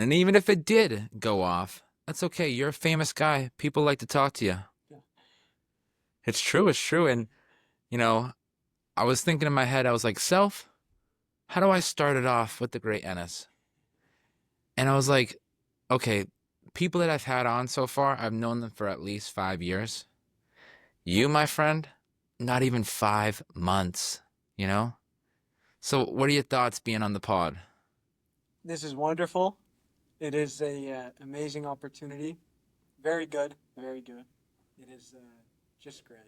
And even if it did go off, that's okay. You're a famous guy. People like to talk to you. Yeah. It's true. It's true. And, you know, I was thinking in my head, I was like, self, how do I start it off with the great Ennis? And I was like, okay, people that I've had on so far, I've known them for at least 5 years. You, my friend, not even 5 months, you know? So, what are your thoughts being on the pod? This is wonderful. It is a amazing opportunity. Very good. Very good. It is just great.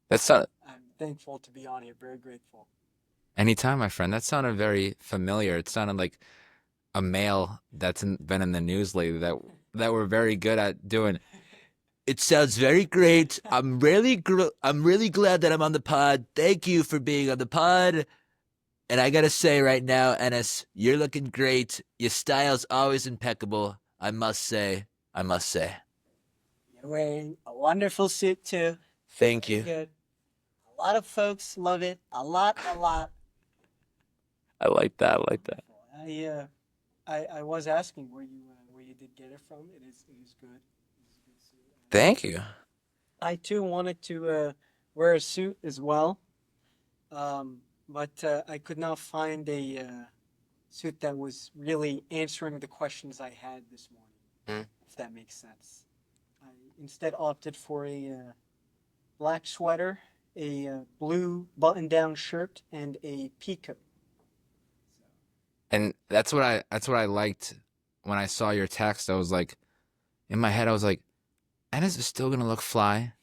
That's not I'm thankful to be on here. Very grateful. anytime, my friend. That sounded very familiar. It sounded like a male been in the news lately that we're very good at doing. It sounds very great. I'm really glad that I'm on the pod. Thank you for being on the pod. And I gotta say right now, Ennis, you're looking great. Your style's always impeccable. I must say. I must say. You're wearing a wonderful suit too. Thank Very you. good. A lot of folks love it. A lot, a lot. I like that. I like that. Wonderful. I was asking where you did get it from. It is good. It is a good suit. Thank you. I too wanted to wear a suit as well, but I could not find a suit that was really answering the questions I had this morning. Mm. If that makes sense. I instead opted for a black sweater, a blue button-down shirt, and a peacoat. And that's what I liked when I saw your text. I was like, in my head, I was like, Ennis is still gonna look fly.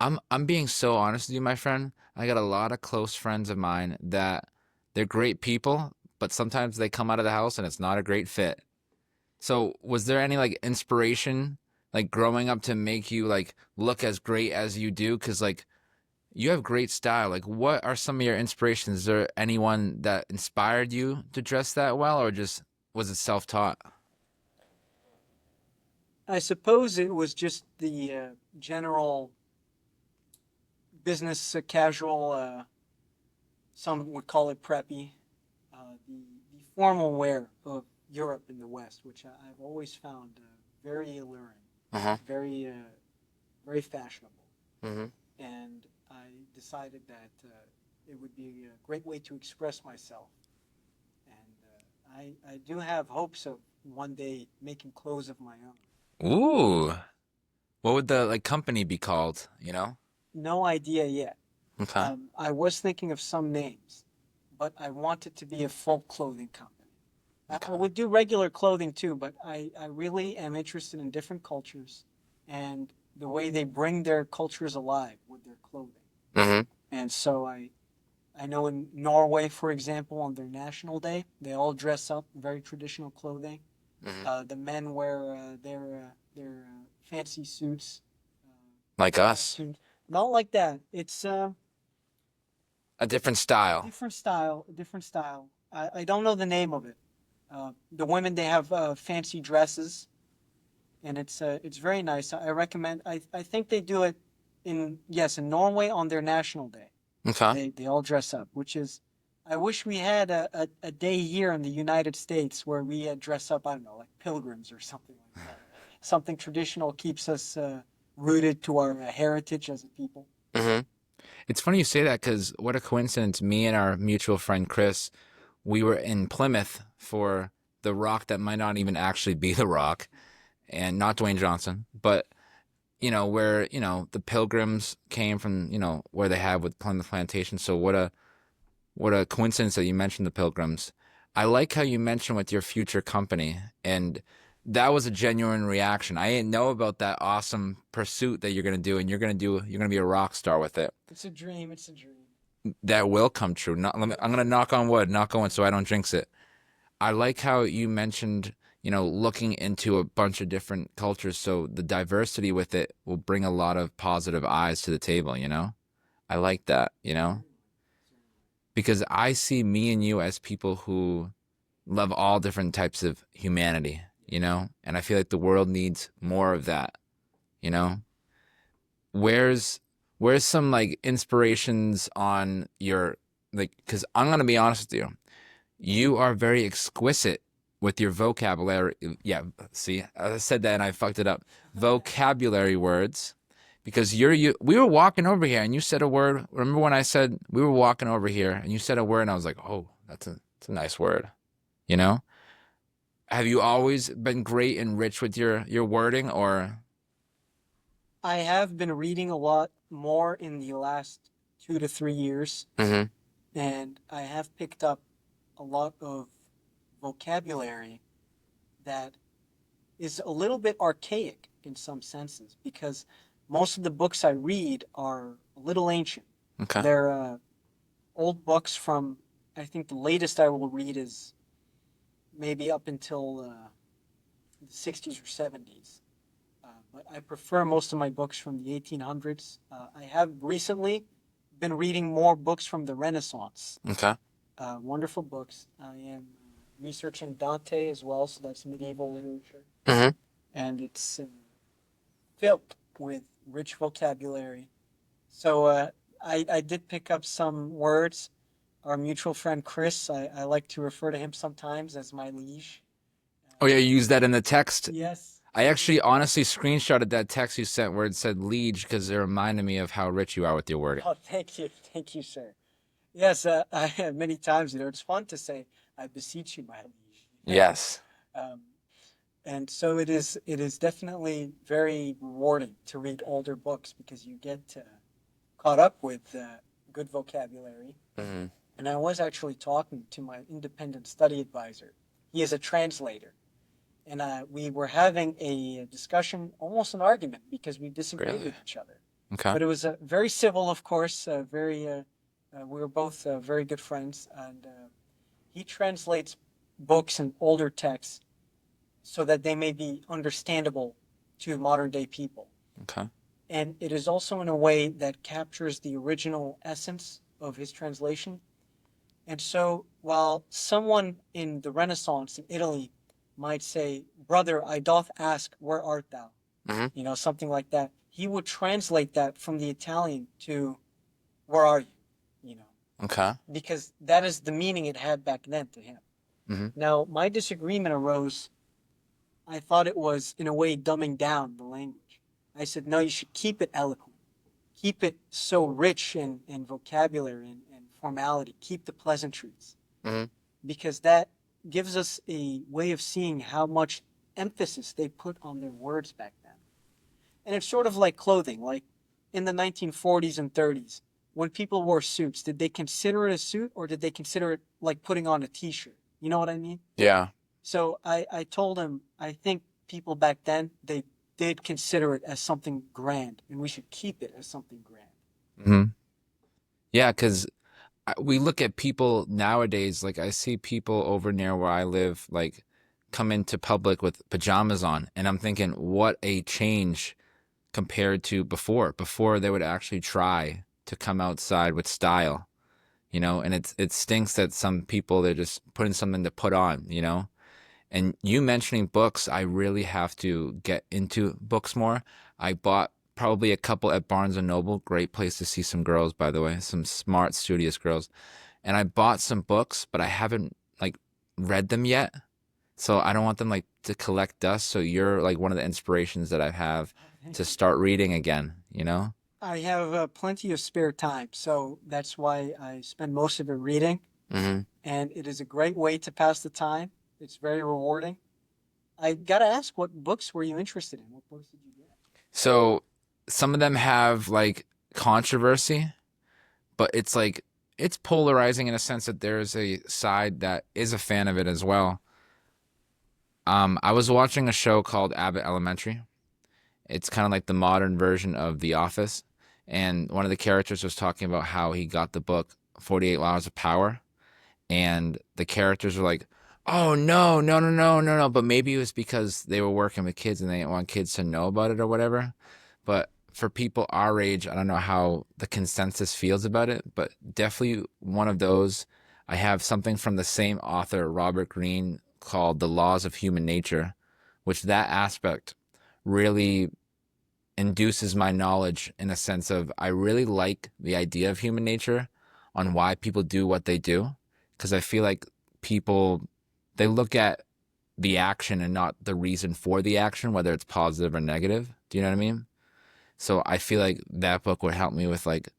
I'm being so honest with you, my friend. I got a lot of close friends of mine that they're great people, but sometimes they come out of the house and it's not a great fit. So, was there any like inspiration like growing up to make you like look as great as you do? Because like you have great style. Like, what are some of your inspirations? Is there anyone that inspired you to dress that well, or just was it self-taught? I suppose it was just the general business casual. Some would call it preppy. The formal wear of Europe in the West, which I've always found very alluring, Uh-huh. very fashionable. Mm-hmm. And I decided that it would be a great way to express myself. And I do have hopes of one day making clothes of my own. Ooh. What would the like company be called, you know? No idea yet. Okay. I was thinking of some names, but I want it to be a full clothing company. I Okay. would do regular clothing too, but I really am interested in different cultures and the way they bring their cultures alive with their clothing. Mm-hmm. And so I know in Norway, for example, on their national day, they all dress up very traditional clothing. Mm-hmm. The men wear their fancy suits, Like us. costumes. Not like that. It's A different style. different style. Different style. I don't know the name of it. The women they have fancy dresses, and it's very nice. I recommend. I think they do it in yes in Norway on their national day. Okay. They all dress up, which is. I wish we had a day here in the United States where we dress up. I don't know, like pilgrims or something like that. Something traditional keeps us rooted to our heritage as a people. Mm-hmm. It's funny you say that because what a coincidence. Me and our mutual friend Chris, we were in Plymouth for the rock that might not even actually be the rock, and not Dwayne Johnson, but where the Pilgrims came from, where they have with Plymouth Plantation. So what a coincidence that you mentioned the Pilgrims. I like how you mentioned with your future company, and that was a genuine reaction. I didn't know about that awesome pursuit that you're gonna do, and you're gonna be a rock star with it. It's a dream. It's a dream. That will come true. I'm gonna knock on wood, not going so I don't jinx it. I like how you mentioned, looking into a bunch of different cultures, so the diversity with it will bring a lot of positive eyes to the table. I like that, because I see me and you as people who love all different types of humanity, and I feel like the world needs more of that, you know? Where's where's some like inspirations on your like because I'm gonna be honest with you. You are very exquisite with your vocabulary. Yeah, see, I said that and I fucked it up. Vocabulary words, because we were walking over here and you said a word. Remember when I said we were walking over here and you said a word and I was like, oh, that's a nice word. You know? Have you always been great and rich with your wording, or? I have been reading a lot more in the last 2 to 3 years, Hmm. and I have picked up a lot of vocabulary that is a little bit archaic in some senses because most of the books I read are a little ancient. Okay. They're old books from, I think the latest I will read is maybe up until the 60s or 70s. But I prefer most of my books from the 1800s. I have recently been reading more books from the Renaissance. Okay. Wonderful books. I am researching Dante as well, so that's medieval literature. Hmm. And it's filled with rich vocabulary. So I did pick up some words. Our mutual friend Chris, I like to refer to him sometimes as my liege. Oh yeah, you use that in the text. Yes. I actually honestly screenshotted that text you sent where it said liege because it reminded me of how rich you are with your wording. Oh, thank you, sir. Yes, I many times, it's fun to say, "I beseech you, my liege." Yes. Um, and so it is definitely very rewarding to read older books because you get caught up with good vocabulary. Hmm. And I was actually talking to my independent study advisor. He is a translator. And we were having a discussion, almost an argument, because we disagreed Really? with each other. Okay. But it was very civil, of course. We were both very good friends, and he translates books and older texts so that they may be understandable to modern day people. Okay. And it is also in a way that captures the original essence of his translation. And so, while someone in the Renaissance in Italy might say, "Brother, I doth ask, where art thou?" Hmm. Something like that, he would translate that from the Italian to, "Where are you?" You know, Okay. because that is the meaning it had back then to him. Hmm. Now, my disagreement arose. I thought it was, in a way, dumbing down the language. I said, no, you should keep it eloquent. Keep it so rich in vocabulary and formality. Keep the pleasantries. Hmm. Because that gives us a way of seeing how much emphasis they put on their words back then. And it's sort of like clothing. Like in the 1940s and 30s, when people wore suits, did they consider it a suit or did they consider it like putting on a t shirt? You know what I mean? Yeah. So I told him, I think people back then, they did consider it as something grand, and we should keep it as something grand. Hmm. Yeah, because we look at people nowadays, like I see people over near where I live, like come into public with pajamas on, and I'm thinking, what a change compared to before. Before they would actually try to come outside with style, and it stinks that some people they're just putting something to put on. And you mentioning books, I really have to get into books more. I bought probably a couple at Barnes and Noble. Great place to see some girls, by the way, some smart, studious girls. And I bought some books, but I haven't like read them yet. So I don't want them like to collect dust. So you're like one of the inspirations that I have to start reading again. I have plenty of spare time, so that's why I spend most of it reading, Hmm. and it is a great way to pass the time. It's very rewarding. I gotta ask, what books were you interested in? What books did you get? So some of them have like controversy, but it's like it's polarizing in a sense that there's a side that is a fan of it as well. I was watching a show called Abbott Elementary. It's kind of like the modern version of The Office, and one of the characters was talking about how he got the book 48 Laws of Power, and the characters were like, "Oh no, no, no, no, no, no!" But maybe it was because they were working with kids and they didn't want kids to know about it or whatever. But for people our age, I don't know how the consensus feels about it, but definitely one of those. I have something from the same author, Robert Greene, called The Laws of Human Nature, which that aspect really induces my knowledge in a sense of I really like the idea of human nature on why people do what they do. Because I feel like people, they look at the action and not the reason for the action, whether it's positive or negative. Do you know what I mean? So I feel like that book would help me with like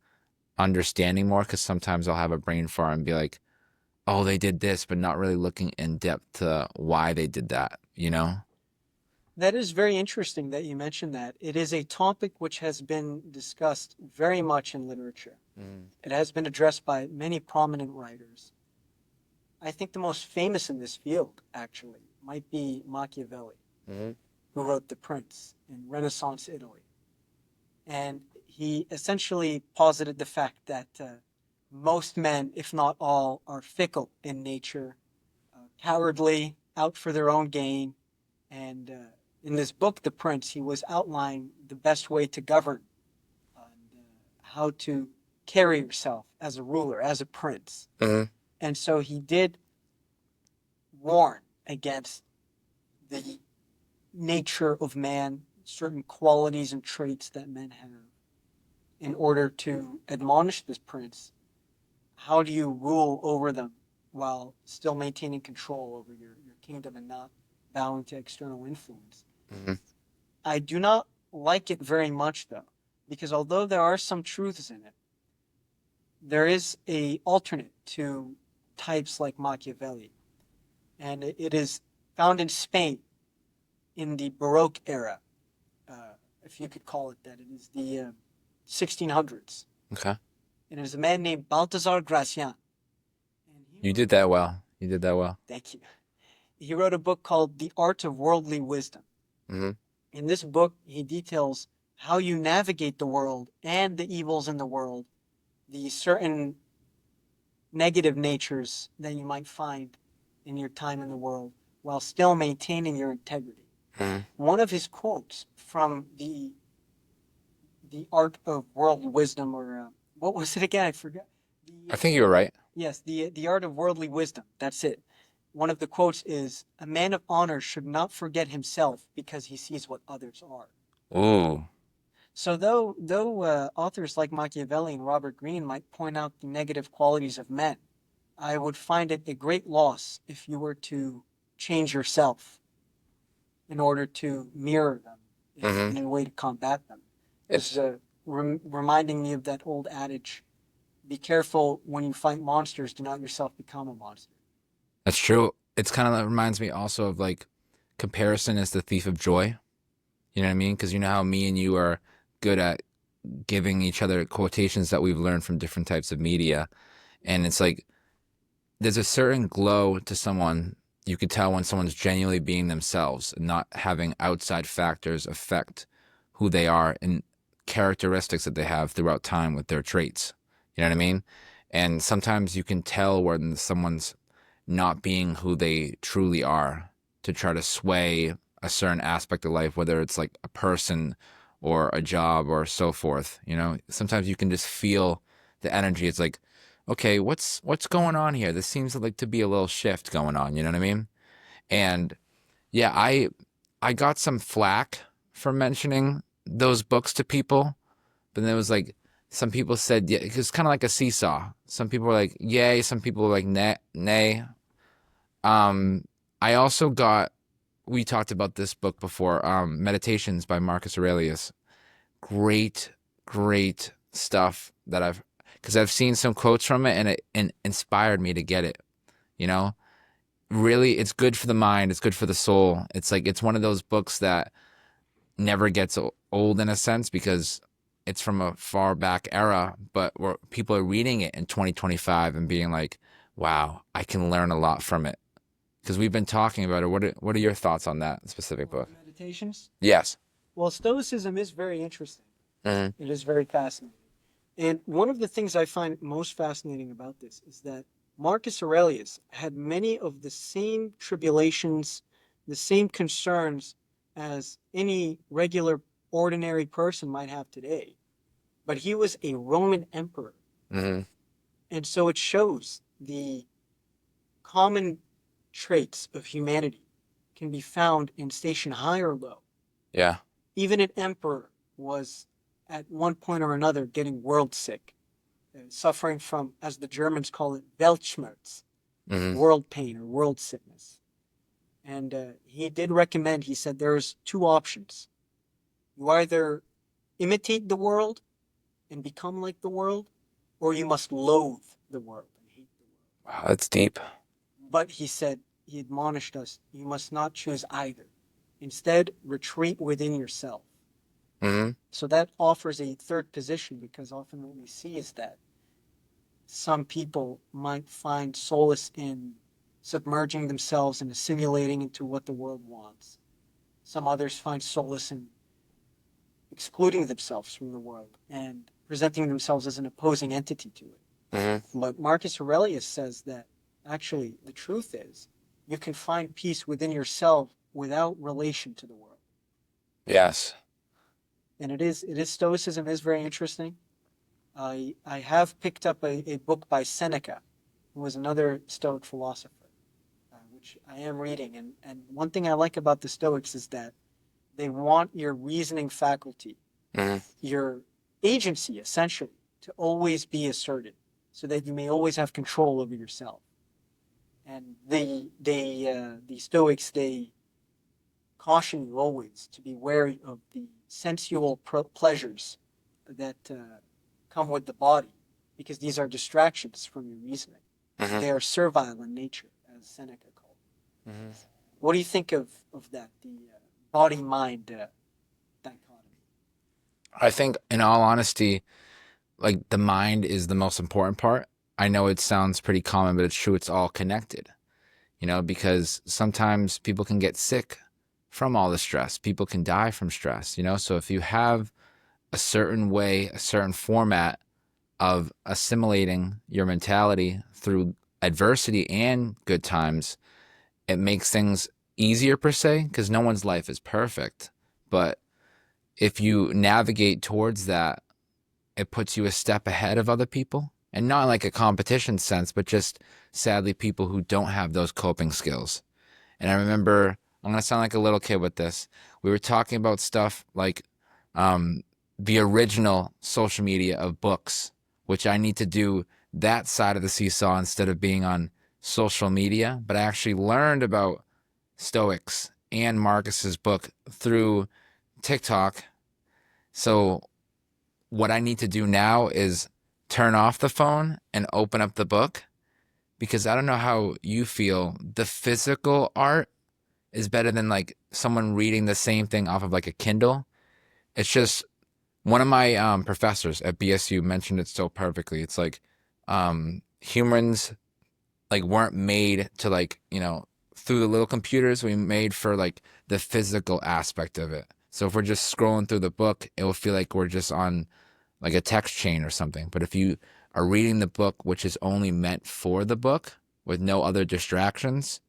understanding more because sometimes I'll have a brain fart and be like, oh, they did this, but not really looking in depth to why they did that, you know? That is very interesting that you mentioned that. It is a topic which has been discussed very much in literature. Mm-hmm. It has been addressed by many prominent writers. I think the most famous in this field, actually, might be Machiavelli, Mm-hmm. who wrote The Prince in Renaissance Italy. And he essentially posited the fact that most men, if not all, are fickle in nature, cowardly, out for their own gain. And in this book, The Prince, he was outlining the best way to govern and how to carry yourself as a ruler, as a prince. Mm-hmm. And so he did warn against the nature of man, certain qualities and traits that men have, in order to admonish this prince. How do you rule over them while still maintaining control over your kingdom and not bowing to external influence? Mm-hmm. I do not like it very much, though, because although there are some truths in it, there is a alternate to types like Machiavelli, and it is found in Spain in the Baroque era, if you could call it that. It is the 1600s, Okay. and it is a man named Balthazar Gracian. And he You wrote, did that well. You did that well. thank you. He wrote a book called The Art of Worldly Wisdom. Mm-hmm. In this book, he details how you navigate the world and the evils in the world, the certain negative natures that you might find in your time in the world, while still maintaining your integrity. Mm-hmm. One of his quotes from the Art of Worldly Wisdom, or what was it again? I forgot. I think you were right. Yes, the Art of Worldly Wisdom. That's it. One of the quotes is, "A man of honor should not forget himself because he sees what others are." Ooh. So though authors like Machiavelli and Robert Greene might point out the negative qualities of men, I would find it a great loss if you were to change yourself in order to mirror them Mm-hmm. in a way to combat them. It's It's reminding me of that old adage: "Be careful when you fight monsters; do not yourself become a monster." That's true. It's kind of reminds me also of like comparison is the thief of joy. You know what I mean? Because you know how me and you are good at giving each other quotations that we've learned from different types of media. And it's like there's a certain glow to someone. You could tell when someone's genuinely being themselves and not having outside factors affect who they are and characteristics that they have throughout time with their traits. You know what I mean? And sometimes you can tell when someone's not being who they truly are to try to sway a certain aspect of life, whether it's like a person or a job or so forth. You know, sometimes you can just feel the energy. It's like, okay, what's going on here? This seems like to be a little shift going on. You know what I mean? And yeah, I got some flack for mentioning those books to people, but then it was like some people said yeah, it's kind of like a seesaw. Some people were like yay, some people were like nay, nay. I also got we talked about this book before, Meditations by Marcus Aurelius. Great, great stuff that because I've seen some quotes from it and it inspired me to get it. You know, really, it's good for the mind. It's good for the soul. It's like it's one of those books that never gets old in a sense because it's from a far back era, but where people are reading it in 2025 and being like, "Wow, I can learn a lot from it." Because we've been talking about it. What are your thoughts on that specific book? Meditations. Yes. Well, Stoicism is very interesting. Mm-hmm. It is very fascinating. And one of the things I find most fascinating about this is that Marcus Aurelius had many of the same tribulations, the same concerns as any regular, ordinary person might have today. But he was a Roman emperor. Mm-hmm. And so it shows the common traits of humanity can be found in station high or low. Yeah. Even an emperor was at one point or another getting world sick, suffering from, as the Germans call it, Weltschmerz, Mm-hmm. world pain or world sickness. And he did recommend, he said there's two options. You either imitate the world and become like the world, or you must loathe the world and hate the world. Wow, that's deep. But he said, he admonished us, you must not choose either. Instead, retreat within yourself. Hmm. So that offers a third position, because often what we see is that some people might find solace in submerging themselves and assimilating into what the world wants. Some others find solace in excluding themselves from the world and presenting themselves as an opposing entity to it. Hmm. But Marcus Aurelius says that actually the truth is you can find peace within yourself without relation to the world. Yes. And it is Stoicism is very interesting. I have picked up a book by Seneca, who was another Stoic philosopher, which I am reading. And one thing I like about the Stoics is that they want your reasoning faculty, Hmm. your agency, essentially, to always be asserted, so that you may always have control over yourself. And the Stoics, they caution you always to be wary of the sensual pleasures that come with the body, because these are distractions from your reasoning. Hmm. They are servile in nature, as Seneca called it. Hmm. What do you think of that, the body mind dichotomy? I think, in all honesty, like the mind is the most important part. I know it sounds pretty common, but it's true. It's all connected, because sometimes people can get sick from all the stress. People can die from stress. So if you have a certain way, a certain format of assimilating your mentality through adversity and good times, it makes things easier per se, because no one's life is perfect. But if you navigate towards that, it puts you a step ahead of other people, and not like a competition sense, but just sadly people who don't have those coping skills. And I remember, I'm gonna sound like a little kid with this. We were talking about stuff like um, the original social media of books, which I need to do that side of the seesaw instead of being on social media. But I actually learned about Stoics and Marcus's book through TikTok. So what I need to do now is turn off the phone and open up the book, because I don't know how you feel. The physical art is better than like someone reading the same thing off of like a Kindle. It's just one of my professors at BSU mentioned it so perfectly. It's like humans like weren't made to through the little computers. We made for like the physical aspect of it. So if we're just scrolling through the book, it will feel like we're just on like a text chain or something. But if you are reading the book, which is only meant for the book with no other distractions,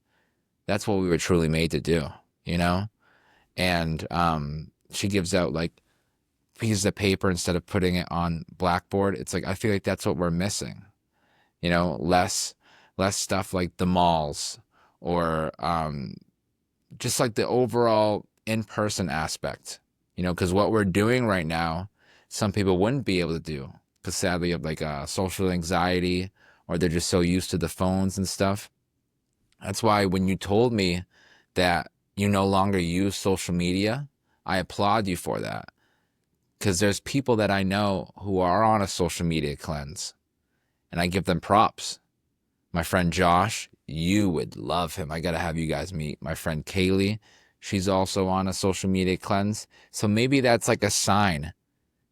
that's what we were truly made to do, you know? And she gives out like pieces of paper instead of putting it on blackboard. It's like I feel like that's what we're missing. Less stuff like the malls, or just like the overall in-person aspect. Because what we're doing right now, some people wouldn't be able to do, because sadly of like social anxiety, or they're just so used to the phones and stuff. That's why when you told me that you no longer use social media, I applaud you for that. Because there's people that I know who are on a social media cleanse, and I give them props. My friend Josh, you would love him. I got to have you guys meet. My friend Kaylee, she's also on a social media cleanse. So maybe that's like a sign.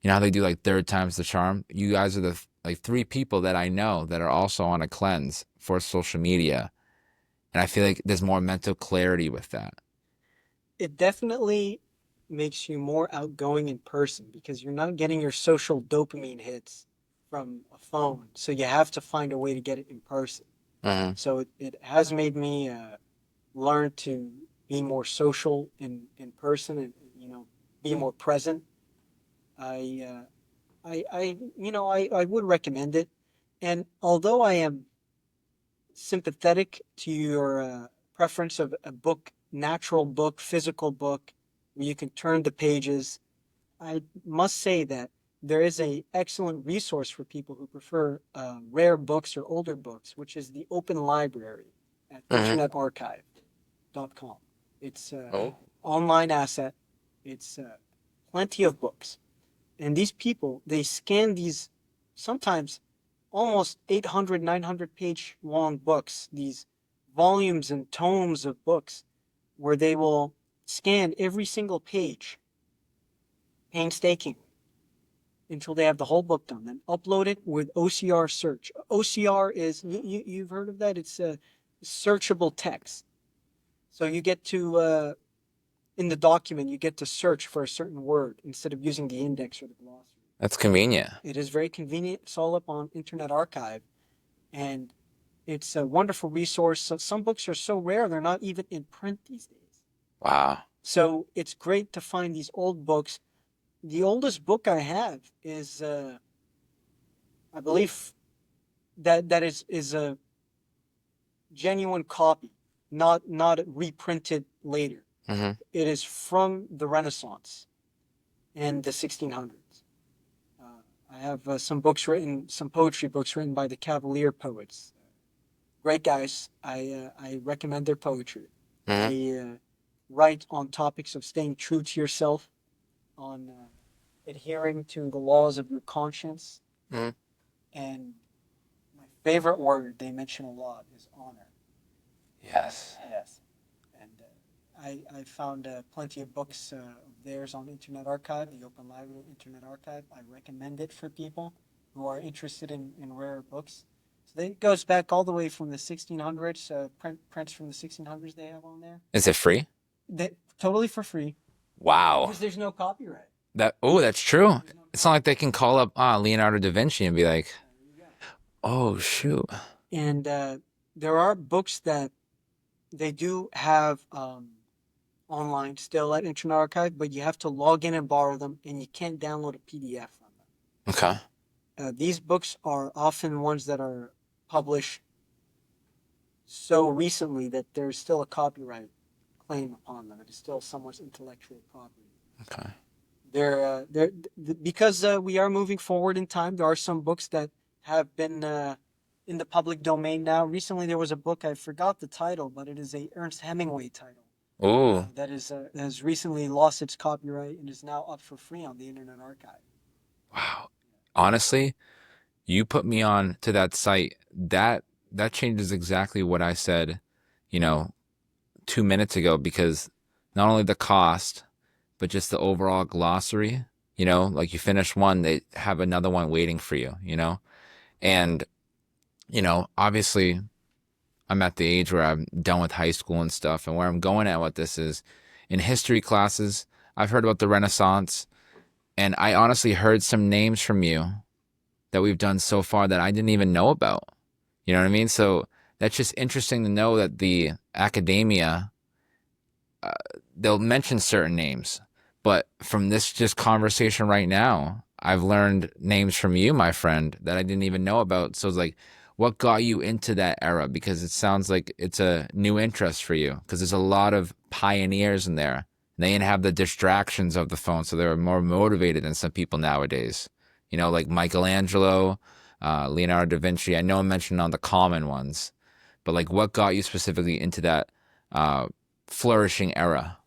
You know how they do like third time's the charm? You guys are the like three people that I know that are also on a cleanse for social media. And I feel like there's more mental clarity with that. It definitely makes you more outgoing in person, because you're not getting your social dopamine hits from a phone. So you have to find a way to get it in person. Hmm. So it has made me learn to be more social in person, and be more present. I I would recommend it. And although I am sympathetic to your preference of a book, natural book, physical book, where you can turn the pages, I must say that there is a excellent resource for people who prefer rare books or older books, which is the Open Library at Hmm. Internet Archive. It's Oh. online asset. It's plenty of books. And these people, they scan these sometimes almost 800, 900 page long books, these volumes and tomes of books, where they will scan every single page painstakingly until they have the whole book done, then upload it with OCR search. OCR is, you've heard of that? It's a searchable text. So you get to, in the document, you get to search for a certain word instead of using the index or the glossary. That's convenient. It is very convenient. It's all up on Internet Archive, and it's a wonderful resource. So some books are so rare they're not even in print these days. Wow. So it's great to find these old books. The oldest book I have is, I believe, that is a genuine copy, not reprinted later. Hmm. It is from the Renaissance and the 1600s. I have some books written, some poetry books written by the Cavalier poets. Great guys. I recommend their poetry. Hmm. They write on topics of staying true to yourself, on adhering to the laws of your conscience, Hmm. and my favorite word they mention a lot is honor. Yes. Yes. And I found plenty of books of theirs on Internet Archive, the Open Library Internet Archive. I recommend it for people who are interested in rare books. So it goes back all the way from the 1600s, prints from the 1600s they have on there. Is it free? Totally for free Wow. because there's no copyright. That's true. There's no It's not like they can call up Leonardo da Vinci and be like, There you go. "Oh shoot." And there are books that they do have online still at Internet Archive, but you have to log in and borrow them, and you can't download a PDF from them. Okay. These books are often ones that are published so recently that there's still a copyright claim upon them. It is still someone's intellectual property. Okay. Because we are moving forward in time. There are some books that have been in the public domain now. Recently, there was a book, I forgot the title, but it is a Ernest Hemingway title Ooh. that has recently lost its copyright and is now up for free on the Internet Archive. Wow. Honestly, you put me on to that site. That changes exactly what I said, you know, 2 minutes ago, because not only the cost, but just the overall glossary, like you finish one, they have another one waiting for you. And, obviously I'm at the age where I'm done with high school and stuff. And where I'm going at with this is in history classes, I've heard about the Renaissance, and I honestly heard some names from you that we've done so far that I didn't even know about. You know what I mean? So that's just interesting to know that the academia, they'll mention certain names, but from this just conversation right now, I've learned names from you, my friend, that I didn't even know about. So it's like, what got you into that era? Because it sounds like it's a new interest for you, because there's a lot of pioneers in there. They didn't have the distractions of the phone, so they were more motivated than some people nowadays. Like Michelangelo, Leonardo da Vinci. I know I mentioned on the common ones, but like, what got you specifically into that flourishing era?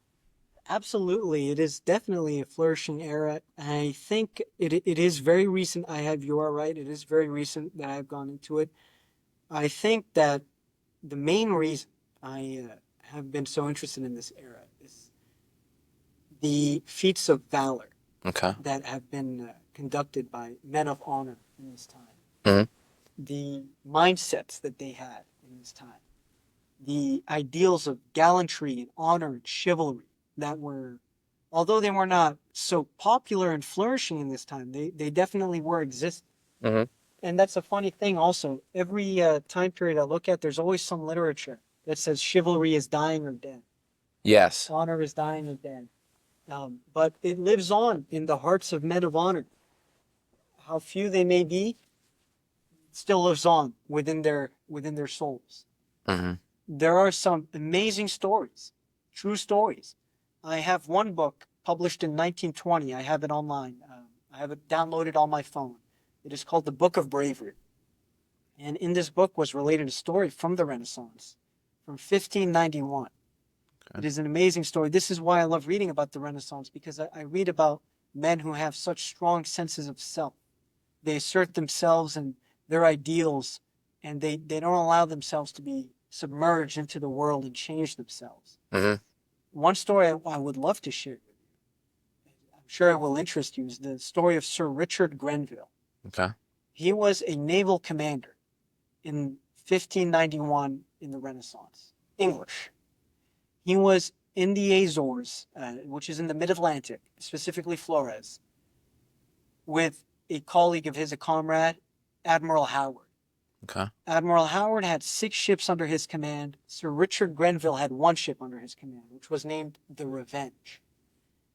Absolutely, it is definitely a flourishing era. I think it is very recent. You are right. It is very recent that I've gone into it. I think that the main reason I have been so interested in this era is the feats of valor Okay. that have been conducted by men of honor in this time, Hmm. the mindsets that they had in this time, the ideals of gallantry and honor and chivalry that were, although they were not so popular and flourishing in this time, they definitely were existing. Hmm. And that's a funny thing also. Every time period I look at, there's always some literature that says chivalry is dying or dead, Yes. honor is dying or dead. But it lives on in the hearts of men of honor. How few they may be, still lives on within their souls. Hmm. There are some amazing stories, true stories. I have one book published in 1920. I have it online. I have it downloaded on my phone. It is called The Book of Bravery. And in this book was related a story from the Renaissance, from 1591. It Okay. is an amazing story. This is why I love reading about the Renaissance, because I read about men who have such strong senses of self. They assert themselves and their ideals, and they don't allow themselves to be submerged into the world and change themselves. Hmm. One story I would love to share, I'm sure it will interest you, is the story of Sir Richard Grenville. Okay. He was a naval commander in 1591 in the Renaissance, English. He was in the Azores, which is in the mid-Atlantic, specifically Flores, with a colleague of his, a comrade, Admiral Howard. Okay. Admiral Howard had 6 ships under his command. Sir Richard Grenville had 1 ship under his command, which was named the Revenge.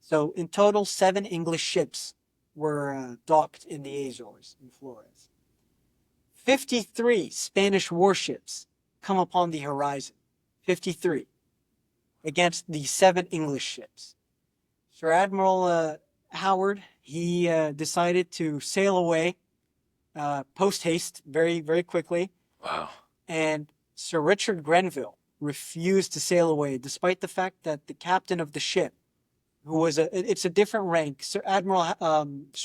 So in total, 7 English ships were docked in the Azores in Flores. 53 Spanish warships come upon the horizon. 53 against the 7 English ships. Sir Admiral Howard, he decided to sail away post haste very, very quickly. Wow. And Sir Richard Grenville refused to sail away, despite the fact that the captain of the ship, who was it's a different rank. Sir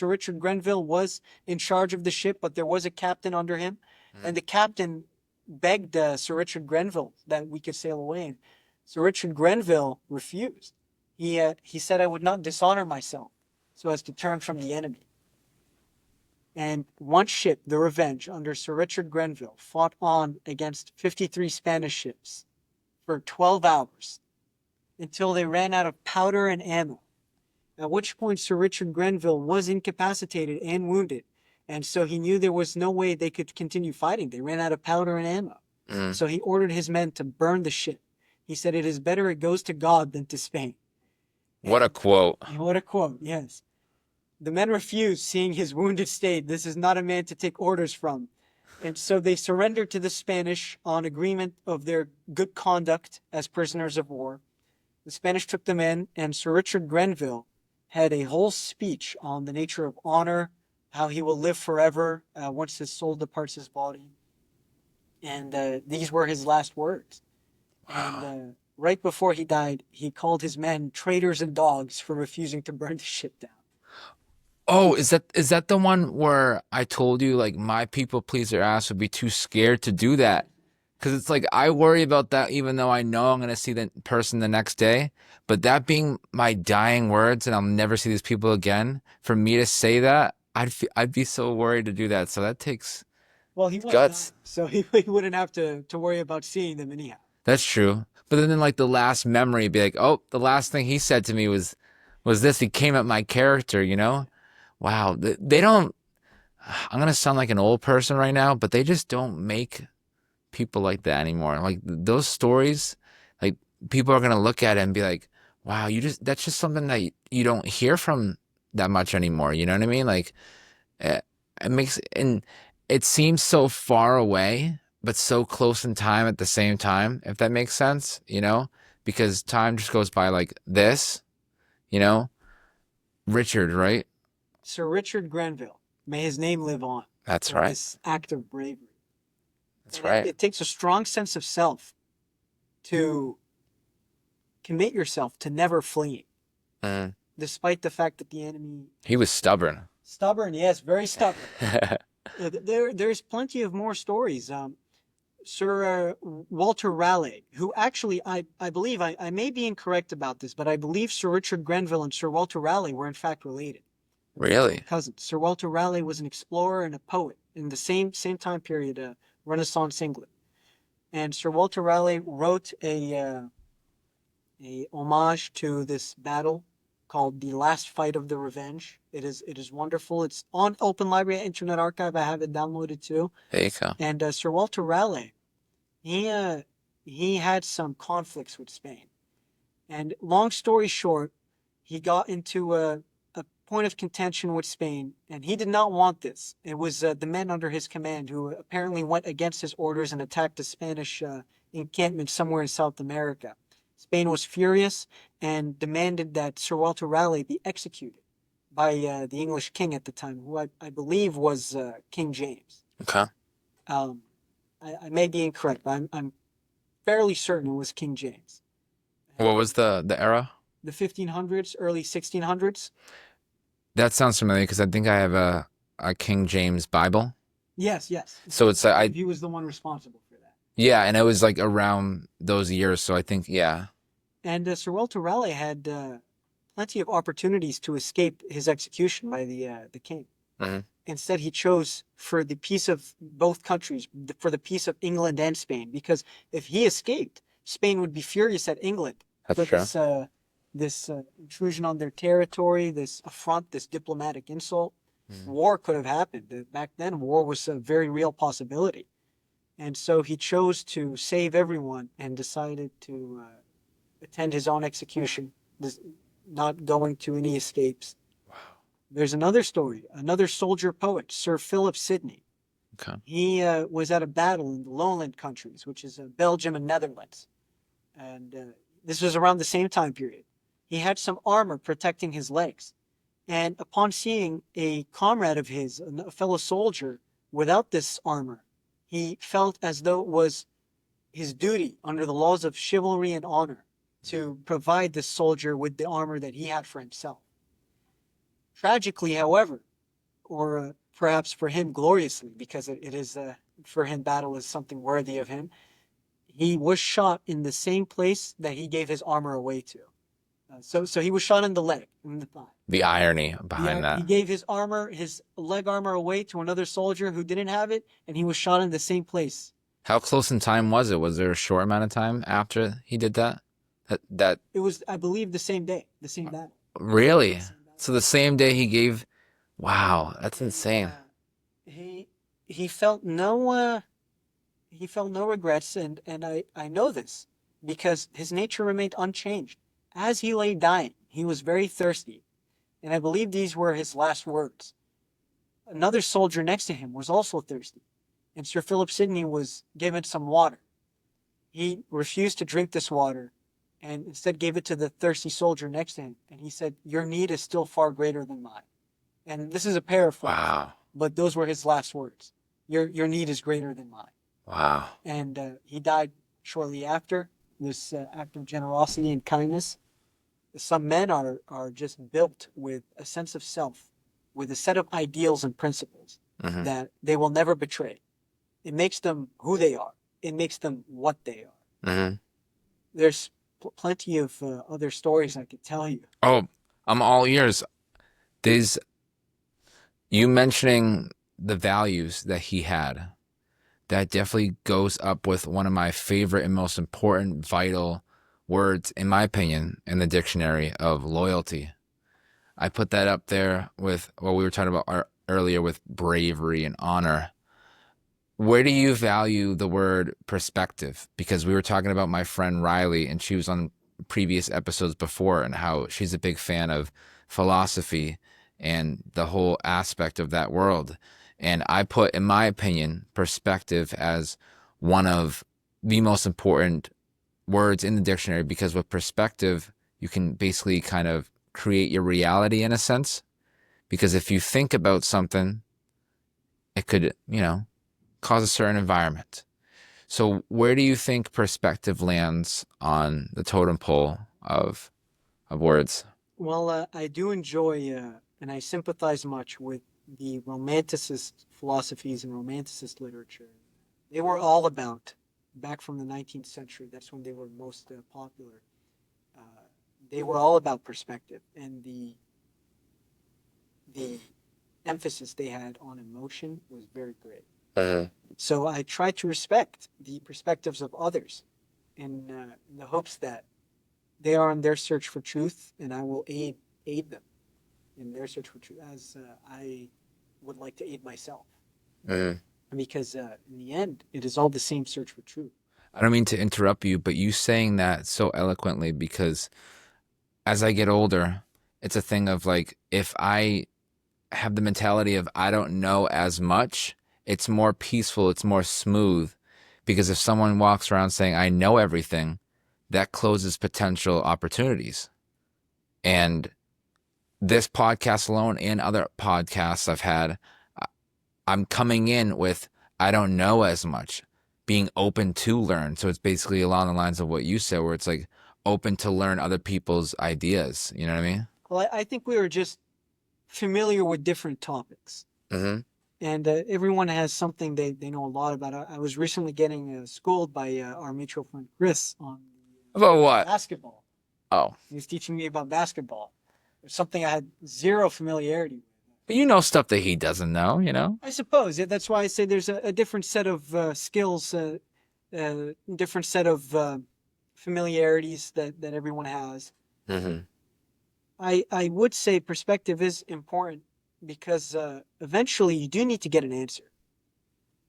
Richard Grenville was in charge of the ship, but there was a captain under him, and the captain begged Sir Richard Grenville that we could sail away. And Sir Richard Grenville refused. He said, "I would not dishonor myself so as to turn from the enemy." And 1 ship, the Revenge, under Sir Richard Grenville, fought on against 53 Spanish ships for 12 hours until they ran out of powder and ammo. At which point Sir Richard Grenville was incapacitated and wounded, and so he knew there was no way they could continue fighting. They ran out of powder and ammo. Mm. So he ordered his men to burn the ship. He said, "It is better it goes to God than to Spain." What a quote. What a quote, yes. The men refused, seeing his wounded state. This is not a man to take orders from. And so they surrendered to the Spanish on agreement of their good conduct as prisoners of war. The Spanish took them in, and Sir Richard Grenville had a whole speech on the nature of honor, how he will live forever once his soul departs his body. And these were his last words. Wow. And right before he died, he called his men traitors and dogs for refusing to burn the ship down. Oh, is that the one where I told you like my people pleaser ass would be too scared to do that? Because it's like I worry about that even though I know I'm gonna see the person the next day. But that being my dying words and I'll never see these people again, for me to say that, I'd be so worried to do that. So that takes Well, he was dying, guts. so he wouldn't have to worry about seeing them anyhow. That's true. But then like the last memory be like, oh, the last thing he said to me was this. He came at my character, you know? Wow. They don't I'm gonna sound like an old person right now, but they just don't make people like that anymore. Like those stories, like people are gonna look at it and be like, "Wow, that's just something that you don't hear from that much anymore." You know what I mean? Like it makes and it seems so far away, but so close in time at the same time. If that makes sense, you know, because time just goes by like this. You know, Richard, right? Sir Richard Grenville, may his name live on That's for right. this act of bravery. That's And right. it takes a strong sense of self to commit yourself to never fleeing, Mm. despite the fact that the enemy He was stubborn. stubborn. Yes, very stubborn. There's plenty of more stories. Sir Walter Raleigh, who actually I believe I may be incorrect about this, but I believe Sir Richard Grenville and Sir Walter Raleigh were in fact related. Really? Cousins. Sir Walter Raleigh was an explorer and a poet in the same time period, Renaissance England. And Sir Walter Raleigh wrote a homage to this battle called "The Last Fight of the Revenge." It is wonderful. It's on Open Library Internet Archive. I have it downloaded too. There you go. And Sir Walter Raleigh, he had some conflicts with Spain. And long story short, he got into a point of contention with Spain, and he did not want this. It was the men under his command who apparently went against his orders and attacked a Spanish encampment somewhere in South America. Spain was furious and demanded that Sir Walter Raleigh be executed by the English king at the time, who I believe was King James. Okay. I may be incorrect, but I'm fairly certain it was King James. What was the era? The 1500s, early 1600s. That sounds familiar because I think I have a King James Bible. Yes, yes. So it's I believe I he was the one responsible for that. yeah, and it was like around those years. So I think yeah. And Sir Walter Raleigh had plenty of opportunities to escape his execution by the king. Hmm. Instead, he chose for the peace of both countries, for the peace of England and Spain, because if he escaped, Spain would be furious at England That's for true. this intrusion on their territory, this affront, this diplomatic insult. Mhm. War could have happened. Back then, war was a very real possibility. And so he chose to save everyone and decided to attend his own execution, not going to any escapes. There's another story, another soldier poet, Sir Philip Sidney. Okay. He was at a battle in the lowland countries, which is Belgium and Netherlands. And this was around the same time period. He had some armor protecting his legs. And upon seeing a comrade of his, a fellow soldier, without this armor, he felt as though it was his duty under the laws of chivalry and honor to provide this soldier with the armor that he had for himself. Tragically, however, or perhaps for him gloriously, because it is for him battle is something worthy of him. He was shot in the same place that he gave his armor away to. So he was shot in the leg, in the thigh. The irony behind He that. gave his armor, his leg armor, away to another soldier who didn't have it, and he was shot in the same place. How close in time was it? Was there a short amount of time after he did that? That It was, I believe, the same day, the same battle. really? The same battle. So the same day he gave. Wow, that's And insane. he he felt no he felt no regrets, and I know this because his nature remained unchanged. As he lay dying, he was very thirsty, and I believe these were his last words. Another soldier next to him was also thirsty, and Sir Philip Sidney was given some water. He refused to drink this water and instead gave it to the thirsty soldier next to him, and he said, "Your need is still far greater than mine." And this is a paraphrase, Wow. but those were his last words. Your need is greater than mine. Wow. And he died shortly after this act of generosity and kindness. Some men are just built with a sense of self, with a set of ideals and principles Hmm. that they will never betray. It makes them who they are. It makes them what they are. Hmm. There's plenty of other stories I could tell you. Oh, I'm all ears. There's you mentioning the values that he had. That definitely goes up with one of my favorite and most important vital words, in my opinion, in the dictionary of loyalty. I put that up there with what we were talking about earlier with bravery and honor. Where do you value the word perspective? Because we were talking about my friend Riley, and she was on previous episodes before, and how she's a big fan of philosophy and the whole aspect of that world. And I put, in my opinion, perspective as one of the most important words in the dictionary because with perspective, you can basically kind of create your reality in a sense. Because if you think about something, it could, cause a certain environment. So where do you think perspective lands on the totem pole of words? Well, I do enjoy and I sympathize much with the Romanticist philosophies and Romanticist literature. They were all about, back from the 19th century, that's when they were most popular. Uh, they were all about perspective and the emphasis they had on emotion was very great. Uh, So I try to respect the perspectives of others in the hopes that they are on their search for truth, and I will aid them in their search for truth, as I would like to aid myself. uh, Because in the end, it is all the same search for truth. I don't mean to interrupt you, but you saying that so eloquently because as I get older, it's a thing of like if I have the mentality of I don't know as much, it's more peaceful, it's more smooth. Because if someone walks around saying I know everything, that closes potential opportunities. And this podcast alone and other podcasts I've had, I'm coming in with I don't know as much, being open to learn. So it's basically along the lines of what you said, where it's like, open to learn other people's ideas. You know what I mean? Well, I think we were just familiar with different topics. Mm-hmm. And everyone has something they know a lot about. I was recently getting schooled by our mutual friend Chris on About what? basketball. Oh, He was teaching me about basketball. It's something I had zero familiarity with. but you know stuff that he doesn't know, you know? I suppose that's why I say there's a different set of skills, different set of familiarities that everyone has. Mm-hmm. I would say perspective is important because eventually you do need to get an answer.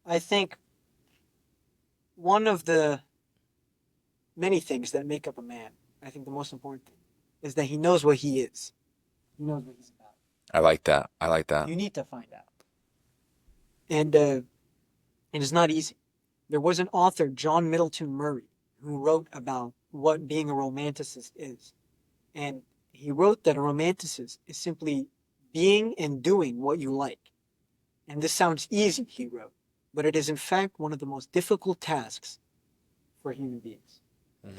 I think one of the many things that make up a man, I think the most important thing, is that he knows what he is. He knows what he's about. I like that. I like that. You need to find out. And it is not easy. There was an author, John Middleton Murray, who wrote about what being a romanticist is. And he wrote that a romanticist is simply being and doing what you like. And this sounds easy, he wrote, but it is in fact one of the most difficult tasks for human beings.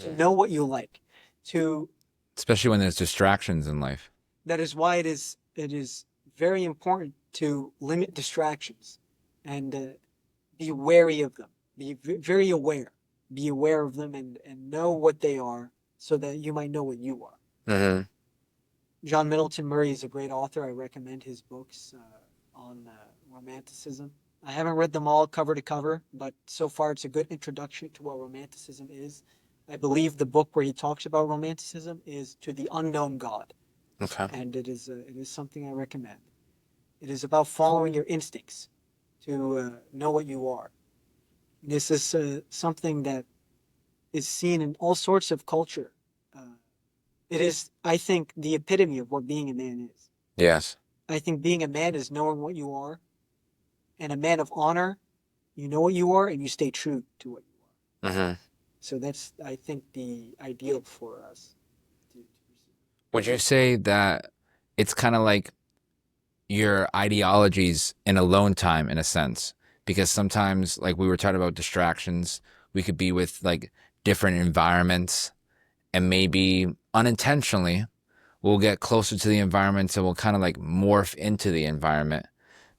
To know what you like, to Especially when there's distractions in life. that is why it is very important to limit distractions and be wary of them. Be very aware. Be aware of them and know what they are so that you might know what you are. Mm-hmm. John Middleton Murray is a great author. I recommend his books on romanticism. I haven't read them all cover to cover, but so far it's a good introduction to what romanticism is. I believe the book where he talks about romanticism is To the Unknown God, Okay. and it is something I recommend. It is about following your instincts to know what you are. This is something that is seen in all sorts of culture. It is, I think, the epitome of what being a man is. Yes. I think being a man is knowing what you are, and a man of honor, you know what you are, and you stay true to what you are. Mm-hmm. So that's, I think, the ideal for us to pursue. Would you say that it's kind of like your ideologies in alone time in a sense? Because sometimes, like we were talking about distractions, we could be with like different environments and maybe unintentionally we'll get closer to the environment and we'll kind of like morph into the environment.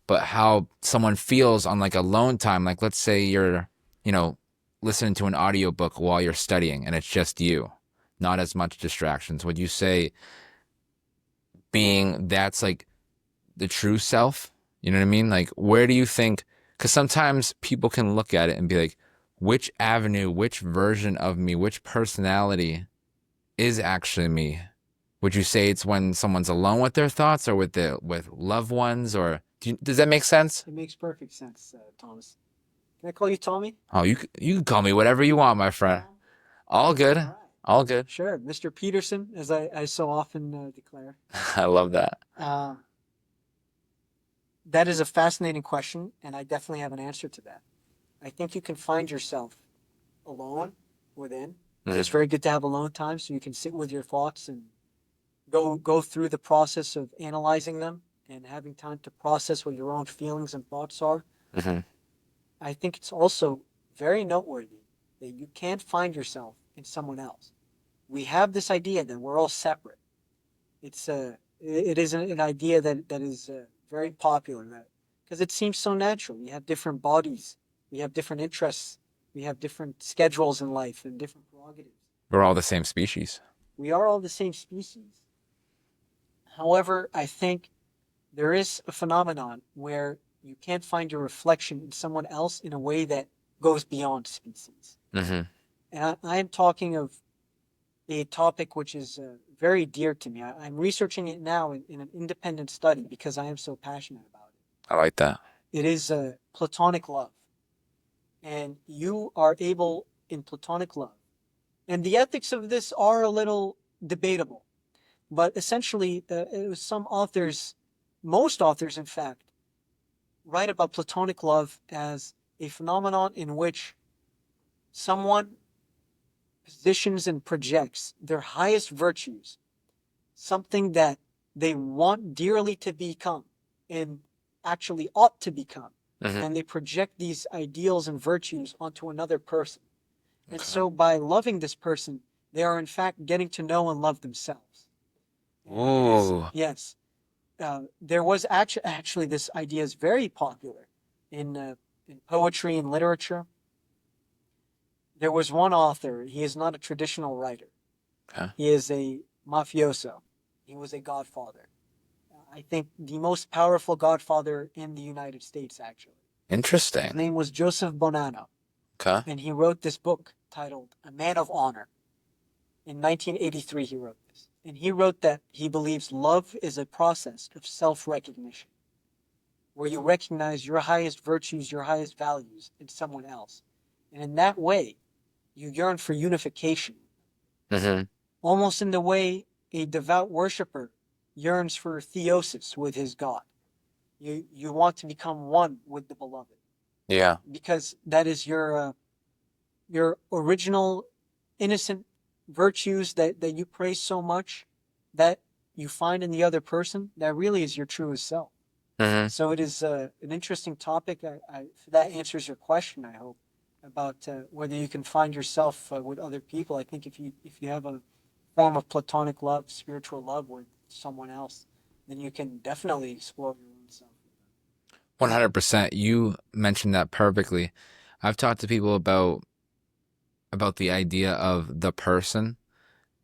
But how someone feels on like alone time, like let's say you're, you know, listening to an audiobook while you're studying and it's just you, not as much distractions. Would you say being that's like the true self? You know what I mean? Like, where do you think? Because sometimes people can look at it and be like, which avenue, which version of me, which personality is actually me? Would you say it's when someone's alone with their thoughts or with loved ones, or does that make sense? It makes perfect sense, Thomas. Can I call you Tommy? Oh, you can call me whatever you want, my friend. All good. All right. All good. Sure, Mr. Peterson, as I so often declare. I love that. That is a fascinating question, and I definitely have an answer to that. I think you can find yourself alone within. It's very good to have alone time so you can sit with your thoughts and go through the process of analyzing them and having time to process what your own feelings and thoughts are. Mm-hmm. I think it's also very noteworthy that you can't find yourself in someone else. We have this idea that we're all separate. It is an idea that is very popular because it seems so natural. We have different bodies, we have different interests, we have different schedules in life and different prerogatives. We're all the same species. We are all the same species. However, I think there is a phenomenon where you can't find your reflection in someone else in a way that goes beyond species. Mm-hmm. And I am talking of a topic which is very dear to me. I'm researching it now in an independent study because I am so passionate about it. I like that. It is platonic love. And you are able in platonic love. And the ethics of this are a little debatable. But essentially, it was some authors, most authors in fact, write about platonic love as a phenomenon in which someone positions and projects their highest virtues, something that they want dearly to become and actually ought to become. Mm-hmm. And they project these ideals and virtues onto another person. And so by loving this person, They are in fact getting to know and love themselves. And there's Ooh. yes, there was actually this idea is very popular in poetry and literature. There was one author. He is not a traditional writer. Okay. He is a mafioso. He was a godfather. I think the most powerful godfather in the United States, actually. His Interesting. name was Joseph Bonanno, Okay. and he wrote this book titled A Man of Honor. In 1983, he wrote this. And he wrote that he believes love is a process of self recognition, where you recognize your highest virtues, your highest values in someone else. And in that way, you yearn for unification, Mm-hmm. almost in the way a devout worshiper yearns for theosis with his God. You want to become one with the beloved Yeah. because that is your original innocent virtues that you praise so much that you find in the other person that really is your truest self. Mm-hmm. So it is an interesting topic. That answers your question, I hope, about whether you can find yourself with other people. I think if you have a form of platonic love, spiritual love with someone else, then you can definitely explore your own self. 100%. You mentioned that perfectly. I've talked to people about the idea of the person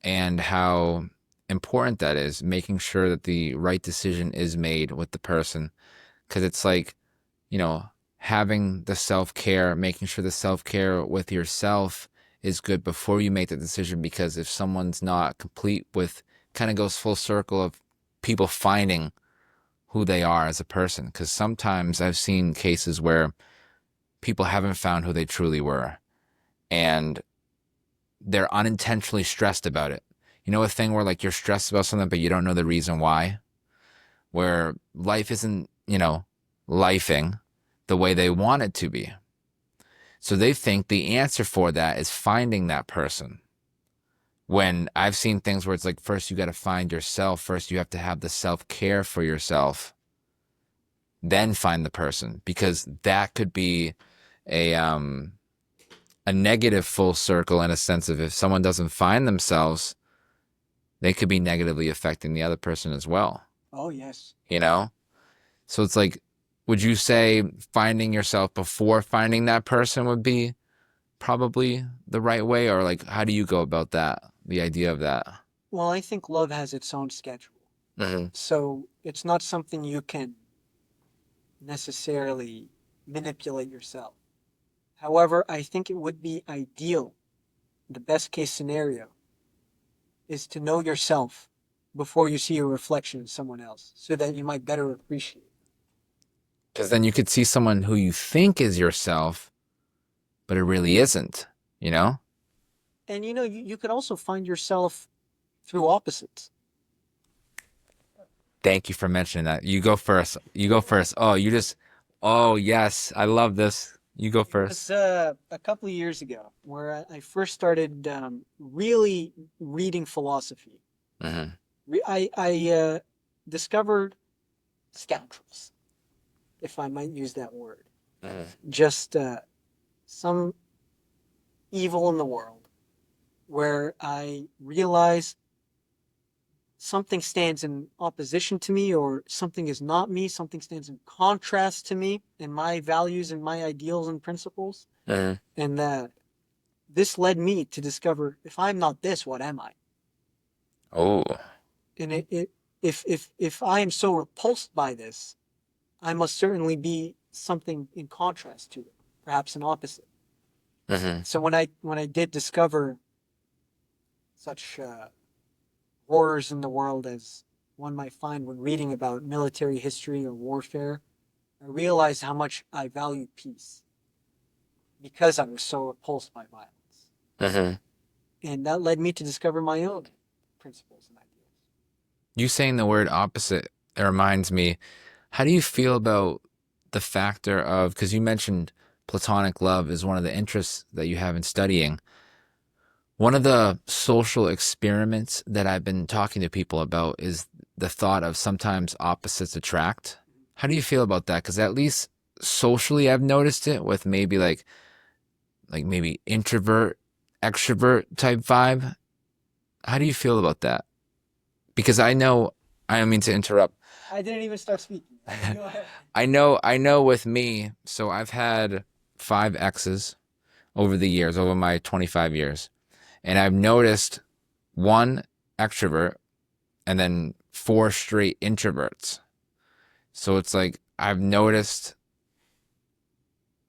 and how important that is, making sure that the right decision is made with the person. Because it's like, you know, having the self care, making sure the self care with yourself is good before you make the decision. Because if someone's not complete with, kind of goes full circle of people finding who they are as a person. Because sometimes I've seen cases where people haven't found who they truly were and they're unintentionally stressed about it. You know, a thing where like you're stressed about something, but you don't know the reason why, where life isn't, lifing the way they want it to be. So they think the answer for that is finding that person. When I've seen things where it's like, first you got to find yourself, first you have to have the self care for yourself, then find the person, because that could be a, a negative full circle in a sense of if someone doesn't find themselves, they could be negatively affecting the other person as well, Oh yes. you know? So it's like, would you say finding yourself before finding that person would be probably the right way? Or like, how do you go about that? The idea of that? Well, I think love has its own schedule, Mm-hmm. so it's not something you can necessarily manipulate yourself. However, I think it would be ideal. The best case scenario is to know yourself before you see a reflection in someone else so that you might better appreciate. Because then you could see someone who you think is yourself, but it really isn't, you know? And you could also find yourself through opposites. Thank you for mentioning that. You go first. You go first. Oh, yes. I love this. You go It was first. a couple of years ago where I first started really reading philosophy. Mm-hmm. I discovered scoundrels, if I might use that word. Mm-hmm. Just some evil in the world where I realize something stands in opposition to me or something is not me, something stands in contrast to me and my values and my ideals and principles. Mm-hmm. And that this led me to discover if I'm not this, what am I? Oh. And if I am so repulsed by this, I must certainly be something in contrast to it, perhaps an opposite. Mm-hmm. So when I did discover such horrors in the world as one might find when reading about military history or warfare, I realized how much I valued peace because I was so repulsed by violence. Mm-hmm. And that led me to discover my own principles and ideals. You saying the word opposite, it reminds me, how do you feel about the factor of, because you mentioned platonic love is one of the interests that you have in studying. One of the social experiments that I've been talking to people about is the thought of sometimes opposites attract. How do you feel about that? Because at least socially, I've noticed it with maybe like maybe introvert, extrovert type vibe. How do you feel about that? Because I know, I don't mean to interrupt. I didn't even start speaking. Go ahead. I know with me, so I've had five exes over the years, over my 25 years. And I've noticed one extrovert and then four straight introverts. So it's like I've noticed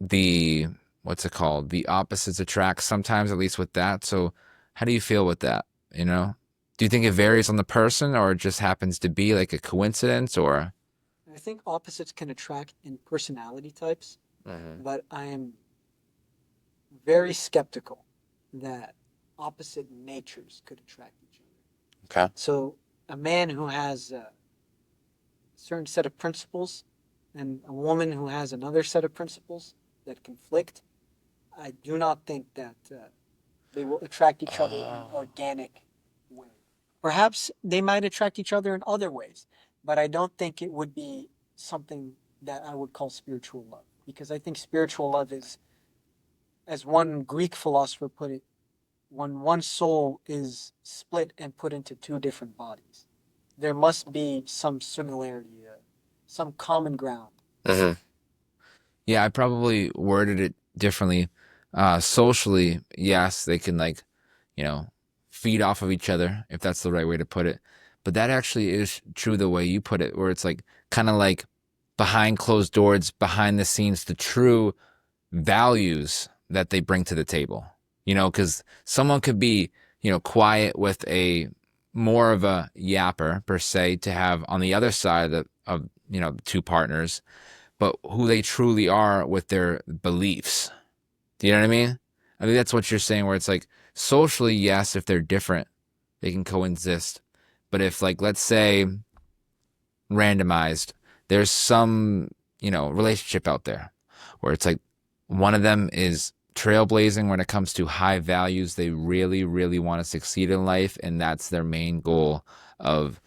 the what's it called? The opposites attract sometimes, at least with that. So how do you feel with that? You know? Do you think it varies on the person or it just happens to be like a coincidence or I think opposites can attract in personality types, Mhm. but I am very skeptical that opposite natures could attract each other. Okay. So, a man who has a certain set of principles and a woman who has another set of principles that conflict, I do not think that they will attract each other in an organic way. Perhaps they might attract each other in other ways, but I don't think it would be something that I would call spiritual love. Because I think spiritual love is, as one Greek philosopher put it, when one soul is split and put into two different bodies. There must be some similarity, some common ground. Mhm. Yeah, I probably worded it differently. Socially, yes, they can like, you know, feed off of each other if that's the right way to put it. But that actually is true the way you put it, where it's like kind of like behind closed doors, behind the scenes, the true values that they bring to the table. You know, because someone could be, quiet with a more of a yapper per se to have on the other side of two partners, but who they truly are with their beliefs. Do you know what I mean? I think that's what you're saying, where it's like socially, yes, if they're different, they can coexist. But if, like, let's say randomized, there's some, relationship out there where it's like one of them is trailblazing when it comes to high values. They really, really want to succeed in life. And that's their main goal of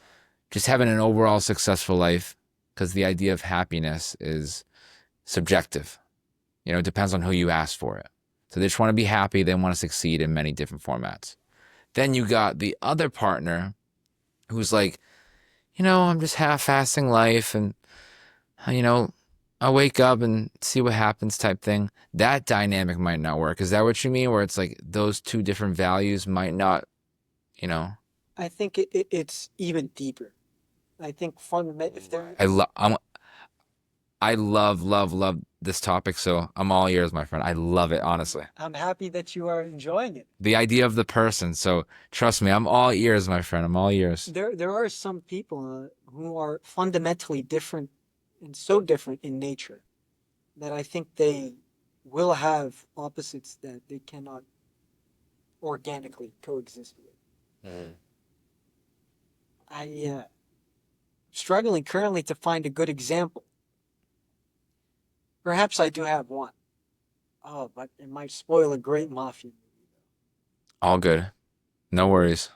just having an overall successful life. Because the idea of happiness is subjective. It depends on who you ask for it. So they just want to be happy. They want to succeed in many different formats. Then you got the other partner who's like, I'm just half-assing life and, you know, I'll wake up and see what happens type thing. That dynamic might not work. Is that what you mean? Where it's like those two different values might not, you know, I think it's even deeper. I think if there, I love, love, love this topic. So I'm all ears, my friend. I love it, honestly. I'm happy that you are enjoying it. The idea of the person. So trust me, I'm all ears, my friend. I'm all ears. There are some people who are fundamentally different and so different in nature that I think they will have opposites that they cannot organically coexist with. Mm. I struggling currently to find a good example. Perhaps I do have one. Oh, but it might spoil a great mafia movie. All good. No worries.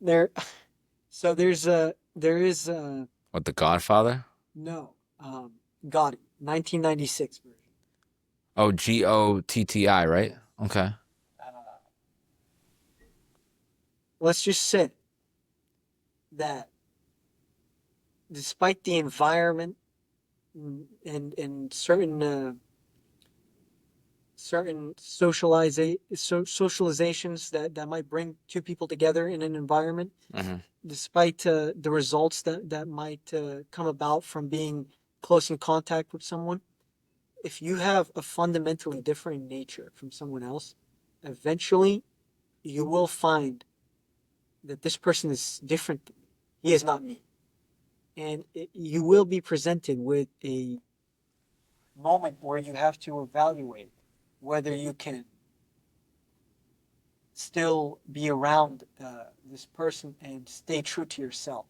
There, so there is What, The Godfather? no Gotti, 1996 version. Oh, Gotti, right? Okay. Uh, let's just say that despite the environment and certain socializations that might bring two people together in an environment, Hmm. despite the results that might come about from being close in contact with someone, if you have a fundamentally different nature from someone else, eventually you will find that this person is different than me. He is not me. And you will be presented with a moment where you have to evaluate whether you can still be around this person and stay true to yourself.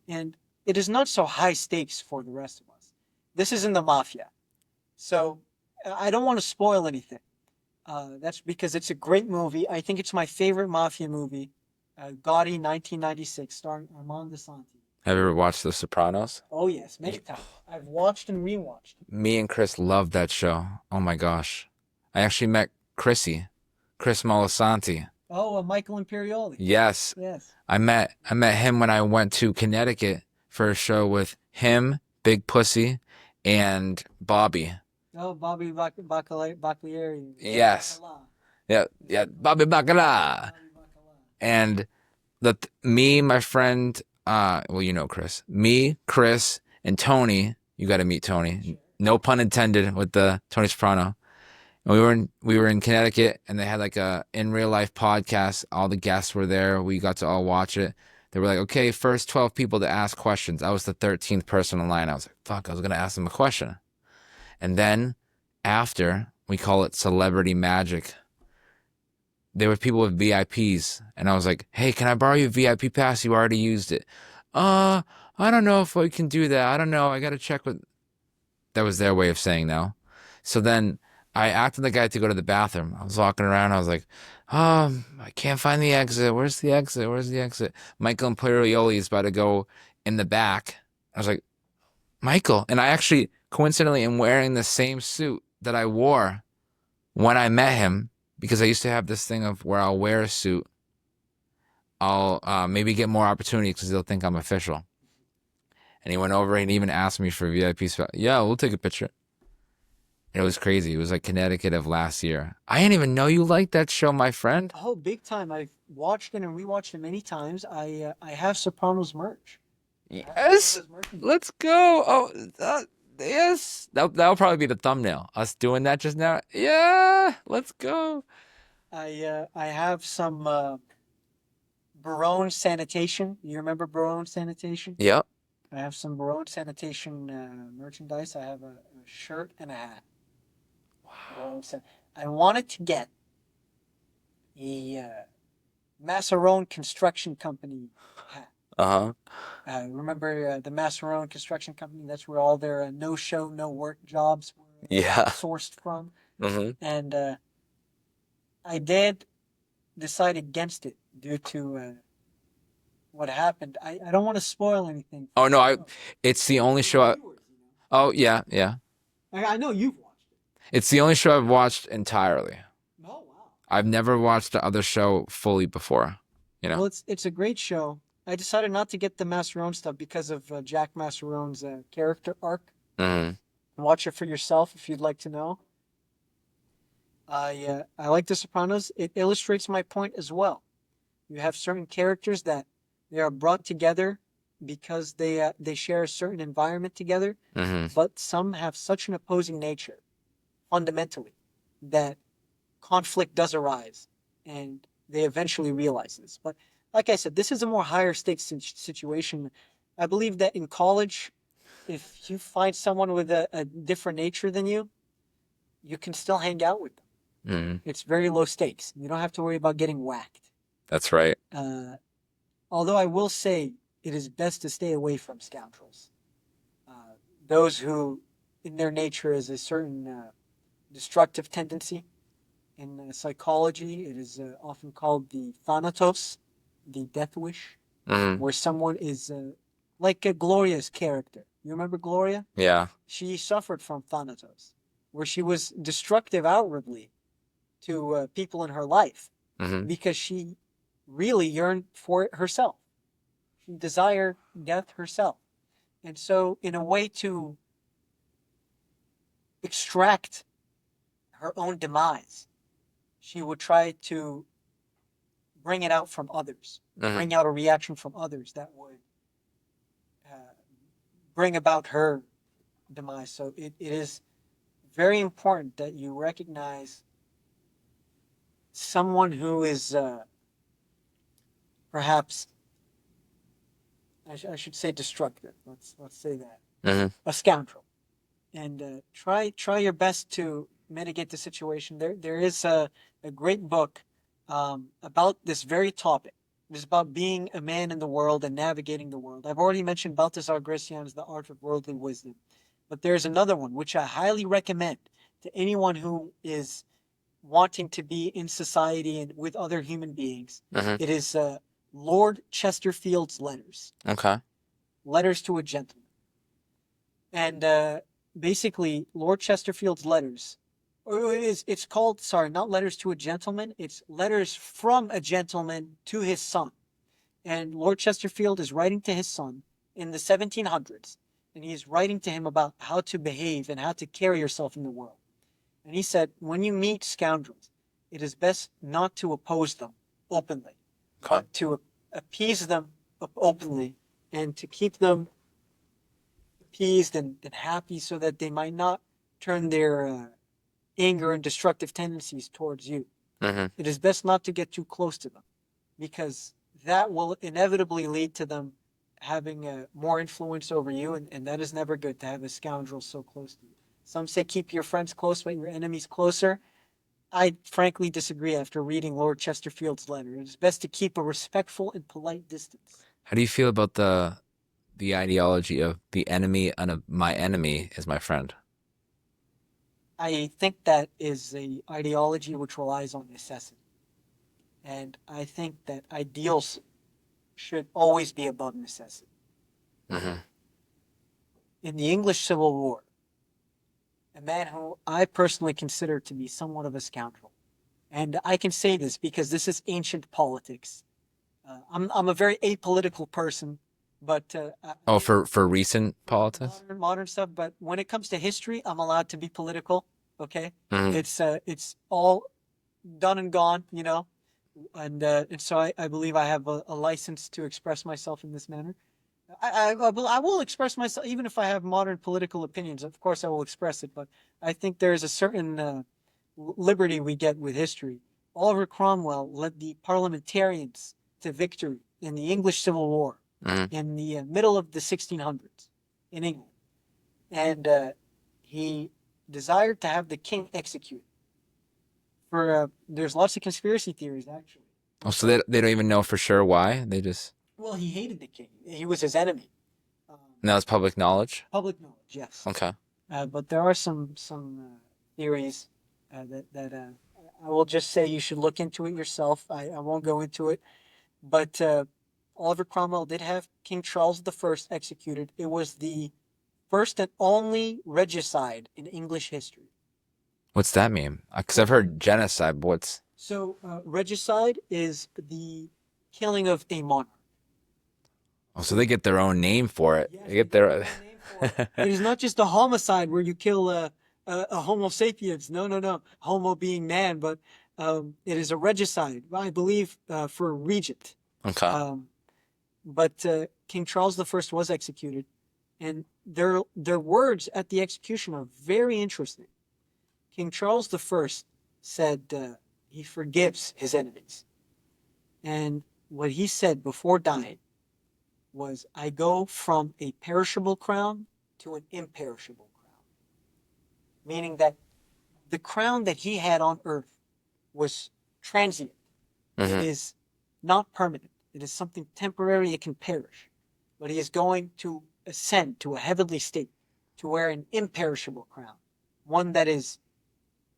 And it is not so high stakes for the rest of us. This is in the mafia. So I don't want to spoil anything. That's because it's a great movie. I think it's my favorite mafia movie. Gotti, 1996, starring Armand Desanti. Have you ever watched The Sopranos? Oh yes, many times. I've watched and rewatched. Me and Chris loved that show. Oh my gosh. I actually met Chris Molasanti. Oh, Michael Imperioli. Yes, Yes. I met him when I went to Connecticut for a show with him, Big Pussy, and Bobby. Oh, Bobby Bacalieri. Yeah, Yes. Bacala. Yeah, yeah, Bobby Bacala. Bobby Bacala. And me, my friend, well, you know Chris. Me, Chris, and Tony. You got to meet Tony. Sure. No pun intended with the Tony Soprano. And we were in Connecticut, and they had like a in real life podcast. All the guests were there. We got to all watch it. They were like, okay, first 12 people to ask questions. I was the 13th person in line. I was like, fuck, I was gonna ask them a question. And then after, we call it celebrity magic. There were people with VIPs, and I was like, hey, can I borrow your VIP pass? You already used it. Uh, I don't know if we can do that. I don't know. I gotta check with. That was their way of saying no. So then I asked the guy to go to the bathroom. I was walking around. I was like, I can't find the exit. Where's the exit? Where's the exit? Michael Imperioli is about to go in the back. I was like, Michael. And I actually, coincidentally, am wearing the same suit that I wore when I met him because I used to have this thing of where I'll wear a suit. I'll maybe get more opportunities because they'll think I'm official. And he went over and even asked me for VIP spot. Yeah, we'll take a picture. It was crazy. It was like Connecticut of last year. I didn't even know you liked that show, my friend. Oh, big time. I've watched it and rewatched it many times. I have Sopranos merch. I have Yes, Sopranos merchandise. let's go. Oh, yes. That'll probably be the thumbnail. Us doing that just now. Yeah, let's go. I have some Barone Sanitation. You remember Barone Sanitation? Yep. I have some Barone Sanitation merchandise. I have a shirt and a hat. Barone I wanted to get a Massarone Construction Company hat. Uh-huh. Remember the Massarone Construction Company? That's where all their no show, no work jobs were Yeah. sourced from. Mm-hmm. And I did decide against it due to what happened. I don't want to spoil anything for Oh no, the show. it's the only For show the I, viewers, you know. oh yeah, yeah. I know you've watched it. It's the only show I've watched entirely. Oh wow. I've never watched the other show fully before, you know. Well, it's a great show. I decided not to get the Massarone stuff because of Jack Massarone's character arc. Mm-hmm. Watch it for yourself if you'd like to know. I like The Sopranos. It illustrates my point as well. You have certain characters that they are brought together because they share a certain environment together, Mm-hmm. but some have such an opposing nature fundamentally that conflict does arise, and they eventually realize this. But like I said, this is a more higher stakes situation. I believe that in college, if you find someone with a different nature than you can still hang out with them. Mm-hmm. It's very low stakes. You don't have to worry about getting whacked. That's right. Although I will say it is best to stay away from scoundrels. Those who, in their nature, is a certain destructive tendency. In psychology, it is often called the thanatos, the death wish, Mm-hmm. where someone is like Gloria's character. You remember Gloria? Yeah. She suffered from thanatos, where she was destructive outwardly to people in her life Mm-hmm. because she really yearned for it herself. She desired death herself. And so, in a way to extract her own demise, she would try to bring it out from others, Mm-hmm. bring out a reaction from others that would uh, bring about her demise. So, it is very important that you recognize someone who is perhaps I should say destructive. Let's say that Mm-hmm. a scoundrel, and try your best to mitigate the situation. There is a great book about this very topic. It is about being a man in the world and navigating the world. I've already mentioned Baltasar Gracian's The Art of Worldly Wisdom, but there's another one which I highly recommend to anyone who is wanting to be in society and with other human beings. Mm-hmm. It is Lord Chesterfield's Letters. Okay. Letters to a Gentleman. And basically, Lord Chesterfield's letters Or it's called, sorry, not Letters to a Gentleman. It's Letters from a Gentleman to His Son. And Lord Chesterfield is writing to his son in the 1700s, and he is writing to him about how to behave and how to carry yourself in the world. And he said, when you meet scoundrels, it is best not to oppose them openly, Okay. but to appease them openly and to keep them appeased and happy so that they might not turn their anger and destructive tendencies towards you. Mm-hmm. It is best not to get too close to them because that will inevitably lead to them having more influence over you, and that is never good to have a scoundrel so close to you. Some say keep your friends close, but your enemies closer. I frankly disagree after reading Lord Chesterfield's letter. It is best to keep a respectful and polite distance. How do you feel about the ideology of the enemy and my enemy is my friend? I think that is a ideology which relies on necessity. And I think that ideals should always be above necessity. Mm-hmm. In the English Civil War, a man who I personally consider to be somewhat of a scoundrel, and I can say this because this is ancient politics. I'm a very apolitical person, but Oh, for recent politics? modern stuff. But when it comes to history, I'm allowed to be political. Okay, Mm-hmm. it's all done and gone, you know, and so I believe I have a license to express myself in this manner. I will express myself even if I have modern political opinions. Of course, I will express it, but I think there is a certain liberty we get with history. Oliver Cromwell led the parliamentarians to victory in the English Civil War Mm-hmm. in the middle of the 1600s in England, and he desired to have the king executed. For there's lots of conspiracy theories actually. Oh, so they don't even know for sure why? They just Well, he hated the king. He was his enemy. Um, now it's public knowledge. Public knowledge, yes. Okay. But there are some theories that I will just say you should look into it yourself. I won't go into it. But Oliver Cromwell did have King Charles I executed. It was the first and only regicide in English history. What's that mean? Because I've heard genocide, but what's So regicide is the killing of a monarch. oh, so they get their own name for it. Yes, They they get get their their own name for it. It is not just a homicide where you kill a Homo sapiens. No, no, no. Homo being man, but it is a regicide, I believe, for a regent. okay. Um, but King Charles I was executed, and their words at the execution are very interesting. King Charles I said he forgives his enemies, and what he said before dying was, I go from a perishable crown to an imperishable crown. Meaning that the crown that he had on earth was transient. It Mm-hmm. is not permanent. It is something temporary, it can perish. But he is going to ascend to a heavenly state, to wear an imperishable crown, one that is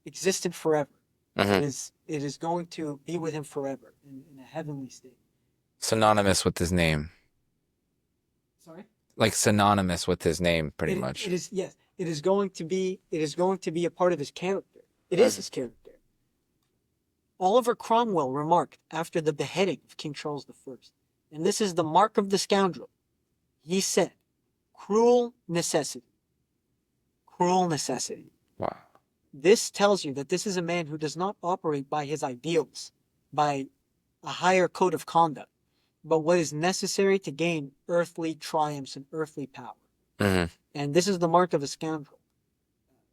existent forever. Mm-hmm. It is going to be with him forever in a heavenly state. Synonymous with his name. Sorry? Like synonymous with his name, pretty much. It is, yes. It is going to be a part of his character. It is his character. Oliver Cromwell remarked after the beheading of King Charles I, and this is the mark of the scoundrel. He said, cruel necessity. Cruel necessity. Wow. This tells you that this is a man who does not operate by his ideals, by a higher code of conduct, but what is necessary to gain earthly triumphs and earthly power. Mm-hmm. And this is the mark of a scoundrel.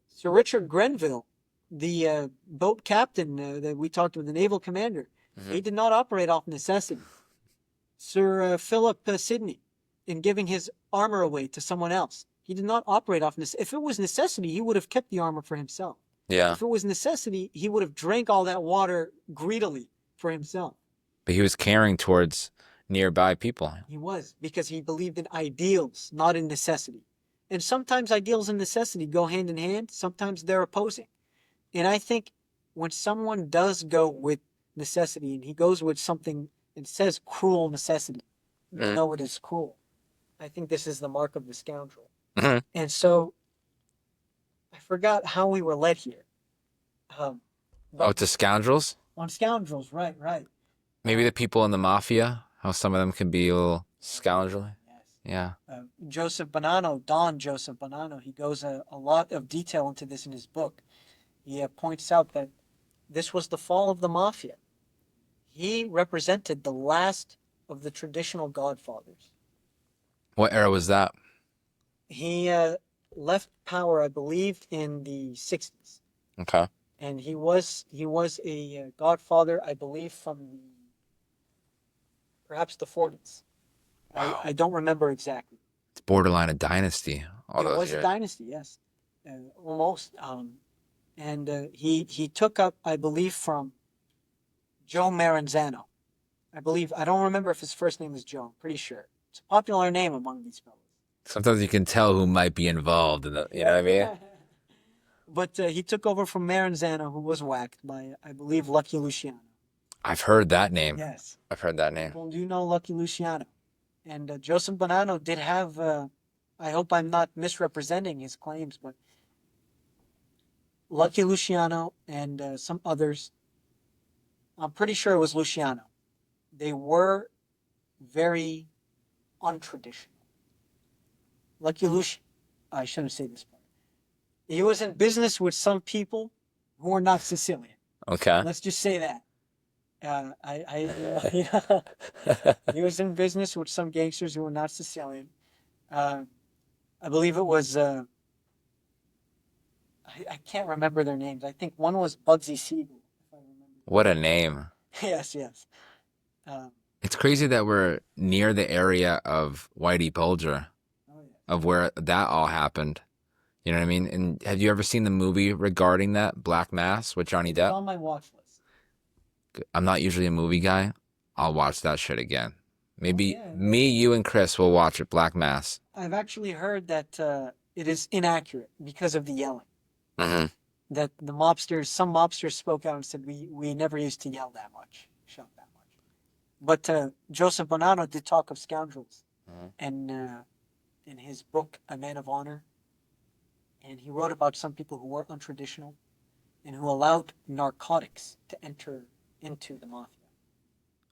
Sir Richard Grenville, the boat captain that we talked with, the naval commander, he did not operate off necessity. Sir Philip Sidney, in giving his armor away to someone else, he did not operate off necessity. If it was necessity, he would have kept the armor for himself. Yeah. If it was necessity, he would have drank all that water greedily for himself. But he was caring towards nearby people. He was, because he believed in ideals, not in necessity. And sometimes ideals and necessity go hand in hand. Sometimes they're opposing. And I think when someone does go with necessity and he goes with something and says cruel necessity, you know it is cruel. I think this is the mark of the scoundrel. Mm-hmm. And so I forgot how we were led here. Um, Oh, but to scoundrels? on scoundrels, right, right. Maybe the people in the mafia, how some of them can be a little scoundrelly. Yes. Yeah. Joseph Bonanno, Don Joseph Bonanno, he goes a lot of detail into this in his book. He points out that this was the fall of the mafia. He represented the last of the traditional godfathers. What era was that? He left power, I believe, in the 60s. Okay. And he was a godfather, I believe, from perhaps the 40s. Wow. I don't remember exactly. It's borderline a dynasty, all It those was a years. dynasty, yes, almost. And he took up, I believe, from Joe Maranzano. I don't remember if his first name is Joe. I'm pretty sure it's a popular name among these fellows. Sometimes you can tell who might be involved in the, you know what I mean? But he took over from Maranzano, who was whacked by, I believe, Lucky Luciano. I've heard that name. Yes, I've heard that name. people do know Lucky Luciano. And Joseph Bonanno did have, I hope I'm not misrepresenting his claims, but Lucky Luciano and some others, I'm pretty sure it was Luciano. They were very untraditional. Lucky Luciano, I shouldn't say this part. He was in business with some people who were not Sicilian. Okay. Let's just say that. He was in business with some gangsters who were not Sicilian. I believe it was, I can't remember their names. I think one was Bugsy Siegel, if I remember. What a name. Yes, yes. Um, It's crazy that we're near the area of Whitey Bulger, oh, yeah. of where that all happened. You know what I mean? And have you ever seen the movie regarding that, Black Mass with Johnny It's Depp? on my watch list. I'm not usually a movie guy. I'll watch that shit again. Maybe Yeah. me, you, and Chris will watch it, Black Mass. I've actually heard that it is inaccurate because of the yelling. Mm-hmm. That some mobsters spoke out and said, we never used to yell that much, shout that much. But Joseph Bonanno did talk of scoundrels. Mhm. And in his book, A Man of Honor, and he wrote about some people who were untraditional and who allowed narcotics to enter into the mafia.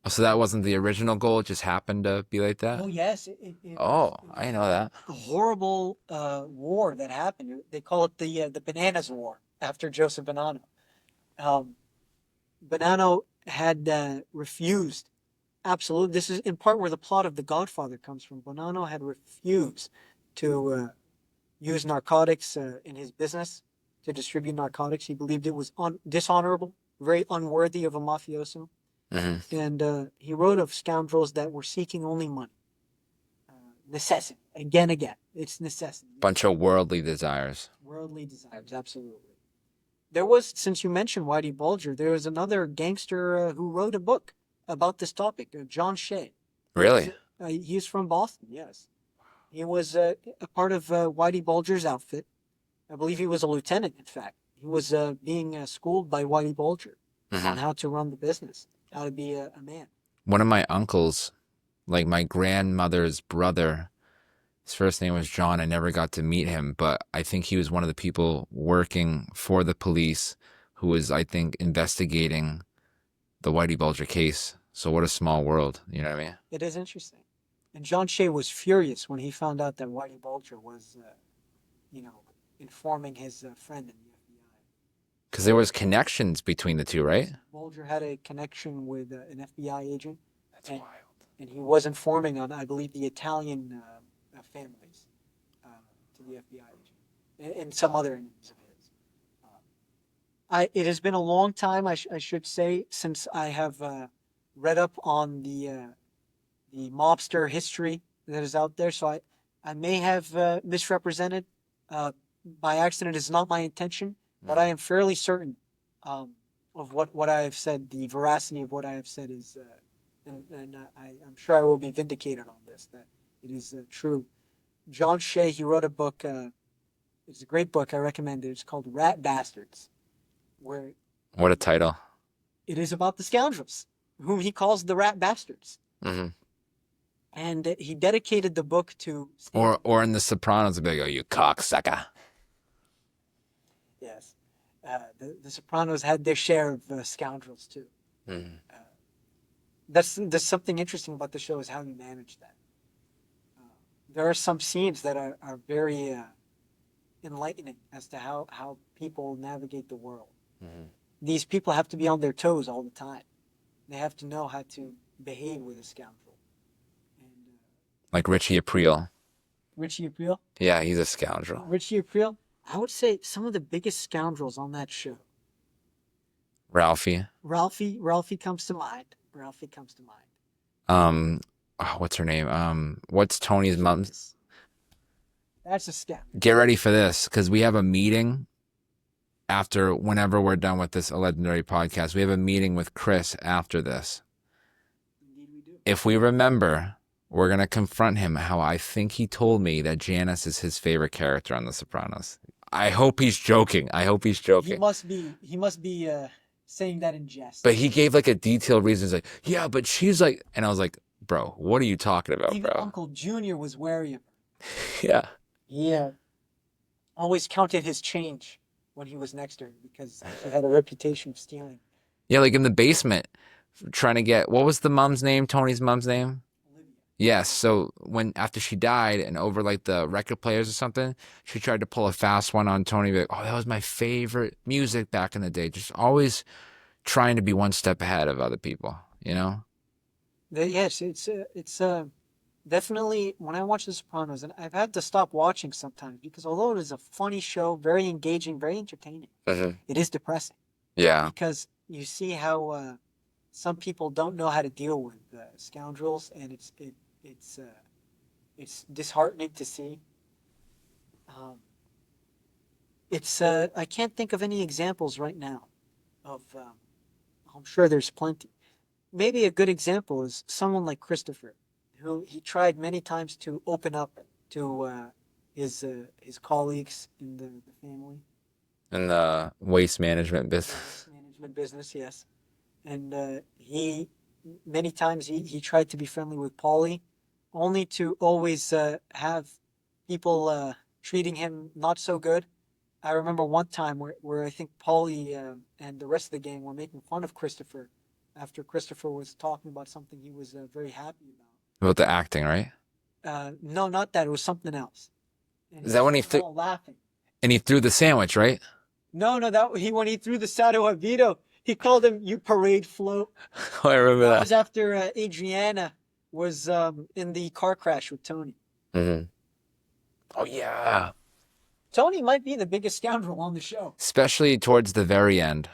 So that wasn't the original goal. It just happened to be like that? Oh, yes. It Oh, was I know that. a horrible war that happened. They call it the Bananas War after Joseph Bonanno. Bonanno had refused. Absolutely. This is in part where the plot of The Godfather comes from. Bonanno had refused to use narcotics in his business, to distribute narcotics. He believed it was dishonorable, very unworthy of a mafioso. Mm-hmm. And he wrote of scoundrels that were seeking only money. Necessity. Again. It's necessity. Bunch of worldly desires. Worldly desires, absolutely. There was, since you mentioned Whitey Bulger, there was another gangster who wrote a book about this topic, John Shea. Really? He's from Boston, yes. He was a part of Whitey Bulger's outfit. I believe he was a lieutenant, in fact. He was being schooled by Whitey Bulger on how to run the business, how to be a man. One of my uncles, like my grandmother's brother, his first name was John. I never got to meet him, but I think he was one of the people working for the police who was, I think, investigating the Whitey Bulger case. So what a small world, you know what I mean? It is interesting. And John Shea was furious when he found out that Whitey Bulger was, informing his friend in the FBI. Because there was connections between the two, right? Bulger had a connection with an FBI agent. That's wild. And he was informing on, I believe, the Italian families to the FBI agent and some other enemies of his. It has been a long time, I should say, since I have read up on the mobster history that is out there. So I may have misrepresented by accident. It's not my intention, but I am fairly certain of what I have said. The veracity of what I have said is, and I'm sure I will be vindicated on this, that it is true. John Shea, he wrote a book. It's a great book. I recommend it. It's called Rat Bastards, where What a title. it is about the scoundrels, whom he calls the Rat Bastards. Mm-hmm. And he dedicated the book to... Or in the Sopranos, they'd be like, oh, you cocksucker. Yes. The Sopranos had their share of scoundrels too. Mhm. That's something interesting about the show is how you manage that. Uh, there are some scenes that are very enlightening as to how people navigate the world. Mhm. These people have to be on their toes all the time. They have to know how to behave with a scoundrel. And Like Richie Aprile. Richie Aprile, Yeah, he's a scoundrel. Richie Aprile, I would say some of the biggest scoundrels on that show. Ralphie. Ralphie comes to mind. Ralphie comes to mind. Um, what's her name? What's Tony's mom's? That's a scoundrel. Get ready for this, because we have a meeting after whenever we're done with this legendary podcast. We have a meeting with Chris after this. Indeed, we do. If we remember, we're gonna confront him how I think he told me that Janice is his favorite character on The Sopranos. I hope he's joking. I hope he's He joking. must be. He must be saying that in jest. But he gave like a detailed reason. He's like, yeah, but she's like, and I was like, bro, what are you talking about, Even bro? Uncle Junior was wary of her. Yeah. He always counted his change when he was next to her because he had a reputation of stealing. Yeah, like in the basement, trying to get, what was the mom's name? Tony's mom's name? Olivia. Yes. So when after she died and over like the record players or something, she tried to pull a fast one on Tony. Be like, oh, that was my favorite music back in the day. Just always trying to be one step ahead of other people, you know? Yes, it's definitely when I watch The Sopranos, and I've had to stop watching sometimes because although it is a funny show, very engaging, very entertaining, it is depressing Yeah. because you see how some people don't know how to deal with scoundrels, and it's disheartening to see. Um, it's I can't think of any examples right now of. I'm sure there's plenty. Maybe a good example is someone like Christopher, who he tried many times to open up to his colleagues in the family. In the waste management business. Management business, yes. And he many times he tried to be friendly with Paulie, only to always have people treating him not so good. I remember one time where I think Paulie and the rest of the gang were making fun of Christopher after Christopher was talking about something he was very happy About the acting, right? about. No, not that. It was something else. And Is that when he they were threw all laughing. and he threw the sandwich, right? No, that he when he threw the Sado Avito, he called him "you parade float." Oh, I remember That that. was after Adriana was in the car crash with Tony. Mm-hmm. Oh yeah. Tony might be the biggest scoundrel on the show. Especially towards the very end,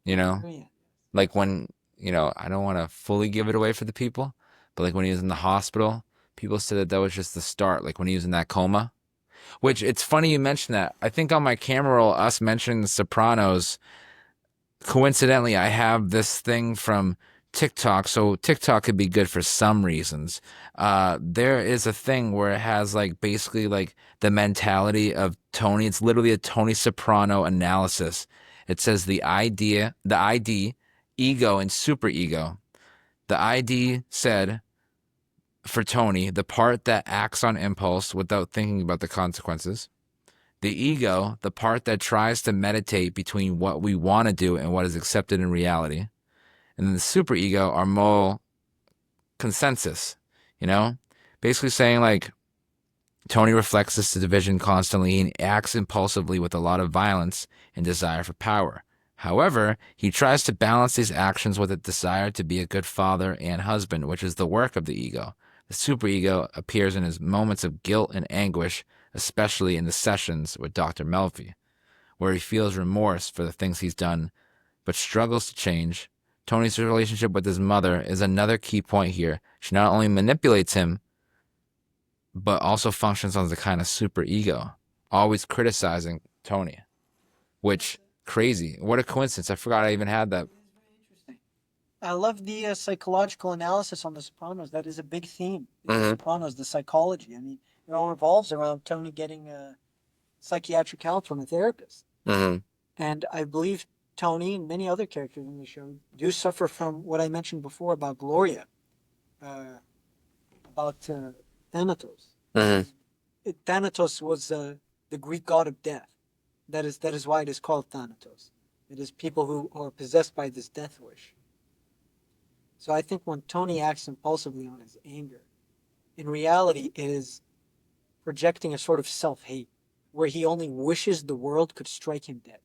you know? Oh, yeah. Like when, I don't want to fully give it away for the people, but like when he was in the hospital, people said that was just the start, like when he was in that coma. Which it's funny you mentioned that. I think on my camera roll, us mentioning The Sopranos, coincidentally, I have this thing from TikTok. So TikTok could be good for some reasons. There is a thing where it has like basically like the mentality of Tony. It's literally a Tony Soprano analysis. It says the ID, ego, and super ego. The ID said for Tony, the part that acts on impulse without thinking about the consequences. The ego, the part that tries to meditate between what we want to do and what is accepted in reality. And then the superego are more consensus, you know? Basically saying like Tony reflects this division constantly and acts impulsively with a lot of violence and desire for power. However, he tries to balance these actions with a desire to be a good father and husband, which is the work of the ego. The superego appears in his moments of guilt and anguish, especially in the sessions with Dr. Melfi, where he feels remorse for the things he's done, but struggles to change. Tony's relationship with his mother is another key point here. She not only manipulates him, but also functions as a kind of superego, always criticizing Tony, which crazy. What a coincidence. I forgot I even had that. Interesting. I love the psychological analysis on The Sopranos. That is a big theme in The Mhm. Sopranos, the psychology. I mean, it all revolves around Tony getting psychiatric help from a therapist. Mm-hmm. And I believe Tony and many other characters in the show do suffer from what I mentioned before about Gloria, uh, about Thanatos. Mm-hmm. Thanatos was the Greek god of death. That is why it is called Thanatos. It is people who are possessed by this death wish. So I think when Tony acts impulsively on his anger, in reality, it is projecting a sort of self hate, where he only wishes the world could strike him dead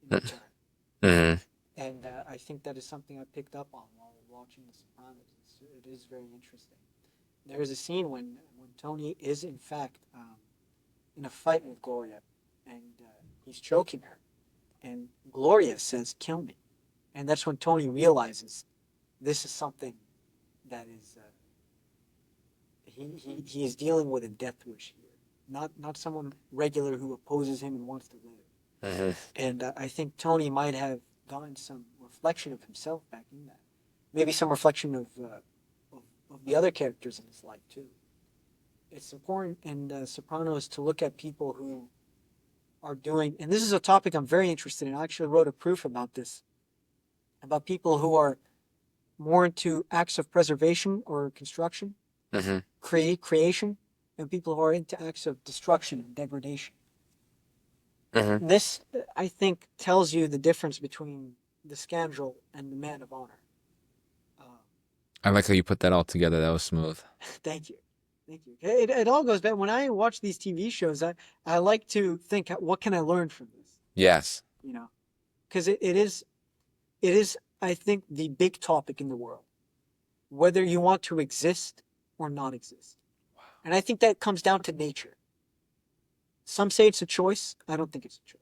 in return. Mm-hmm. And I think that is something I picked up on while watching The Sopranos. It is very interesting. There is a scene when Tony is, in fact, in a fight with Gloria, and he's choking her. And Gloria says, "Kill me." And that's when Tony realizes this is something that is, he is dealing with a death wish here. Not someone regular who opposes him and wants to live. Mm-hmm. And I think Tony might have gotten some reflection of himself back in that. Maybe some reflection of the other characters in his life, too. It's important in Sopranos to look at people who are doing, and this is a topic I'm very interested in. I actually wrote a proof about this, about people who are more into acts of preservation or construction, Mm-hmm. creation, and people who are into acts of destruction and degradation. Mm-hmm. This, I think, tells you the difference between the scoundrel and the man of honor. Uh, I like how you put that all together. That was smooth. thank you. Thank you. It all goes back. When I watch these TV shows, I like to think, what can I learn from this? Yes. You know, because it is, I think, the big topic in the world, whether you want to exist or not exist. And I think that comes down to nature. Some say it's a choice. I don't think it's a choice.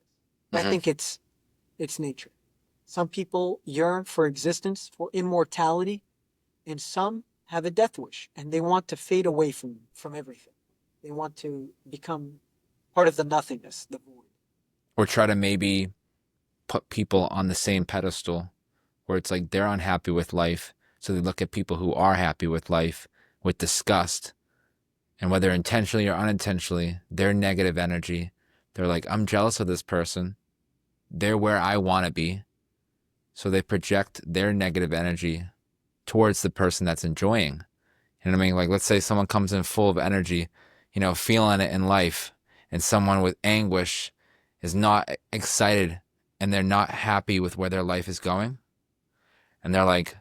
I Mm-hmm. think it's nature. Some people yearn for existence, for immortality, and some have a death wish and they want to fade away from everything. They want to become part of the nothingness, the void. Or try to maybe put people on the same pedestal where it's like they're unhappy with life. So they look at people who are happy with life with disgust. And whether intentionally or unintentionally, their negative energy, they're like, I'm jealous of this person. They're where I want to be. So they project their negative energy towards the person that's enjoying. You know what I mean? Like, let's say someone comes in full of energy, feeling it in life, and someone with anguish is not excited and they're not happy with where their life is going. And they're like,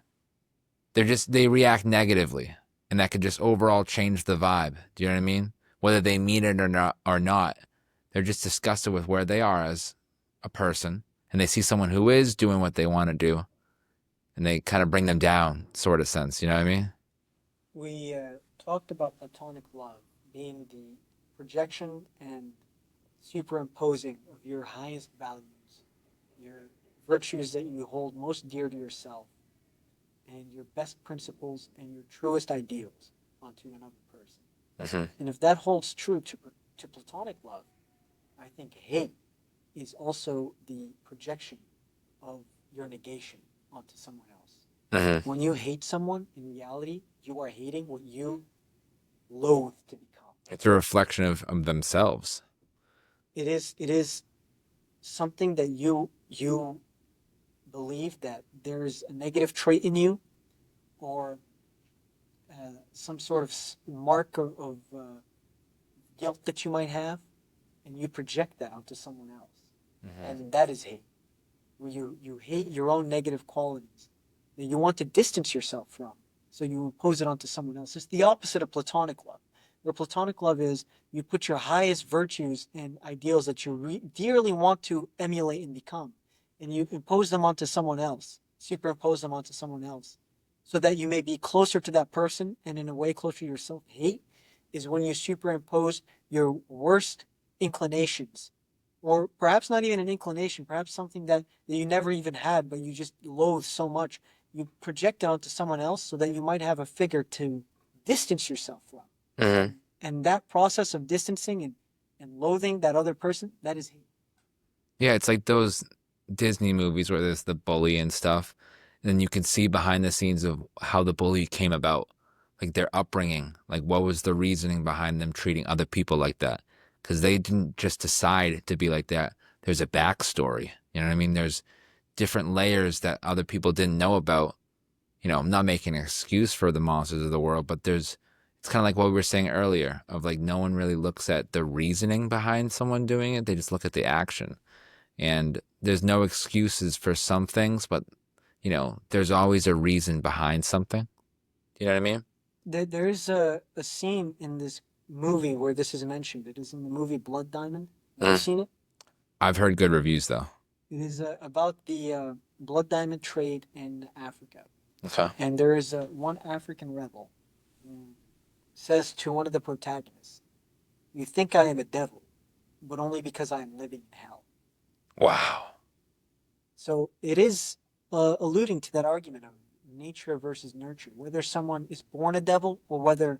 they react negatively. And that could just overall change the vibe. Do you know what I mean? Whether they mean it or not, they're just disgusted with where they are as a person. And they see someone who is doing what they want to do. And they kind of bring them down, sort of sense. You know what I mean? We talked about platonic love being the projection and superimposing of your highest values, your virtues that you hold most dear to yourself, and your best principles and your truest ideals onto another person. Mm-hmm. And if that holds true to platonic love, I think hate is also the projection of your negation onto someone else. Mm-hmm. When you hate someone, in reality, you are hating what you loathe to become. It's a reflection of themselves. It is something that you believe that there's a negative trait in you, or some sort of mark of guilt that you might have, and you project that onto someone else. Mm-hmm. And that is hate. Where you hate your own negative qualities that you want to distance yourself from. So you impose it onto someone else. It's the opposite of platonic love. Where platonic love is, you put your highest virtues and ideals that you dearly want to emulate and become, and you impose them onto someone else, superimpose them onto someone else, so that you may be closer to that person and in a way closer to yourself. Hate is when you superimpose your worst inclinations, or perhaps not even an inclination, perhaps something that you never even had, but you just loathe so much. You project it onto someone else so that you might have a figure to distance yourself from. Mm-hmm. And that process of distancing and loathing that other person, that is hate. Yeah, it's like those Disney movies where there's the bully and stuff. And then you can see behind the scenes of how the bully came about, like their upbringing, like what was the reasoning behind them treating other people like that? Because they didn't just decide to be like that. There's a backstory. You know what I mean? There's different layers that other people didn't know about. I'm not making an excuse for the monsters of the world, but it's kind of like what we were saying earlier of like no one really looks at the reasoning behind someone doing it. They just look at the action. and there's no excuses for some things, but there's always a reason behind something. You know what I mean? There's a scene in this movie where this is mentioned. It is in the movie Blood Diamond. Have you Mm. seen it? I've heard good reviews though. It is about the blood diamond trade in Africa. Okay. And there is one African rebel who says to one of the protagonists, "You think I am a devil, but only because I am living in hell." Wow. So it is alluding to that argument of nature versus nurture, whether someone is born a devil or whether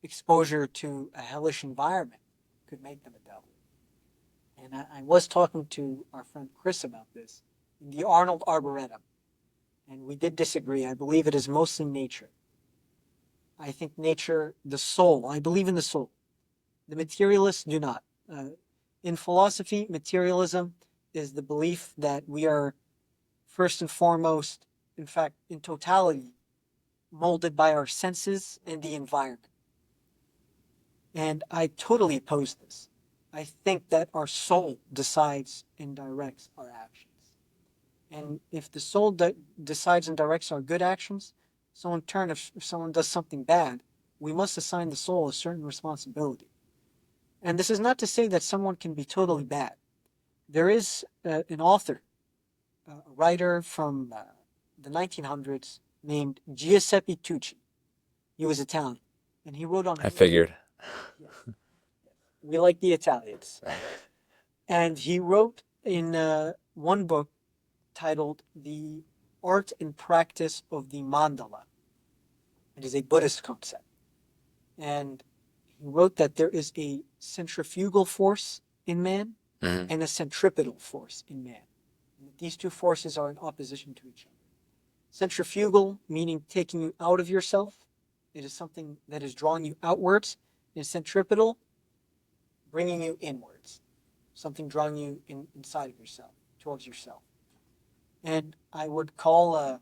exposure to a hellish environment could make them a devil. And I was talking to our friend Chris about this in the Arnold Arboretum, and we did disagree. I believe it is mostly nature. I think nature, the soul, I believe in the soul. The materialists do not. In philosophy, materialism is the belief that we are first and foremost, in fact, in totality, molded by our senses and the environment. And I totally oppose this. I think that our soul decides and directs our actions. And if the soul decides and directs our good actions, so in turn, if someone does something bad, we must assign the soul a certain responsibility. And this is not to say that someone can be totally bad. There is an author, a writer from the 1900s named Giuseppe Tucci. He was Italian, and he wrote on I Hitler. figured. We like the Italians. And he wrote in one book titled The Art and Practice of the Mandala. It is a Buddhist concept. And he wrote that there is a centrifugal force in man Mhm. and a centripetal force in man. And these two forces are in opposition to each other. Centrifugal, meaning taking you out of yourself. It is something that is drawing you outwards. And centripetal, bringing you inwards. Something drawing you inside of yourself, towards yourself. And I would call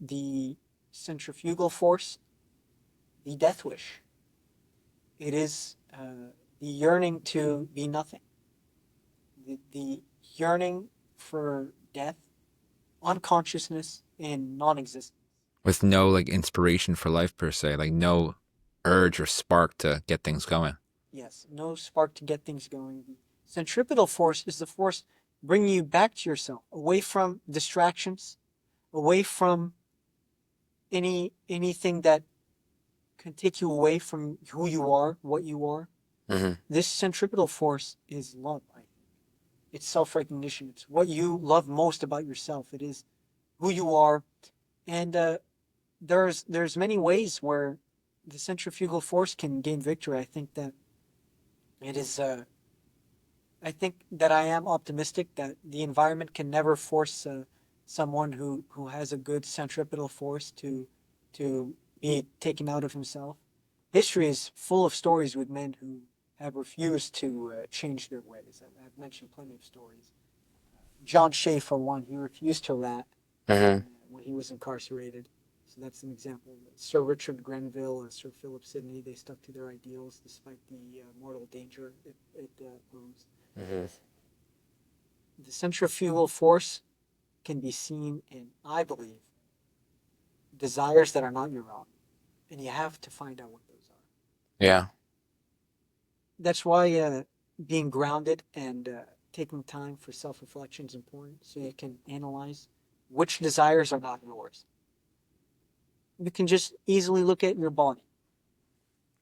the centrifugal force the death wish. It is the yearning to be nothing, the yearning for death, unconsciousness, and non-existence. With no like inspiration for life per se, like no urge or spark to get things going. Yes, no spark to get things going. The centripetal force is the force bringing you back to yourself, away from distractions, away from anything that can take you away from who you are, what you are. Mm-hmm. This centripetal force is love. It's self-recognition. It's what you love most about yourself. It is who you are, and there's many ways where the centrifugal force can gain victory. I think that it is. I think that I am optimistic that the environment can never force someone who has a good centripetal force to be taken out of himself. History is full of stories with men who have refused to change their ways. I've mentioned plenty of stories. John Shea, for one, he refused to rat Mm-hmm. when he was incarcerated. So that's an example. Sir Richard Grenville and Sir Philip Sidney, they stuck to their ideals despite the mortal danger it posed. Mm-hmm. The centrifugal force can be seen in, I believe, desires that are not your own. And you have to find out what those are. Yeah. That's why being grounded and taking time for self-reflection is important so you can analyze which desires are not yours. You can just easily look at your body.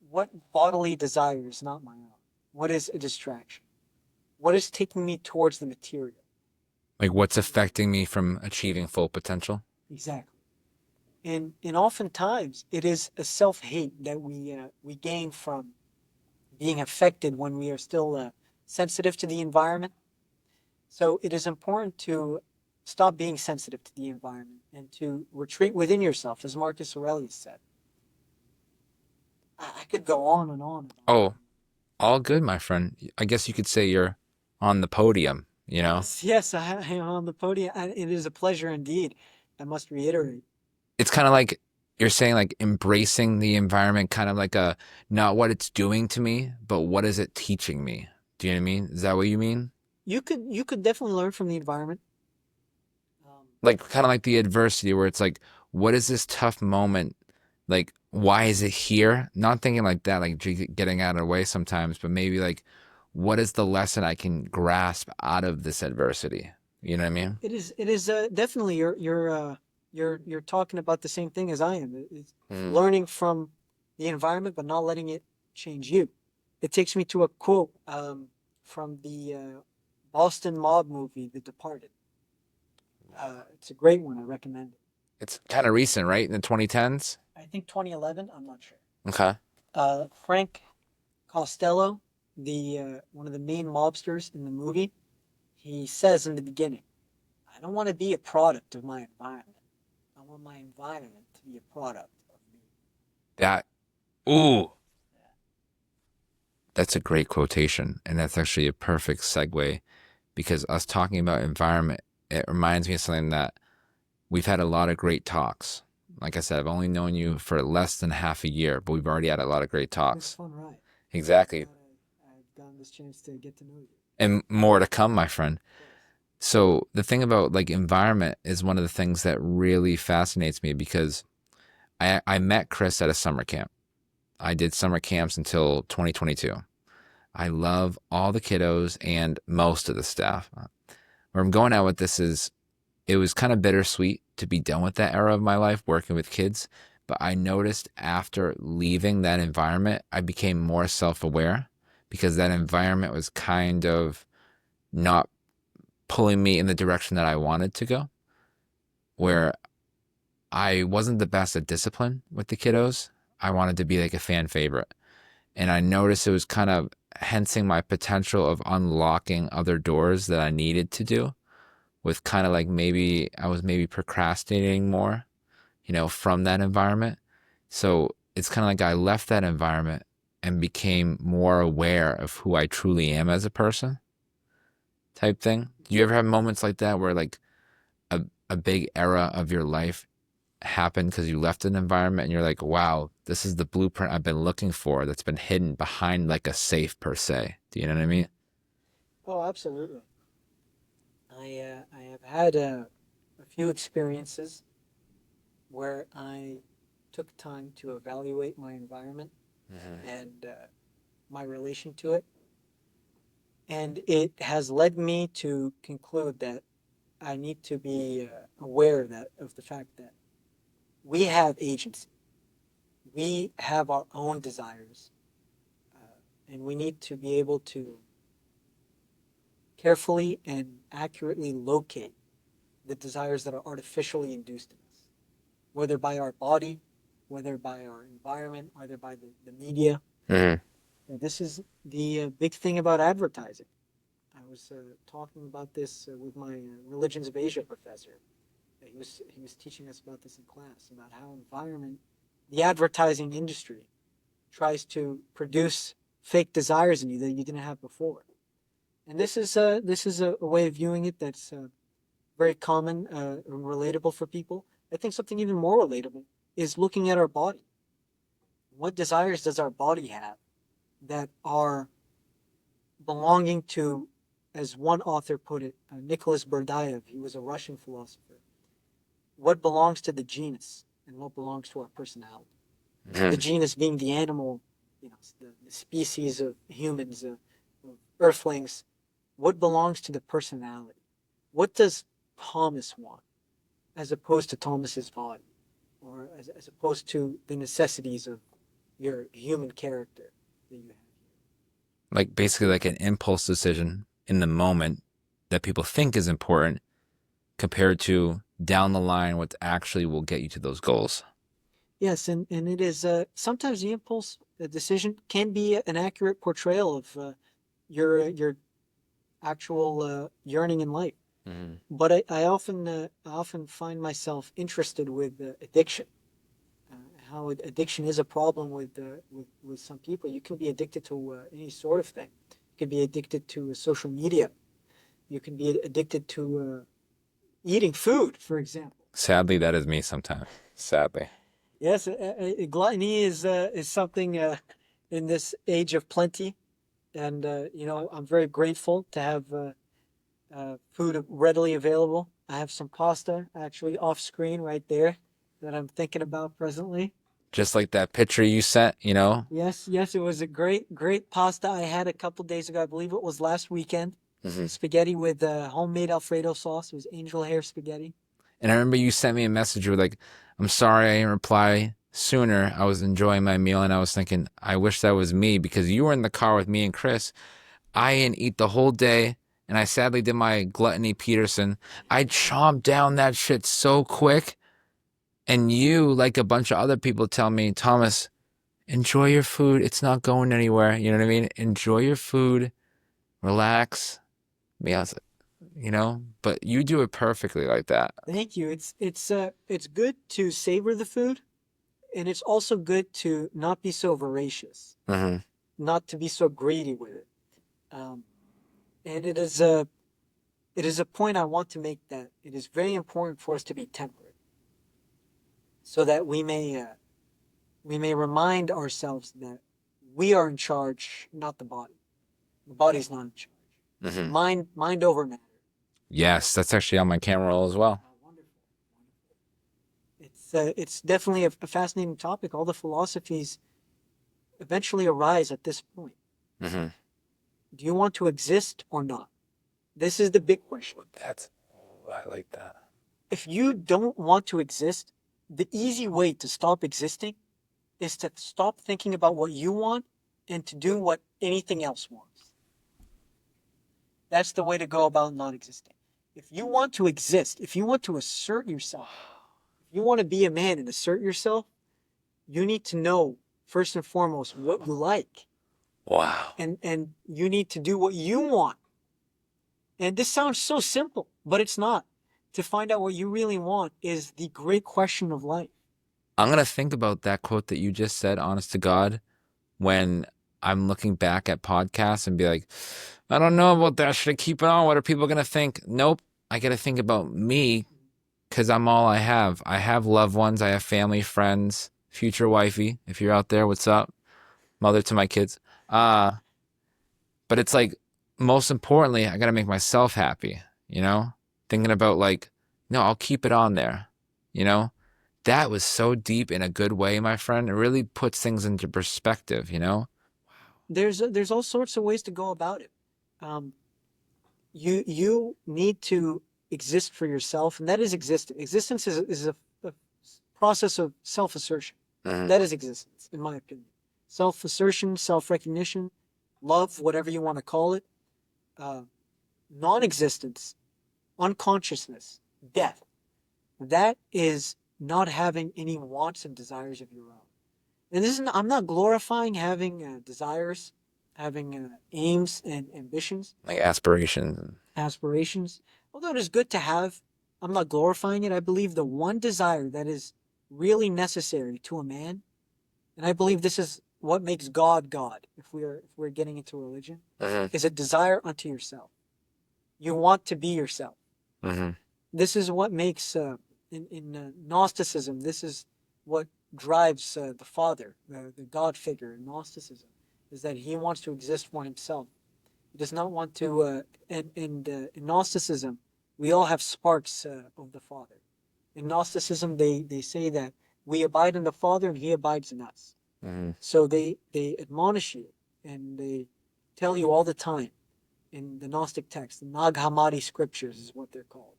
What bodily desire is not my own? What is a distraction? What is taking me towards the material? Like what's affecting me from achieving full potential? Exactly. And oftentimes it is a self-hate that we gain from being affected when we are still sensitive to the environment. So it is important to stop being sensitive to the environment and to retreat within yourself, as Marcus Aurelius said. I could go on and on. Oh, all good, my friend. I guess you could say you're on the podium, you know? Yes, yes, I am on the podium. It is a pleasure indeed. I must reiterate. It's kind of like you're saying like embracing the environment, kind of like a not what it's doing to me, but what is it teaching me? Do you know what I mean? Is that what you mean? You could definitely learn from the environment. Um, Like kind of like the adversity where it's like, what is this tough moment? Like, why is it here? Not thinking like that, like getting out of the way sometimes, but maybe like, what is the lesson I can grasp out of this adversity? You know what I mean? it is definitely you're talking about the same thing as I am. It's Mm. learning from the environment, but not letting it change you. It takes me to a quote from the Boston mob movie, The Departed. It's a great one. I recommend it. It's kind of recent, right? In the 2010s? I think 2011. I'm not sure. Okay. Frank Costello, the one of the main mobsters in the movie, he says in the beginning, "I don't want to be a product of my environment. I want my environment to be a product of me." That, ooh, that's a great quotation. And that's actually a perfect segue because us talking about environment, it reminds me of something that we've had a lot of great talks. Like I said, I've only known you for less than half a year, but we've already had a lot of great It's been a talks. fun ride. I'm Exactly. glad I've gotten this chance to get to know you. And more to come, my friend. Of course. So the thing about like environment is one of the things that really fascinates me because I met Chris at a summer camp. I did summer camps until 2022. I love all the kiddos and most of the staff. Where I'm going at with this is it was kind of bittersweet to be done with that era of my life working with kids. But I noticed after leaving that environment, I became more self aware because that environment was kind of not pulling me in the direction that I wanted to go, where I wasn't the best at discipline with the kiddos. I wanted to be like a fan favorite. And I noticed it was kind of hensing my potential of unlocking other doors that I needed to do with kind of like maybe I was maybe procrastinating more, from that environment. So it's kind of like I left that environment and became more aware of who I truly am as a person type thing. Do you ever have moments like that where like a big era of your life happened because you left an environment and you're like, wow, this is the blueprint I've been looking for that's been hidden behind like a safe per se. Do you know what I mean? Oh, absolutely. I have had a few experiences where I took time to evaluate my environment Mm-hmm. and my relation to it, and it has led me to conclude that I need to be aware of the fact that we have agency. We have our own desires, and we need to be able to carefully and accurately locate the desires that are artificially induced in us, whether by our body, whether by our environment, whether by the media. Mm-hmm. And this is the big thing about advertising. I was talking about this with my religions of Asia professor. He was teaching us about this in class about how environment, the advertising industry, tries to produce fake desires in you that you didn't have before. And this is a way of viewing it that's very common and relatable for people. I think something even more relatable is looking at our body. What desires does our body have that are belonging to, as one author put it, Nicholas Berdyaev, he was a Russian philosopher, what belongs to the genus and what belongs to our personality. The Mm-hmm. genus being the animal, the species of humans, of earthlings. What belongs to the personality? What does Thomas want as opposed to Thomas's body, or as opposed to the necessities of your human character that you have? Like basically like an impulse decision in the moment that people think is important compared to down the line what actually will get you to those goals. Yes, and it is sometimes the impulse, the decision can be an accurate portrayal of your actual yearning in life. Mm-hmm. But I often find myself interested with addiction. Uh, how addiction is a problem with some people. You can be addicted to any sort of thing. You can be addicted to social media. You can be addicted to eating food, for example. Sadly, that is me sometimes. Sadly. Yes, gluttony is something in this age of plenty. And I'm very grateful to have food readily available. I have some pasta actually off screen right there that I'm thinking about presently. Just like that picture you sent, you know? Yes, yes, it was a great pasta I had a couple days ago. I believe it was last weekend. Hmm. Spaghetti with homemade Alfredo sauce. It was angel hair spaghetti. And I remember you sent me a message. You were like, I'm sorry I didn't reply sooner. I was enjoying my meal and I was thinking, I wish that was me because you were in the car with me and Chris. I didn't eat the whole day and I sadly did my gluttony Peterson. I chomped down that shit so quick. And you, like a bunch of other people, tell me, Thomas, enjoy your food. It's not going anywhere. You know what I mean? Enjoy your food, relax. Me, I was like, but you do it perfectly like that. Thank you. It's good to savor the food, and it's also good to not be so voracious, Hmm. not to be so greedy with it. Um, and it is a point I want to make that it is very important for us to be temperate, so that we may remind ourselves that we are in charge, not the body. The body's not in charge. Hmm. Mind over matter. Yes, that's actually on my camera roll as well. Wonderful, wonderful. It's definitely a fascinating topic. All the philosophies eventually arise at this point. Hmm. Do you want to exist or not? This is the big question. I like that. If you don't want to exist, the easy way to stop existing is to stop thinking about what you want and to do what anything else wants. That's the way to go about not existing. If you want to exist, if you want to assert yourself, if you want to be a man and assert yourself, you need to know first and foremost what you like, Wow. and you need to do what you want. And this sounds so simple, but it's not. To find out what you really want is the great question of life. I'm gonna think about that quote that you just said, honest to God, when I'm looking back at podcasts and be like, I don't know about that. Should I keep it on? What are people gonna think? Nope. I gotta think about me because I'm all I have. I have loved ones. I have family, friends, future wifey. If you're out there, what's up? Mother to my kids. Uh, but it's like most importantly, I gotta make myself happy, you know? Thinking about like, no, I'll keep it on there, you know? That was so deep in a good way, my friend. It really puts things into perspective, you know? There's all sorts of ways to go about it. Um, you need to exist for yourself, and that is existence. Existence is a process of self assertion. Hmm. That is existence, in my opinion. Self assertion, self recognition, love, whatever you want to call it, uh, non existence, unconsciousness, death. That is not having any wants and desires of your own. And I'm not glorifying having desires, having aims and ambitions, Like aspirations. aspirations. Although it is good to have, I'm not glorifying it. I believe the one desire that is really necessary to a man, and I believe this is what makes God God, if we're getting into religion, Hmm. is a desire unto yourself. You want to be yourself. Hmm. This is what makes in Gnosticism. This is what drives the Father, the God figure in Gnosticism, is that he wants to exist for himself. He does not want to. In Gnosticism, we all have sparks of the Father. In Gnosticism, they say that we abide in the Father and He abides in us. Hmm. So they admonish you and they tell you all the time in the Gnostic text, the Nag Hammadi scriptures is what they're called,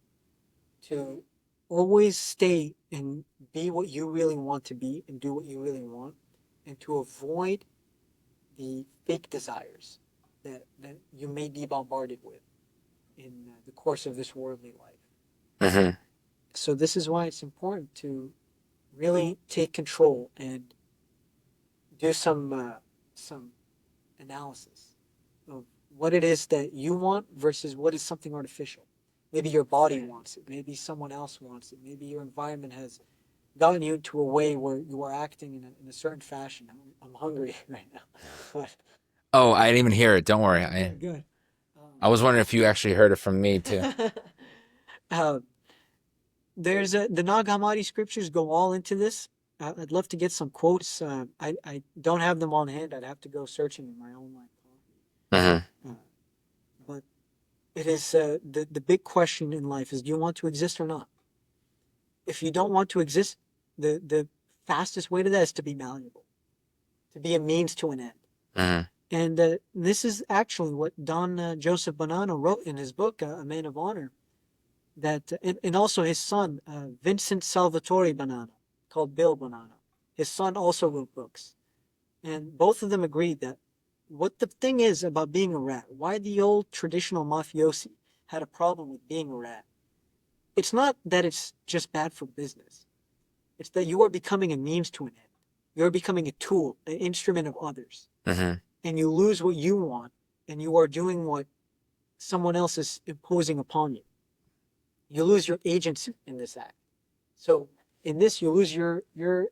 to always stay and be what you really want to be and do what you really want, and to avoid the fake desires that you may be bombarded with in the course of this worldly life. Hmm. So this is why it's important to really take control and do some analysis of what it is that you want versus what is something artificial. Maybe your body wants it. Maybe someone else wants it. Maybe your environment has gotten you to a way where you are acting in a certain fashion. I'm hungry right now, but Oh, I didn't even hear it. Don't worry. I, good. I was wondering if you actually heard it from me too. uh, the Nag Hammadi scriptures go all into this. I'd love to get some quotes. I don't have them on hand. I'd have to go searching in my own life. Mm-hmm. Uh, but it is the big question in life is, do you want to exist or not? If you don't want to exist, the fastest way to that is to be malleable, to be a means to an end. Mm-hmm. And this is actually what Don Joseph Bonanno wrote in his book, A Man of Honor, that and also his son, Vincent Salvatore Bonanno, called Bill Bonanno. His son also wrote books. And both of them agreed that what the thing is about being a rat, why the old traditional mafiosi had a problem with being a rat, it's not that it's just bad for business. It's that you are becoming a means to an end. You're becoming a tool, an instrument of others. Mm-hmm. And you lose what you want, and you are doing what someone else is imposing upon you. You lose your agency in this act. So in this, you lose your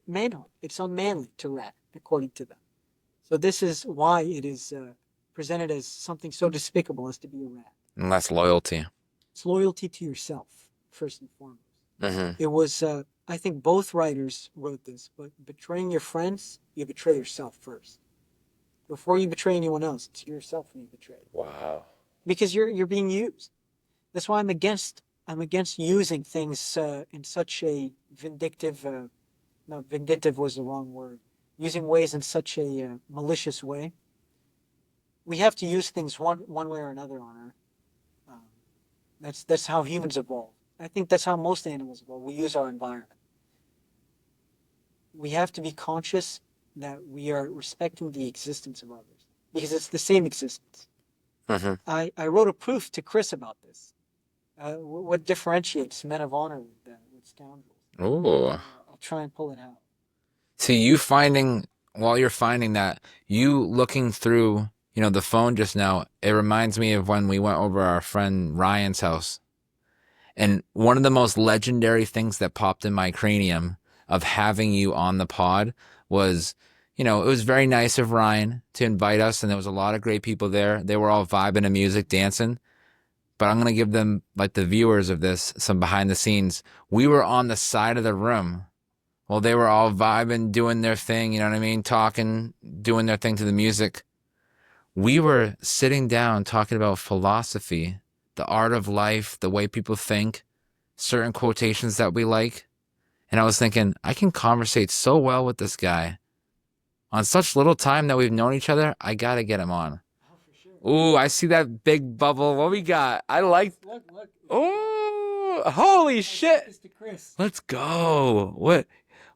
manhood. It's unmanly to rat, according to them. So this is why it is presented as something so despicable as to be a rat. And less loyalty. It's loyalty to yourself, first and foremost. Mm-hmm. It was, I think both writers wrote this, but betraying your friends, you betray yourself first. Before you betray anyone else, it's yourself who you betray. Wow. Because you're being used. That's why I'm against using things in such a vindictive. No, vindictive was the wrong word. Using ways in such a malicious way. We have to use things one way or another on Earth. Um, that's how humans evolve. I think that's how most animals evolve. We use our environment. We have to be conscious that we are respecting the existence of others because it's the same existence. Mm-hmm. I wrote a proof to Chris about this. What differentiates men of honor with scoundrels? Ooh. I'll try and pull it out. See, while you're finding that, you looking through, the phone just now, it reminds me of when we went over our friend Ryan's house. And one of the most legendary things that popped in my cranium of having you on the pod was, it was very nice of Ryan to invite us, and there was a lot of great people there. They were all vibing to music, dancing. But I'm going to give them, like the viewers of this, some behind the scenes. We were on the side of the room while they were all vibing, doing their thing, you know what I mean? Talking, doing their thing to the music. We were sitting down talking about philosophy, the art of life, the way people think, certain quotations that we like. And I was thinking, I can conversate so well with this guy. On such little time that we've known each other, I got to get him on. Oh, for sure. Ooh, I see that big bubble. What we got? I like. Look. Ooh, holy I shit. sent this to Chris. Let's go.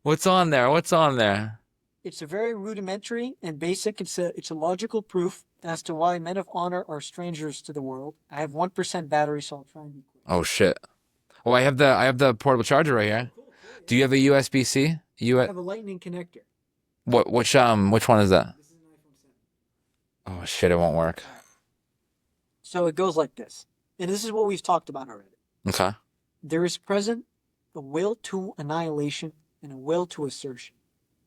What's on there? What's on there? It's a very rudimentary and basic. It's a logical proof as to why men of honor are strangers to the world. I have 1% battery, so I'll try and be quick. Oh shit. Oh, I have the portable charger right here. Cool, Do you have a USB-C? I have a lightning connector. Which one is that? This is an iPhone 7. Oh shit, it won't work. So it goes like this. And this is what we've talked about already. Okay. There is present a will to annihilation and a will to assertion,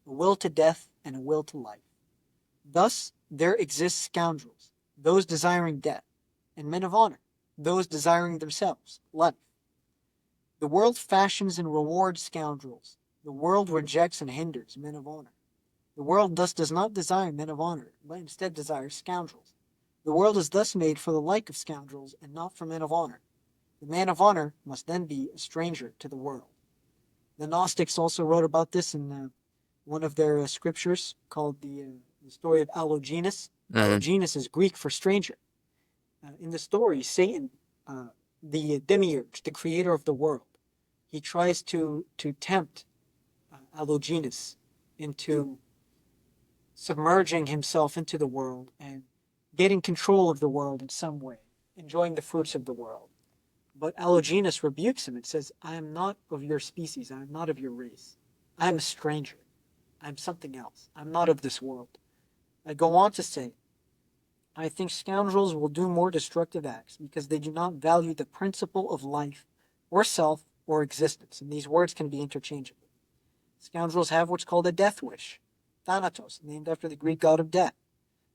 a will to death and a will to life. Thus, there exist scoundrels, those desiring death, and men of honor, those desiring themselves life. The world fashions and rewards scoundrels. The world rejects and hinders men of honor. The world thus does not desire men of honor, but instead desires scoundrels. The world is thus made for the like of scoundrels and not for men of honor. The man of honor must then be a stranger to the world. The Gnostics also wrote about this in one of their scriptures called the story of Allogenus. Allogenus is Greek for stranger. In the story, Satan, the demiurge, the creator of the world, he tries to tempt Allogenus into submerging himself into the world and getting control of the world in some way, enjoying the fruits of the world. But Allogenus rebukes him and says, I am not of your species. I am not of your race. I am a stranger. I am something else. I'm not of this world. I go on to say, I think scoundrels will do more destructive acts because they do not value the principle of life or self or existence. And these words can be interchangeable. Scoundrels have what's called a death wish, Thanatos, named after the Greek god of death.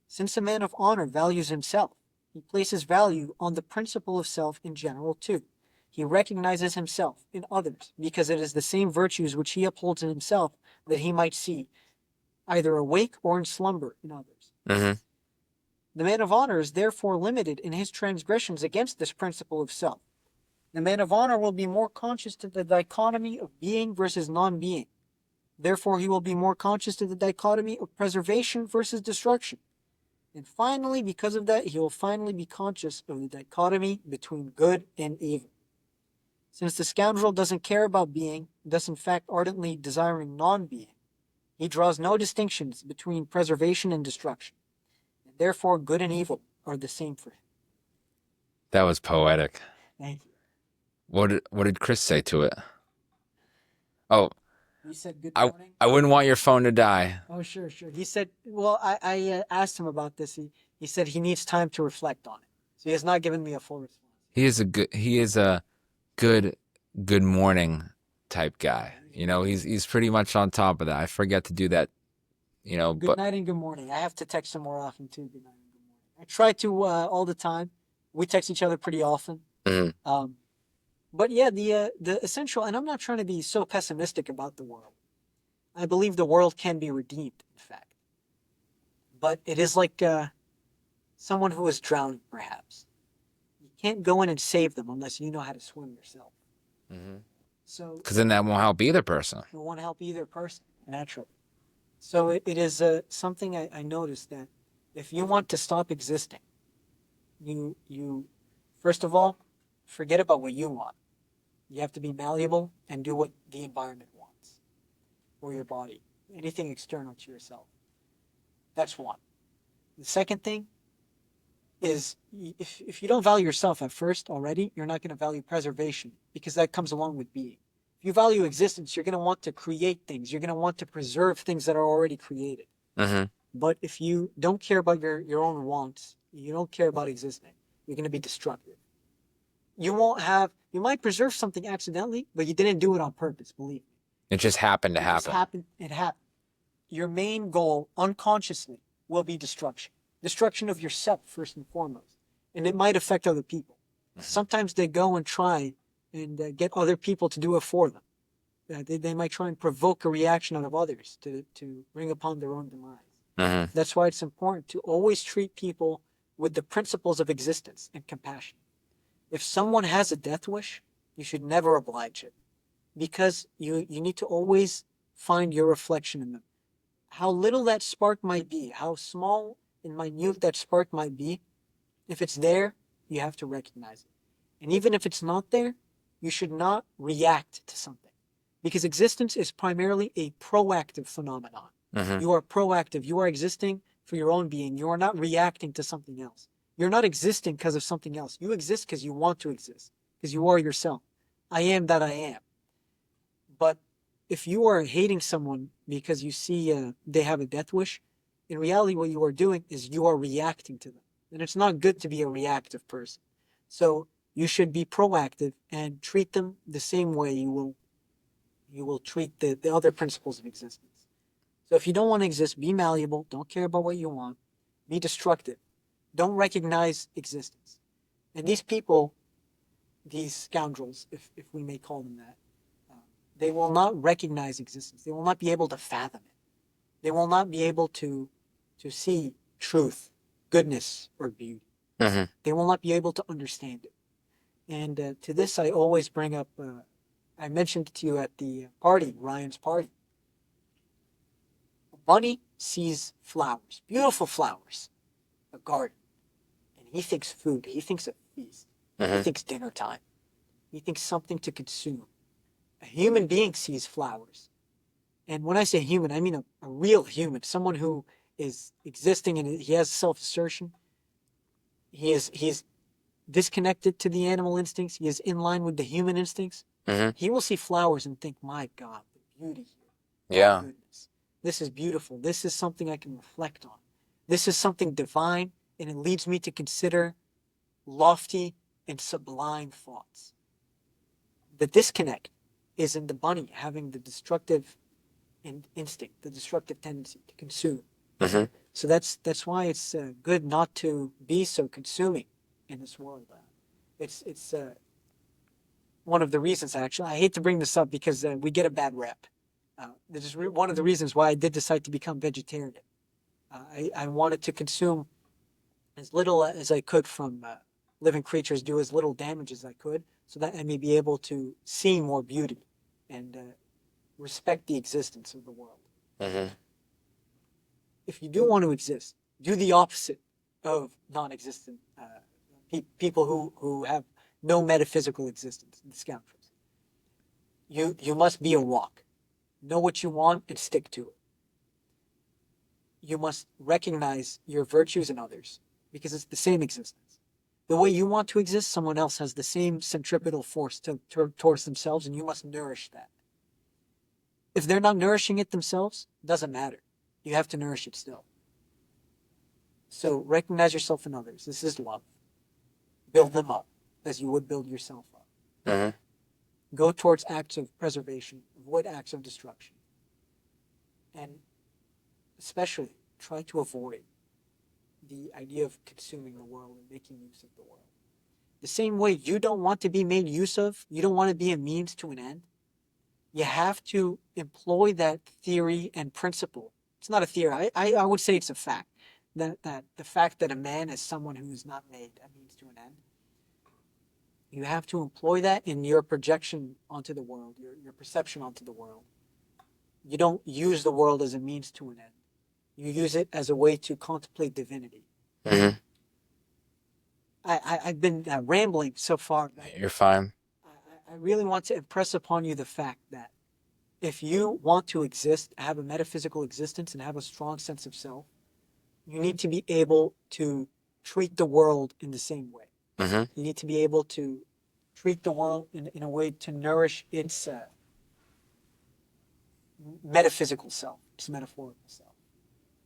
Since a man of honor values himself, he places value on the principle of self in general too. He recognizes himself in others because it is the same virtues which he upholds in himself that he might see, either awake or in slumber, in others. Mm-hmm. The man of honor is therefore limited in his transgressions against this principle of self. The man of honor will be more conscious to the dichotomy of being versus non-being. Therefore, he will be more conscious to the dichotomy of preservation versus destruction. And finally, because of that, he will finally be conscious of the dichotomy between good and evil. Since the scoundrel doesn't care about being, thus in fact ardently desiring non-being, he draws no distinctions between preservation and destruction. And therefore, good and evil are the same for him. That was poetic. Thank you. What did Chris say to it? Oh, You said good I morning? I wouldn't want your phone to die. Oh, sure, sure. He said, well, I asked him about this. He said he needs time to reflect on it. So he has not given me a full response. He is a good morning type guy. You know, he's pretty much on top of that. I forget to do that, you know, Good but night and good morning. I have to text him more often too. Good night and good morning. I try to all the time. We text each other pretty often. Mhm. But yeah, the essential, and I'm not trying to be so pessimistic about the world. I believe the world can be redeemed, in fact. But it is like someone who is drowning, perhaps. You can't go in and save them unless you know how to swim yourself. So because then that won't help either person. it won't help either person, naturally. So it is something I noticed that if you want to stop existing, you first of all forget about what you want. You have to be malleable and do what the environment wants, or your body, anything external to yourself. That's one. The second thing is if you don't value yourself at first already, you're not going to value preservation because that comes along with being. If you value existence, you're going to want to create things. You're going to want to preserve things that are already created. But if you don't care about your own wants, you don't care about existing, you're going to be destructive. You might preserve something accidentally, but you didn't do it on purpose, believe me. It just happened to happen. It happened. Your main goal, unconsciously, will be destruction. Destruction of yourself, first and foremost. And it might affect other people. Sometimes they go and try and get other people to do it for them. They might try and provoke a reaction out of others to bring upon their own demise. That's why it's important to always treat people with the principles of existence and compassion. If someone has a death wish, you should never oblige it, because you need to always find your reflection in them. How little that spark might be, how small and minute that spark might be, if it's there, you have to recognize it. And even if it's not there, you should not react to something, because existence is primarily a proactive phenomenon. You are proactive. You are existing for your own being. You are not reacting to something else. You're not existing because of something else. You exist because you want to exist, because you are yourself. I am that I am. But if you are hating someone because you see they have a death wish, in reality what you are doing is you are reacting to them. And it's not good to be a reactive person. So you should be proactive and treat them the same way you will treat the other principles of existence. So if you don't want to exist, be malleable. Don't care about what you want. Be destructive. Don't recognize existence. And these people, these scoundrels, if we may call them that, they will not recognize existence. They will not be able to fathom it. They will not be able to see truth, goodness, or beauty. They will not be able to understand it. And to this, I always bring up, I mentioned to you at the party, Ryan's party. A bunny sees flowers, beautiful flowers, a garden, and he thinks food. He thinks a feast. He thinks dinner time. He thinks something to consume. A human being sees flowers. And when I say human, I mean a real human, someone who is existing and he has self-assertion. He is disconnected to the animal instincts. He is in line with the human instincts. He will see flowers and think, my God, the beauty here. Yeah. My goodness. This is beautiful. This is something I can reflect on. This is something divine, and it leads me to consider lofty and sublime thoughts. The disconnect is in the bunny having the destructive instinct, the destructive tendency to consume. So that's why it's good not to be so consuming in this world. It's one of the reasons, actually. I hate to bring this up because we get a bad rep. This is one of the reasons why I did decide to become vegetarian. I wanted to consume as little as I could from living creatures, do as little damage as I could, so that I may be able to see more beauty and respect the existence of the world. Mm-hmm. If you do want to exist, do the opposite of non-existent people who have no metaphysical existence, the scoundrels. You must be a rock. Know what you want and stick to it. You must recognize your virtues in others because it's the same existence. The way you want to exist, someone else has the same centripetal force towards themselves, and you must nourish that. If they're not nourishing it themselves, it doesn't matter. You have to nourish it still. So recognize yourself in others. This is love. Build them up as you would build yourself up. Mm-hmm. Go towards acts of preservation, avoid acts of destruction. And especially try to avoid the idea of consuming the world and making use of the world. The same way you don't want to be made use of, you don't want to be a means to an end, you have to employ that theory and principle. It's not a theory. I would say it's a fact. That the fact that a man is someone who is not made a means to an end, you have to employ that in your projection onto the world, your perception onto the world. You don't use the world as a means to an end. You use it as a way to contemplate divinity. Mm-hmm. I've been rambling so far. You're fine. I really want to impress upon you the fact that if you want to exist, have a metaphysical existence, and have a strong sense of self, you need to be able to treat the world in the same way. Mm-hmm. You need to be able to treat the world in a way to nourish its metaphysical self, its metaphorical self.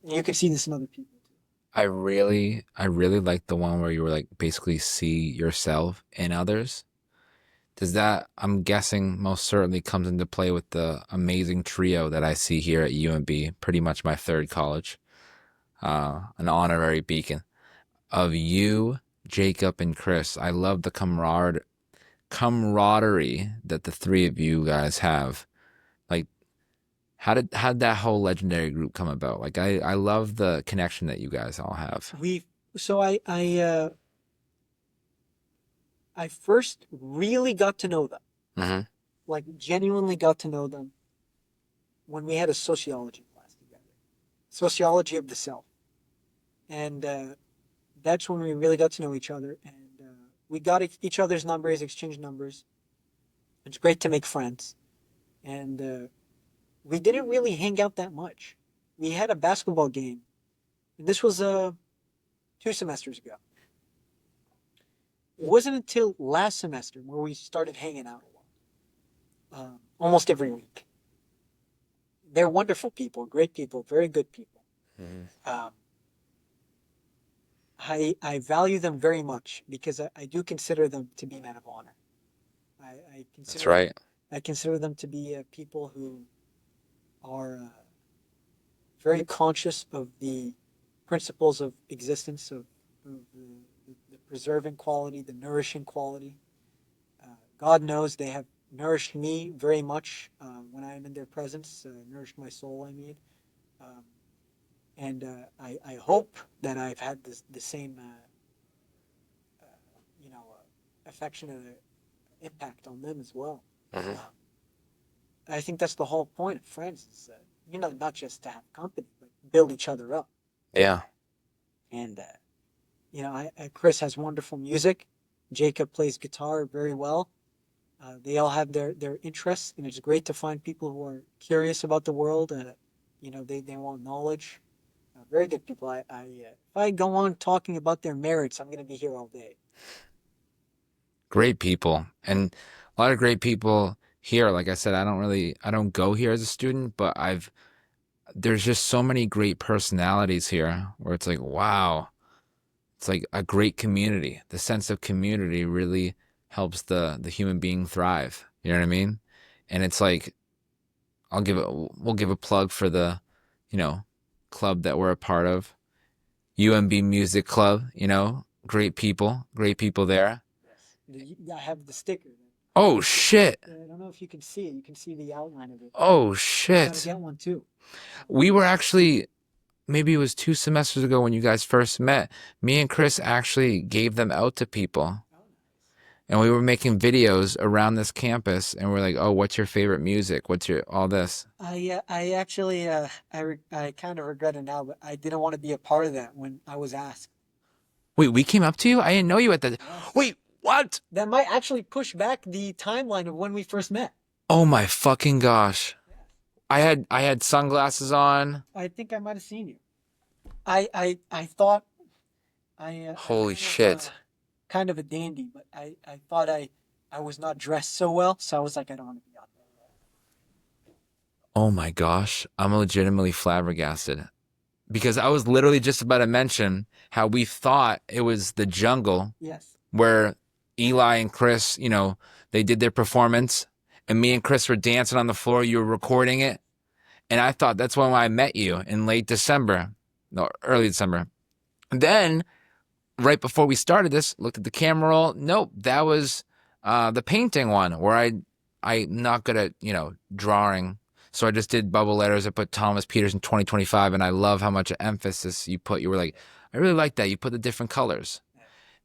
And you can see this in other people too. I really like the one where you were like basically see yourself in others. Does that, I'm guessing, most certainly comes into play with the amazing trio that I see here at UMB, pretty much my third college, an honorary beacon of you, Jacob, and Chris. I love the camaraderie that the three of you guys have. Like, how did that whole legendary group come about? Like, I love the connection that you guys all have. We so I first really got to know them, Mm-hmm. like genuinely got to know them when we had a sociology class together, sociology of the self, and that's when we really got to know each other, and we got each other's numbers, exchanged numbers. It's great to make friends, and we didn't really hang out that much. We had a basketball game, and this was 2 semesters ago. It wasn't until last semester where we started hanging out a lot, almost every week. They're wonderful people, great people, very good people. Mm-hmm. Um, I value them very much because I do consider them to be men of honor. I That's consider right. I consider them to be people who are very conscious of the principles of existence, of the preserving quality, the nourishing quality. God knows they have nourished me very much when I am in their presence, nourished my soul, I mean. Um, and I hope that I've had the same, affectionate impact on them as well. Mm-hmm. I think that's the whole point of friends is, not just to have company, but build each other up. Yeah. And, Chris has wonderful music. Jacob plays guitar very well. They all have their interests, and it's great to find people who are curious about the world. They want knowledge. Very good people. If I go on talking about their merits, I'm going to be here all day. Great people and a lot of great people here. Like I said, I don't go here as a student, but there's just so many great personalities here where it's like, wow, it's like a great community. The sense of community really helps the human being thrive. You know what I mean? And it's like, we'll give a plug for the, you know, club that we're a part of. UMB Music Club, great people there. Yes. I have the sticker. Oh shit. I don't know if you can see it. You can see the outline of it. Oh You got to shit. get one too. We were actually maybe it was 2 semesters ago when you guys first met. Me and Chris actually gave them out to people. Oh, And we were making videos around this campus and we're like, oh, what's your favorite music? What's your all this? I actually, I kind of regret it now, but I didn't want to be a part of that when I was asked. Wait, we came up to you? I didn't know you at that. Yes. Wait, what? That might actually push back the timeline of when we first met. Oh my fucking gosh. Yes. I had sunglasses on. I think I might have seen you. I thought I'm Holy shit. kind of a dandy, but I thought I was not dressed so well, so I was like, I don't want to be on there. Oh my gosh. I'm legitimately flabbergasted. Because I was literally just about to mention how we thought it was the jungle Yes. where Eli and Chris, they did their performance and me and Chris were dancing on the floor. You were recording it. And I thought that's when I met you in late December. No, early December. And then right before we started this, looked at the camera roll. Nope, that was the painting one where I'm not good at, drawing. So I just did bubble letters. I put Thomas Peterson 2025, and I love how much emphasis you put. You were like, I really like that. You put the different colors.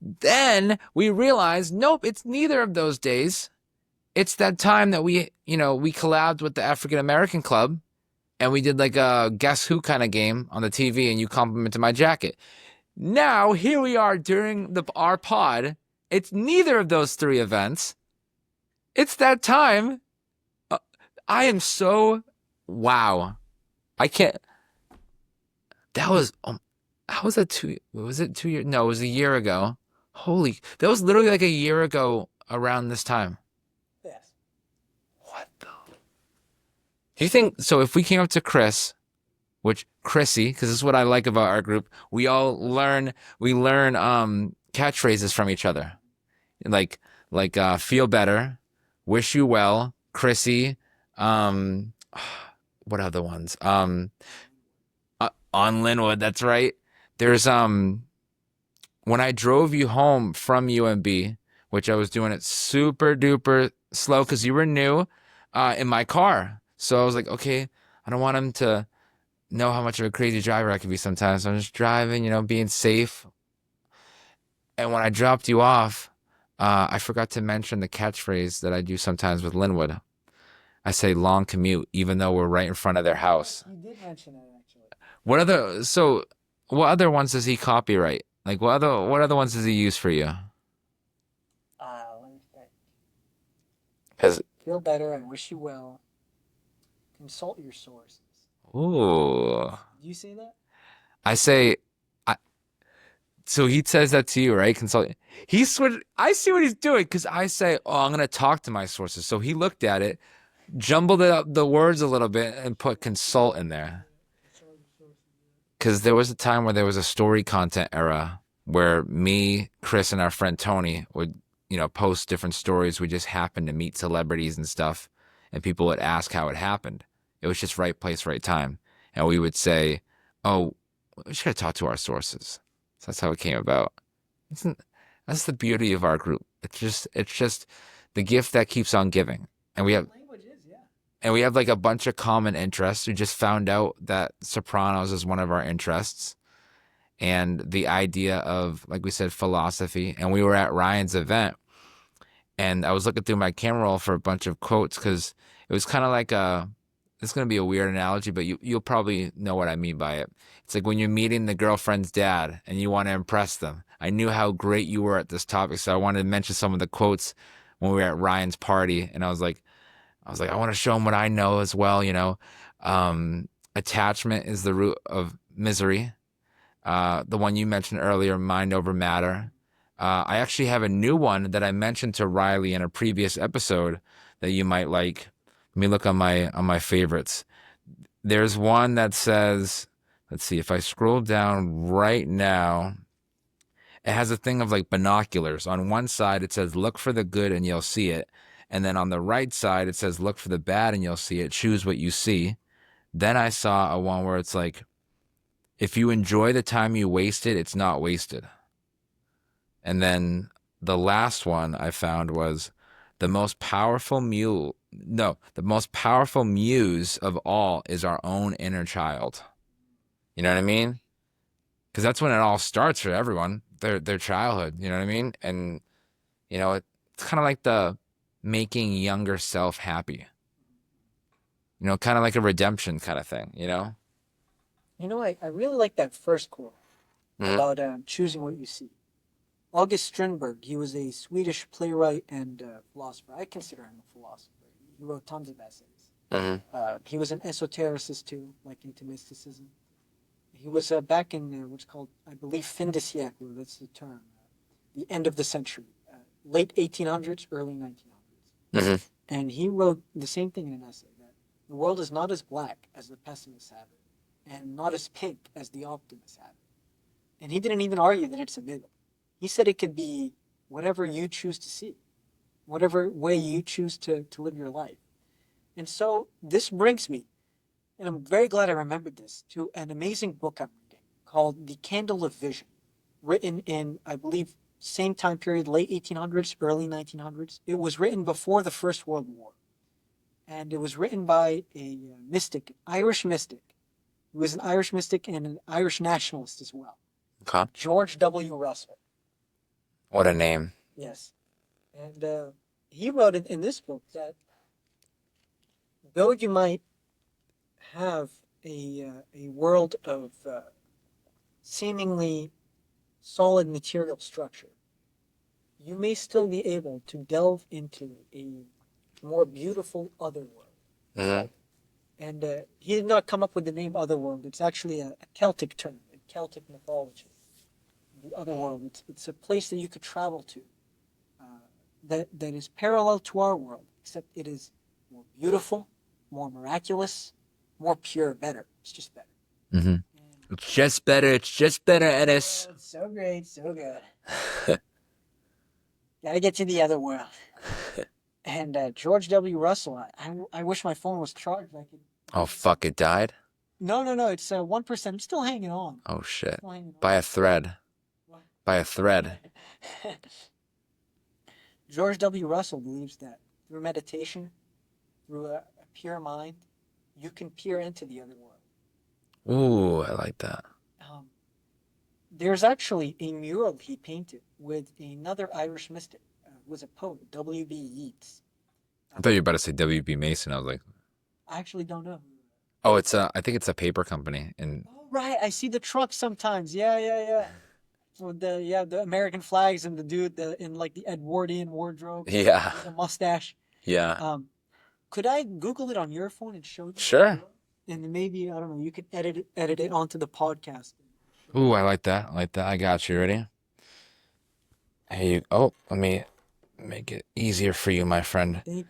Then we realized, nope, it's neither of those days. It's that time that we collabed with the African American Club, and we did like a Guess Who kind of game on the TV, and you complimented my jacket. Now, here we are during our pod. It's neither of those three events. It's that time. I am so, wow. I can't, that was, how was that was it 2 years? No, it was a year ago. That was literally like a year ago around this time. Yes. What the? Do you think, so if we came up to Chris, which Chrissy, because this is what I like about our group, we learn catchphrases from each other. Like feel better, wish you well, Chrissy, um what other ones? On Linwood, that's right. There's when I drove you home from UMB, which I was doing it super duper slow because you were new, in my car. So I was like, okay, I don't want him to know how much of a crazy driver I can be sometimes. So I'm just driving, being safe. And when I dropped you off, I forgot to mention the catchphrase that I do sometimes with Linwood. I say long commute, even though we're right in front of their house. You did mention that actually. What other ones does he copyright? Like what other ones does he use for you? Let me think. Cause Feel better. I wish you well. Consult your sources. ooh, Do you say that? I say I. So he says that to you, right? Consult. I see what he's doing because I say, oh, I'm gonna talk to my sources. So he looked at it, jumbled it up the words a little bit, and put consult in there. Because there was a time where there was a story content era where me, Chris, and our friend Tony would, post different stories. We just happened to meet celebrities and stuff, and people would ask how it happened. It was just right place, right time. And we would say, oh, we just got to talk to our sources. So that's how it came about. Isn't, that's the beauty of our group. It's just the gift that keeps on giving. And we have Languages, yeah. and we have like a bunch of common interests. We just found out that Sopranos is one of our interests and the idea of, like we said, philosophy. And we were at Ryan's event and I was looking through my camera roll for a bunch of quotes because it was kind of like it's going to be a weird analogy, but you'll probably know what I mean by it. It's like when you're meeting the girlfriend's dad and you want to impress them. I knew how great you were at this topic, so I wanted to mention some of the quotes when we were at Ryan's party. And I was like, I want to show him what I know as well, Attachment is the root of misery. The one you mentioned earlier, mind over matter. I actually have a new one that I mentioned to Riley in a previous episode that you might like. Let me look on my favorites. There's one that says, let's see, if I scroll down right now, it has a thing of like binoculars. On one side, it says, look for the good and you'll see it. And then on the right side, it says, look for the bad and you'll see it. Choose what you see. Then I saw a one where it's like, if you enjoy the time you wasted, it's not wasted. And then the last one I found was the most powerful the most powerful muse of all is our own inner child. You know what I mean? Because that's when it all starts for everyone, their childhood. You know what I mean? And it's kind of like the making younger self happy. Kind of like a redemption kind of thing. I really like that first quote Hmm. about choosing what you see. August Strindberg, he was a Swedish playwright and philosopher. I consider him a philosopher. He wrote tons of essays. Hmm. He was an esotericist too, like into mysticism. He was back in what's called, I believe, fin de siècle, that's the term, the end of the century, late 1800s, early 1900s. Hmm. And he wrote the same thing in an essay that the world is not as black as the pessimists have it, and not as pink as the optimists have it. And he didn't even argue that it's a middle. He said it could be whatever you choose to see, whatever way you choose to live your life. And so this brings me, and I'm very glad I remembered this, to an amazing book I'm reading called The Candle of Vision, written in, I believe, same time period, late 1800s, early 1900s. It was written before the First World War, and it was written by a mystic, Irish mystic, who was an Irish mystic and an Irish nationalist as well, Okay. George W. Russell. What a name. Yes. And he wrote in this book that though you might have a world of seemingly solid material structure, you may still be able to delve into a more beautiful otherworld. Hmm. And he did not come up with the name otherworld. It's actually a Celtic term, in Celtic mythology. The otherworld. It's a place that you could travel to uh, that is parallel to our world, except it is more beautiful, more miraculous, more pure, better. It's just better. Hmm. And, It's just better. It's just better, Ennis. oh, it's so great, so good. Gotta get to the other world. And George W. Russell, I wish my phone was charged. I could Oh, give you some. fuck, it died? No, no, no. It's 1%. I'm still hanging on. Oh, shit. Still hanging By on. a thread. What? By a thread. George W. Russell believes that through meditation, through a pure mind, you can peer into the other world. Ooh, I like that. Um, there's actually a mural he painted with another Irish mystic, who was a poet, W.B. Yeats. I thought you were about to say W.B. Mason. I was like, I actually don't know. oh, I think it's a paper company. And Oh, right. I see the truck sometimes. Yeah, yeah, yeah. With the American flags and the dude in like the Edwardian wardrobe yeah, with a mustache. yeah. Um, could I Google it on your phone and show you the Sure. mural? And then maybe I don't know. You could edit it onto the podcast. Ooh, I like that. I like that. I got you. Ready? Oh, let me make it easier for you, my friend. Thank you.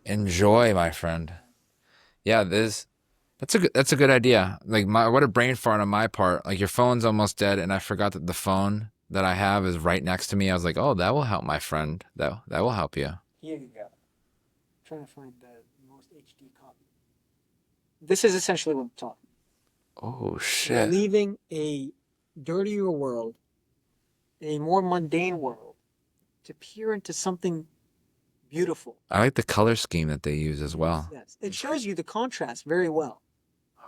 Enjoy, my friend. Yeah, that's a good idea. Like what a brain fart on my part. Like your phone's almost dead, and I forgot that the phone that I have is right next to me. I was like, oh, that will help my friend. That will help you. Here you go. Trying to find the most HD copy. This is essentially what I'm talking. Oh We're shit. leaving a dirtier world, a more mundane world, to peer into something beautiful. I like the color scheme that they use as well. Yes, it shows you the contrast very well.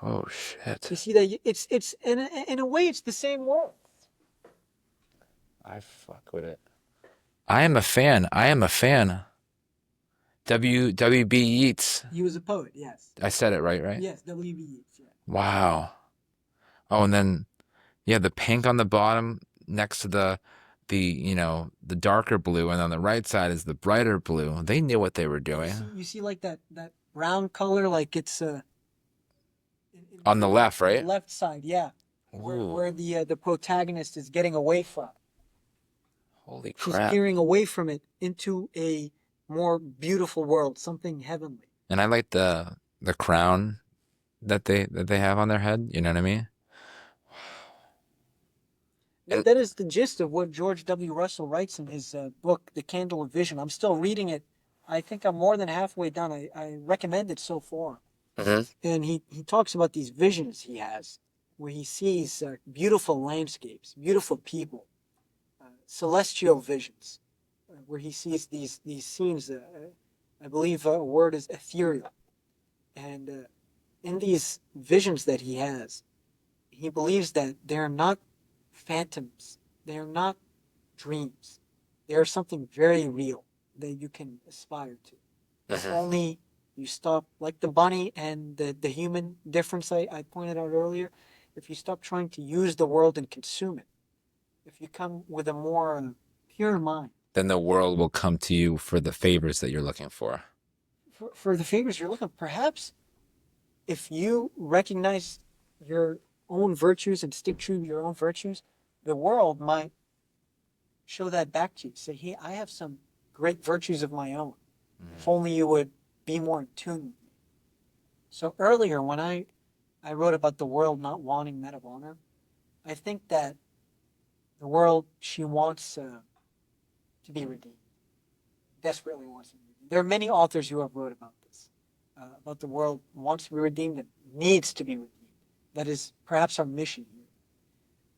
Oh shit. You see that it's in a way it's the same world. I fuck with it. I am a fan. I am a fan. WB Yeats. He was a poet, yes. I said it right, right? Yes, W.B. Yeats. Yeah. Wow. Oh, and then yeah, the pink on the bottom next to the darker blue, and on the right side is the brighter blue. They knew what they were doing. You see like that brown color, like it's On the left, the right? left side, yeah, Ooh, where the protagonist is getting away from. holy She's crap. peering away from it into a more beautiful world, something heavenly. And I like the crown that they have on their head. You know what I mean? And That is the gist of what George W. Russell writes in his book, The Candle of Vision. I'm still reading it. I think I'm more than halfway done. I recommend it so far. Mhm. And he talks about these visions he has, where he sees beautiful landscapes, beautiful people, celestial visions, where he sees these scenes. I believe a word is ethereal, and in these visions that he has, he believes that they're not phantoms, they're not dreams. They are something very real that you can aspire to. If Mhm. only you stop, like the bunny and the human difference I pointed out earlier, if you stop trying to use the world and consume it, if you come with a more pure mind, Then the world will come to you for the favors that you're looking for. for the favors you're looking, perhaps if you recognize your own virtues and stick true to your own virtues, the world might show that back to you. Say, hey, I have some great virtues of my own. If Mhm. only you would be more in tune with me. So earlier, when I wrote about the world not wanting men of honor, I think that the world, she wants to be redeemed, desperately wants to be redeemed. There are many authors who have wrote about this, about the world wants to be redeemed and needs to be redeemed. That is perhaps our mission here.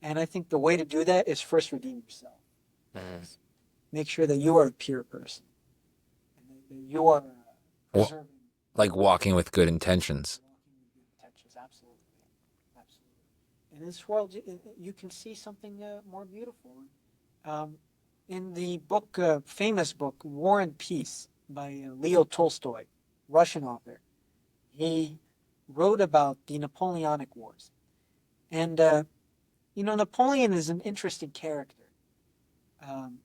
And I think the way to do that is first redeem yourself. That Mhm. is, make sure that you are a pure person and that you are Well, preserving like walking with good intentions. walking with good intentions. Absolutely. Absolutely. In this world, you can see something more beautiful. Um, in the book, famous book, War and Peace by Leo Tolstoy, Russian author, he wrote about the Napoleonic Wars. And, Napoleon is an interesting character. Um,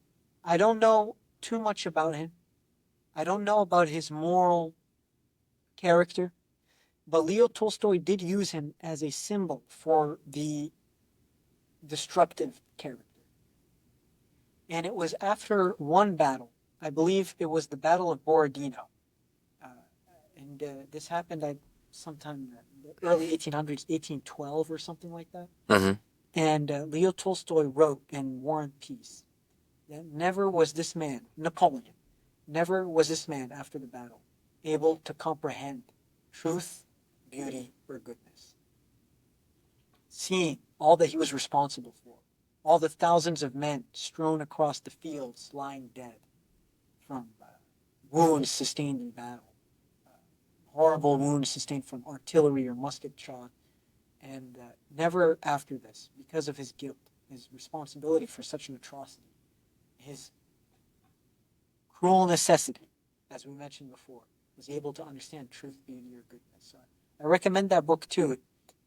I don't know too much about him. I don't know about his moral character, but Leo Tolstoy did use him as a symbol for the destructive character. And it was after one battle, I believe it was the Battle of Borodino. Uh, and this happened at sometime in the early 1800s, 1812 or something like that. Hmm. And Leo Tolstoy wrote in War and Peace that never was this man, Napoleon, never was this man after the battle able to comprehend truth, beauty, or goodness. Seeing all that he was responsible for, all the thousands of men strewn across the fields lying dead from wounds sustained in battle, uh, horrible wounds sustained from artillery or musket shot, and never after this, because of his guilt, his responsibility for such an atrocity, his cruel necessity, as we mentioned before, was able to understand truth, beauty, or goodness. So I recommend that book too.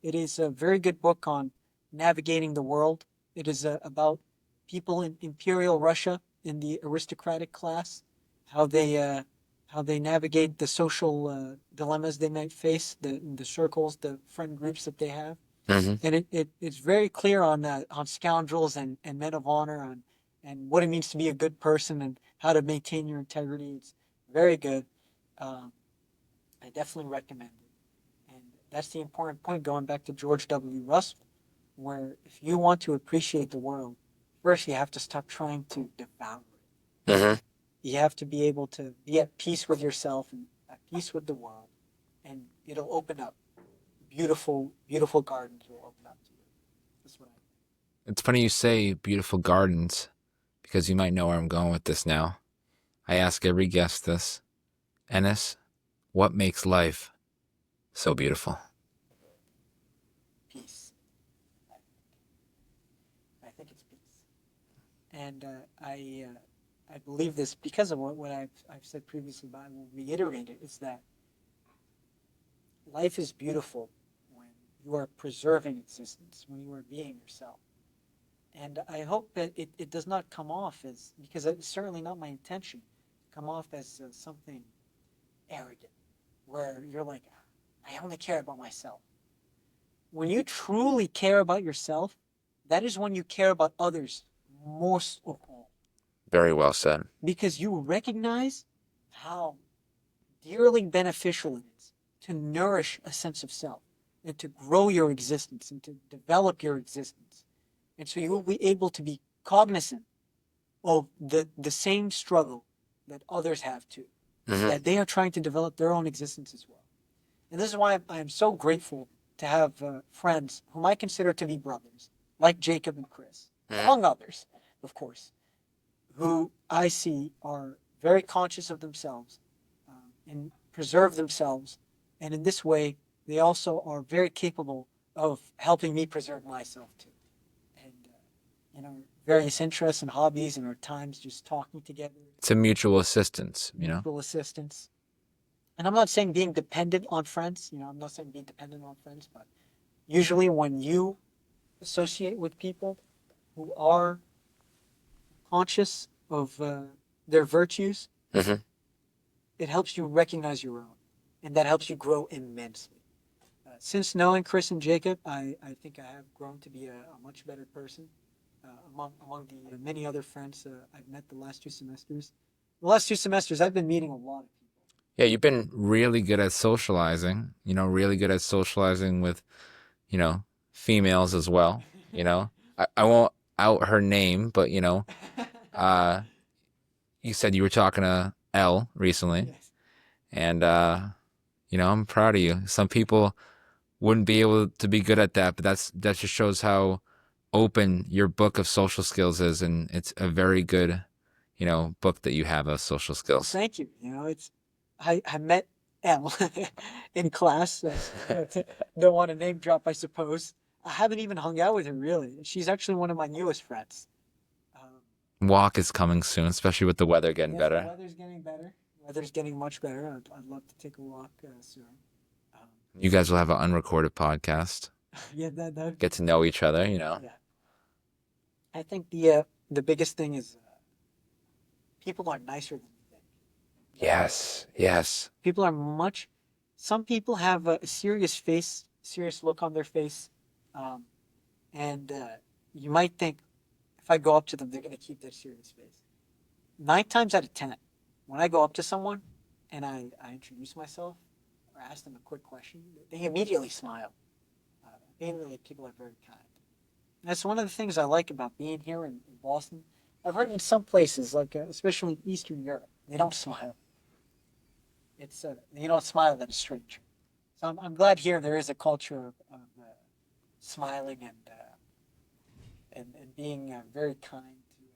It is a very good book on navigating the world. It is about people in imperial Russia in the aristocratic class, how they uh, how they navigate the social dilemmas they might face, the circles, the friend groups that they have, Hmm. and it's very clear on scoundrels and men of honor and what it means to be a good person and how to maintain your integrity. It's very good. Um, I definitely recommend it. And that's the important point. Going back to George W. Russell, where if you want to appreciate the world, first you have to stop trying to devour it. Hmm. You have to be able to be at peace with yourself and at peace with the world, and it'll open up beautiful, beautiful gardens will open up to you. That's what I. It's funny you say beautiful gardens because you might know where I'm going with this now. I ask every guest this. Ennis, what makes life so beautiful? Peace. I think it's peace, and I believe this because of what I've said previously, but I will reiterate it: is that life is beautiful when you are preserving existence, when you are being yourself. And I hope that it does not come off as, because it's certainly not my intention, come off as something arrogant, where you're like, I only care about myself. When you truly care about yourself, that is when you care about others most of all, Very well said. because you recognize how dearly beneficial it is to nourish a sense of self and to grow your existence and to develop your existence. And so you will be able to be cognizant of the same struggle that others have too, Hmm. that they are trying to develop their own existence as well. And this is why I am so grateful to have friends whom I consider to be brothers, like Jacob and Chris, Hmm. among others, of course, who I see are very conscious of themselves and preserve themselves. And in this way, they also are very capable of helping me preserve myself too. And various interests and hobbies, and our times just talking together, It's a mutual assistance, you know? mutual assistance. And I'm not saying being dependent on friends. I'm not saying being dependent on friends, but usually when you associate with people who are conscious of their virtues, Hmm. it helps you recognize your own, and that helps you grow immensely. Since knowing Chris and Jacob, I think I have grown to be a much better person among the many other friends I've met the last 2 semesters. The last 2 semesters, I've been meeting a lot of people. Yeah, you've been really good at socializing, really good at socializing with, you know, females as well. I won't out her name, but, uh, you said you were talking to Elle recently, Yes. and, I'm proud of you. Some people wouldn't be able to be good at that, but that just shows how open your book of social skills is, and it's a very good, book that you have of social Well, skills. thank you. I met Elle in class. Don't want to name drop, I suppose. I haven't even hung out with her really. She's actually one of my newest friends. Um, Walk is coming soon, especially with the weather getting yes, the better. weather's getting better. Weather's getting much better. I'd love to take a walk soon. Um, You guys will have an unrecorded podcast. yeah, that Get to know each other, yeah. I think the biggest thing is people are nicer than you think. Yes, yes. People are much. Some people have a serious face, serious look on their face, um, and you might think if I go up to them, they're going to keep their serious face. 9 times out of 10, when I go up to someone and I introduce myself or ask them a quick question, they immediately smile. Immediately, people are very kind. That's one of the things I like about being here in Boston. I've heard in some places, like especially in Eastern Europe, they don't smile. It's you don't smile at a stranger. So I'm glad here there is a culture of smiling and being very kind.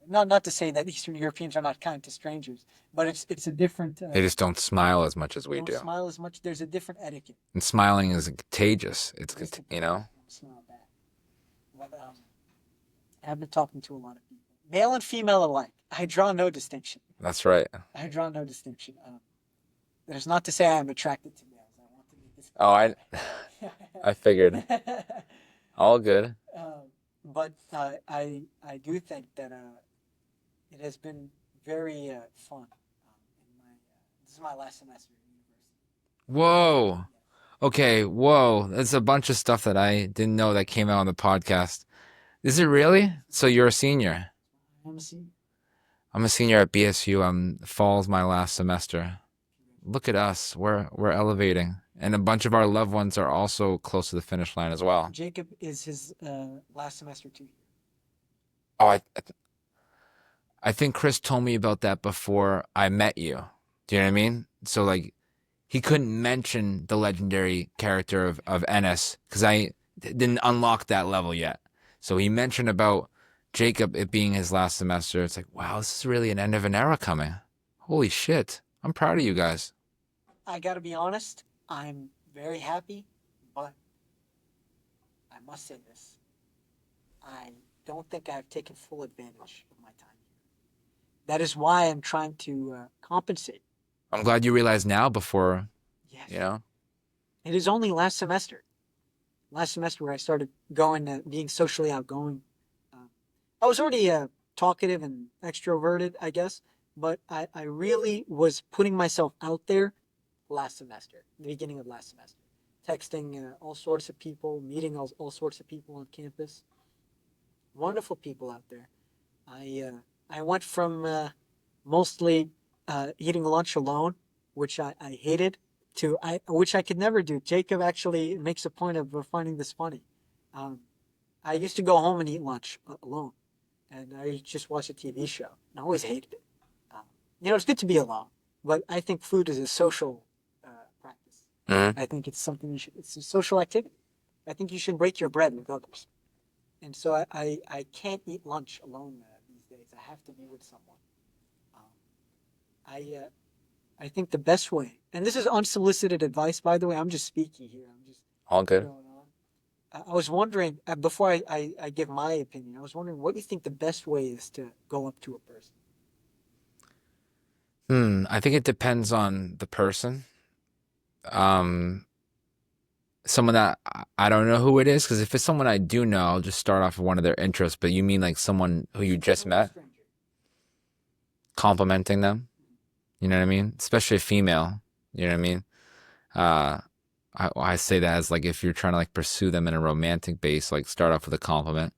Not to say that Eastern Europeans are not kind to strangers, but it's a different. They just don't smile as much as we Don't do. smile as much. There's a different etiquette. And smiling is contagious. It's, It is you contagious. know? Don't smile back. But I've been talking to a lot of people, male and female alike. I draw no distinction. That's right. I draw no distinction. There's not to say I am attracted to males. I want to make this Oh, I figured. clear. All good. But I do think that it has been very fun. This is my last semester at university. Whoa. Okay, whoa. That's a bunch of stuff that I didn't know that came out on the podcast. Is it really? So you're a senior? I'm a senior. I'm a senior at BSU. Fall's my last semester. Look at us. We're elevating. And a bunch of our loved ones are also close to the finish line as well. Jacob is his last semester too. Oh, I think Chris told me about that before I met you. Do you know what I mean? So like he couldn't mention the legendary character of Ennis because I didn't unlock that level yet. So he mentioned about Jacob, it being his last semester. It's like, wow, this is really an end of an era coming. Holy shit. I'm proud of you guys. I got to be honest. I'm very happy, but I must say this. I don't think I've taken full advantage of my time here. That is why I'm trying to compensate. I'm glad you realize now before, Yes. you know? It is only last semester. Last semester where I started going, being socially outgoing. I was already talkative and extroverted, I guess, but I really was putting myself out there last semester, the beginning of last semester, texting all sorts of people, meeting all sorts of people on campus. Wonderful people out there. I went from mostly eating lunch alone, which I hated, to which I could never do. Jacob actually makes a point of finding this funny. Um, I used to go home and eat lunch alone, and I just watch a TV show. And I always hated it. Um, it's good to be alone, but I think food is a social practice. Mm-hmm. I think it's something it's a social activity. I think you should break your bread with others. And so I can't eat lunch alone these days. I have to be with someone. Um, I think the best way, and this is unsolicited advice, by the way. I'm just speaking here. I'm just All good. going on. I was wondering before I give my opinion. I was wondering what you think the best way is to go up to a person. I think it depends on the person. Um, Someone that I don't know who it is, because if it's someone I do know, I'll just start off with one of their interests. But you mean like someone who you just Total met, stranger. complimenting them? You know what I mean? Especially a female. You know what I mean? Uh, I say that as like if you're trying to like pursue them in a romantic base, like start off with a compliment.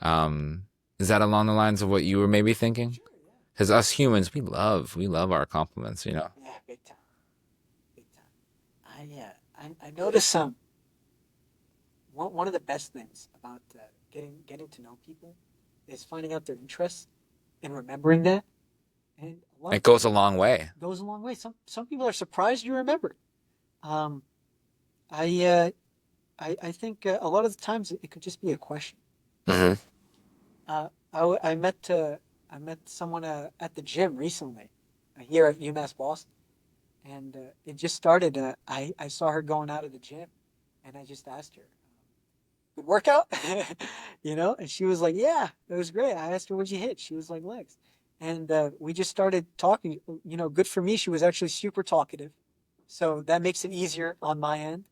Um, is that along the lines of what you were maybe thinking? Sure, yeah. Because us humans, we love our compliments. Yeah, big time, big time. I noticed one of the best things about getting to know people is finding out their interests and remembering that. And a lot It of goes times a long way. it goes a long way. Some people are surprised you remember. Um, I uh, I think a lot of the times it could just be a question. Hmm. I met someone at the gym recently here at UMass Boston, and it just started. I saw her going out of the gym, and I just asked her, "Good workout?" And she was like, "Yeah, it was great." I asked her, "What'd you hit?" She was like, "Legs," and we just started talking. Good for me. She was actually super talkative, so that makes it easier on my end,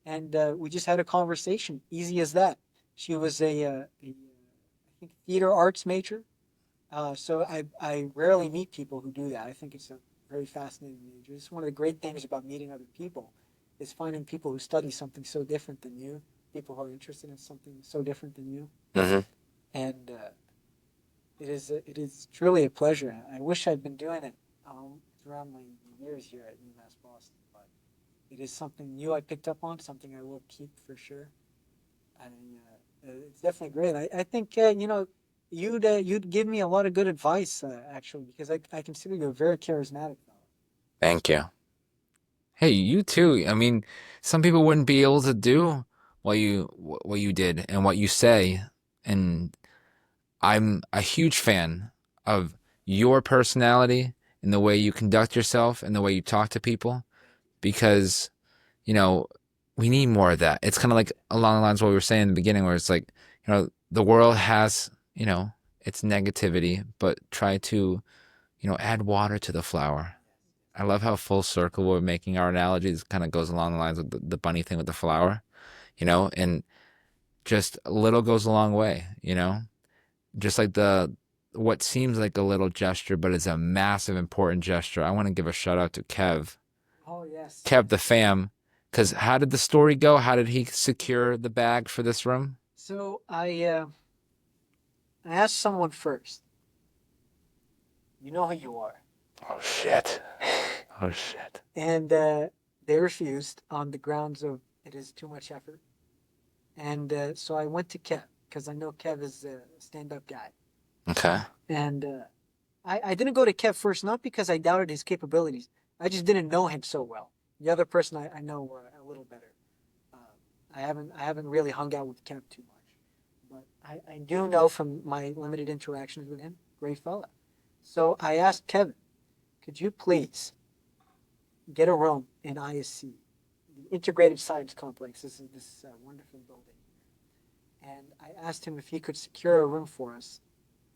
and we just had a conversation, easy as that. She was I think theater arts major, so I rarely meet people who do that. I think it's a very fascinating major. It's one of the great things about meeting other people is finding people who study something so different than you, people who are interested in something so different than you, Hmm. and it is truly a pleasure. I wish I'd been doing it throughout my years here at UMass Boston, but it is something new I picked up on, something I will keep for sure. And it's definitely great. I think you'd give me a lot of good advice actually because I consider you a very charismatic fellow. Thank you. Hey, you too. I mean, some people wouldn't be able to do what you did and what you say, and I'm a huge fan of your personality and the way you conduct yourself and the way you talk to people because, you know, we need more of that. It's kind of like along the lines of what we were saying in the beginning, where it's like, the world has, its negativity, but try to, add water to the flower. I love how full circle we're making our analogies. Kind of goes along the lines of the bunny thing with the flower, and just a little goes a long way. Just like the what seems like a little gesture, but is a massive important gesture. I want to give a shout out to Kev, Oh yes, Kev the yes. fam, because how did the story go? How did he secure the bag for this room? So I asked someone first. You know who you are, Oh shit! Oh shit! and they refused on the grounds of it is too much effort. And so I went to Kev because I know Kev is a stand-up guy, Okay. and I didn't go to Kev first, not because I doubted his capabilities. I just didn't know him so well. The other person I know a little better. Uh, I haven't really hung out with Kev too much, but I do know from my limited interactions with him, great fella. So I asked Kevin, could you please get a room in ISC, the Integrated Science Complex? This wonderful building, and I asked him if he could secure a room for us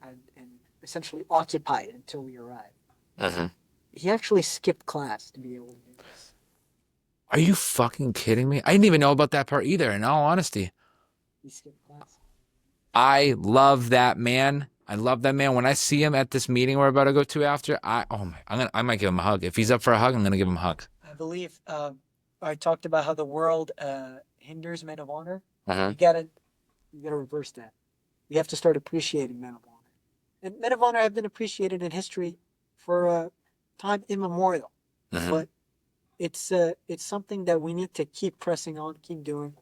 and essentially occupy it until we arrive. Hmm. He actually skipped class to be able to do this. Are you fucking kidding me? I didn't even know about that part either. In all honesty, He skipped class. I love that man. I love that man. When I see him at this meeting we're about to go to after, I might give him a hug. If he's up for a hug, I'm gonna give him a hug. I believe I talked about how the world hinders men of honor. Uh-huh. You gotta reverse that. We have to start appreciating men of honor. And men of honor have been appreciated in history for time immemorial. Uh-huh. But it's something that we need to keep pressing on, keep doing.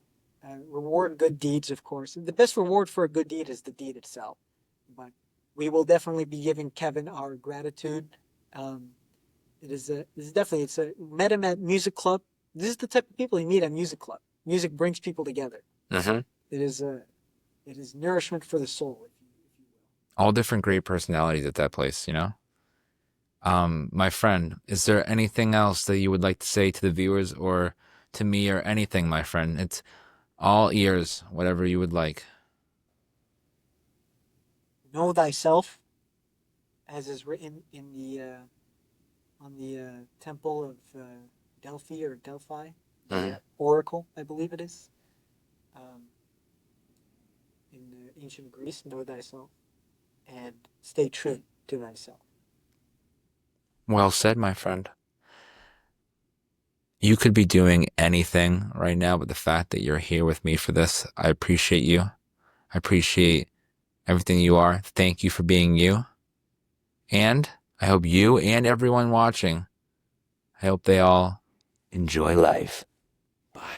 Reward good deeds, of course. The best reward for a good deed is the deed itself. But we will definitely be giving Kevin our gratitude. Um, it is definitely it's a met him at music club. This is the type of people you meet at music club. Music brings people together. Uh-huh. It is it is nourishment for the soul, if you All different great personalities at that place. My friend, is there anything else that you would like to say to the viewers or to me or anything, my friend? It's All ears, whatever you would like. Know thyself, as is written in the on the temple of Delphi or Delphi, the oracle, I believe it is, um, in ancient Greece. Know thyself and stay true to thyself. Well said, my friend. You could be doing anything right now, but the fact that you're here with me for this, I appreciate you. I appreciate everything you are. Thank you for being you. And I hope you and everyone watching, I hope they all enjoy life.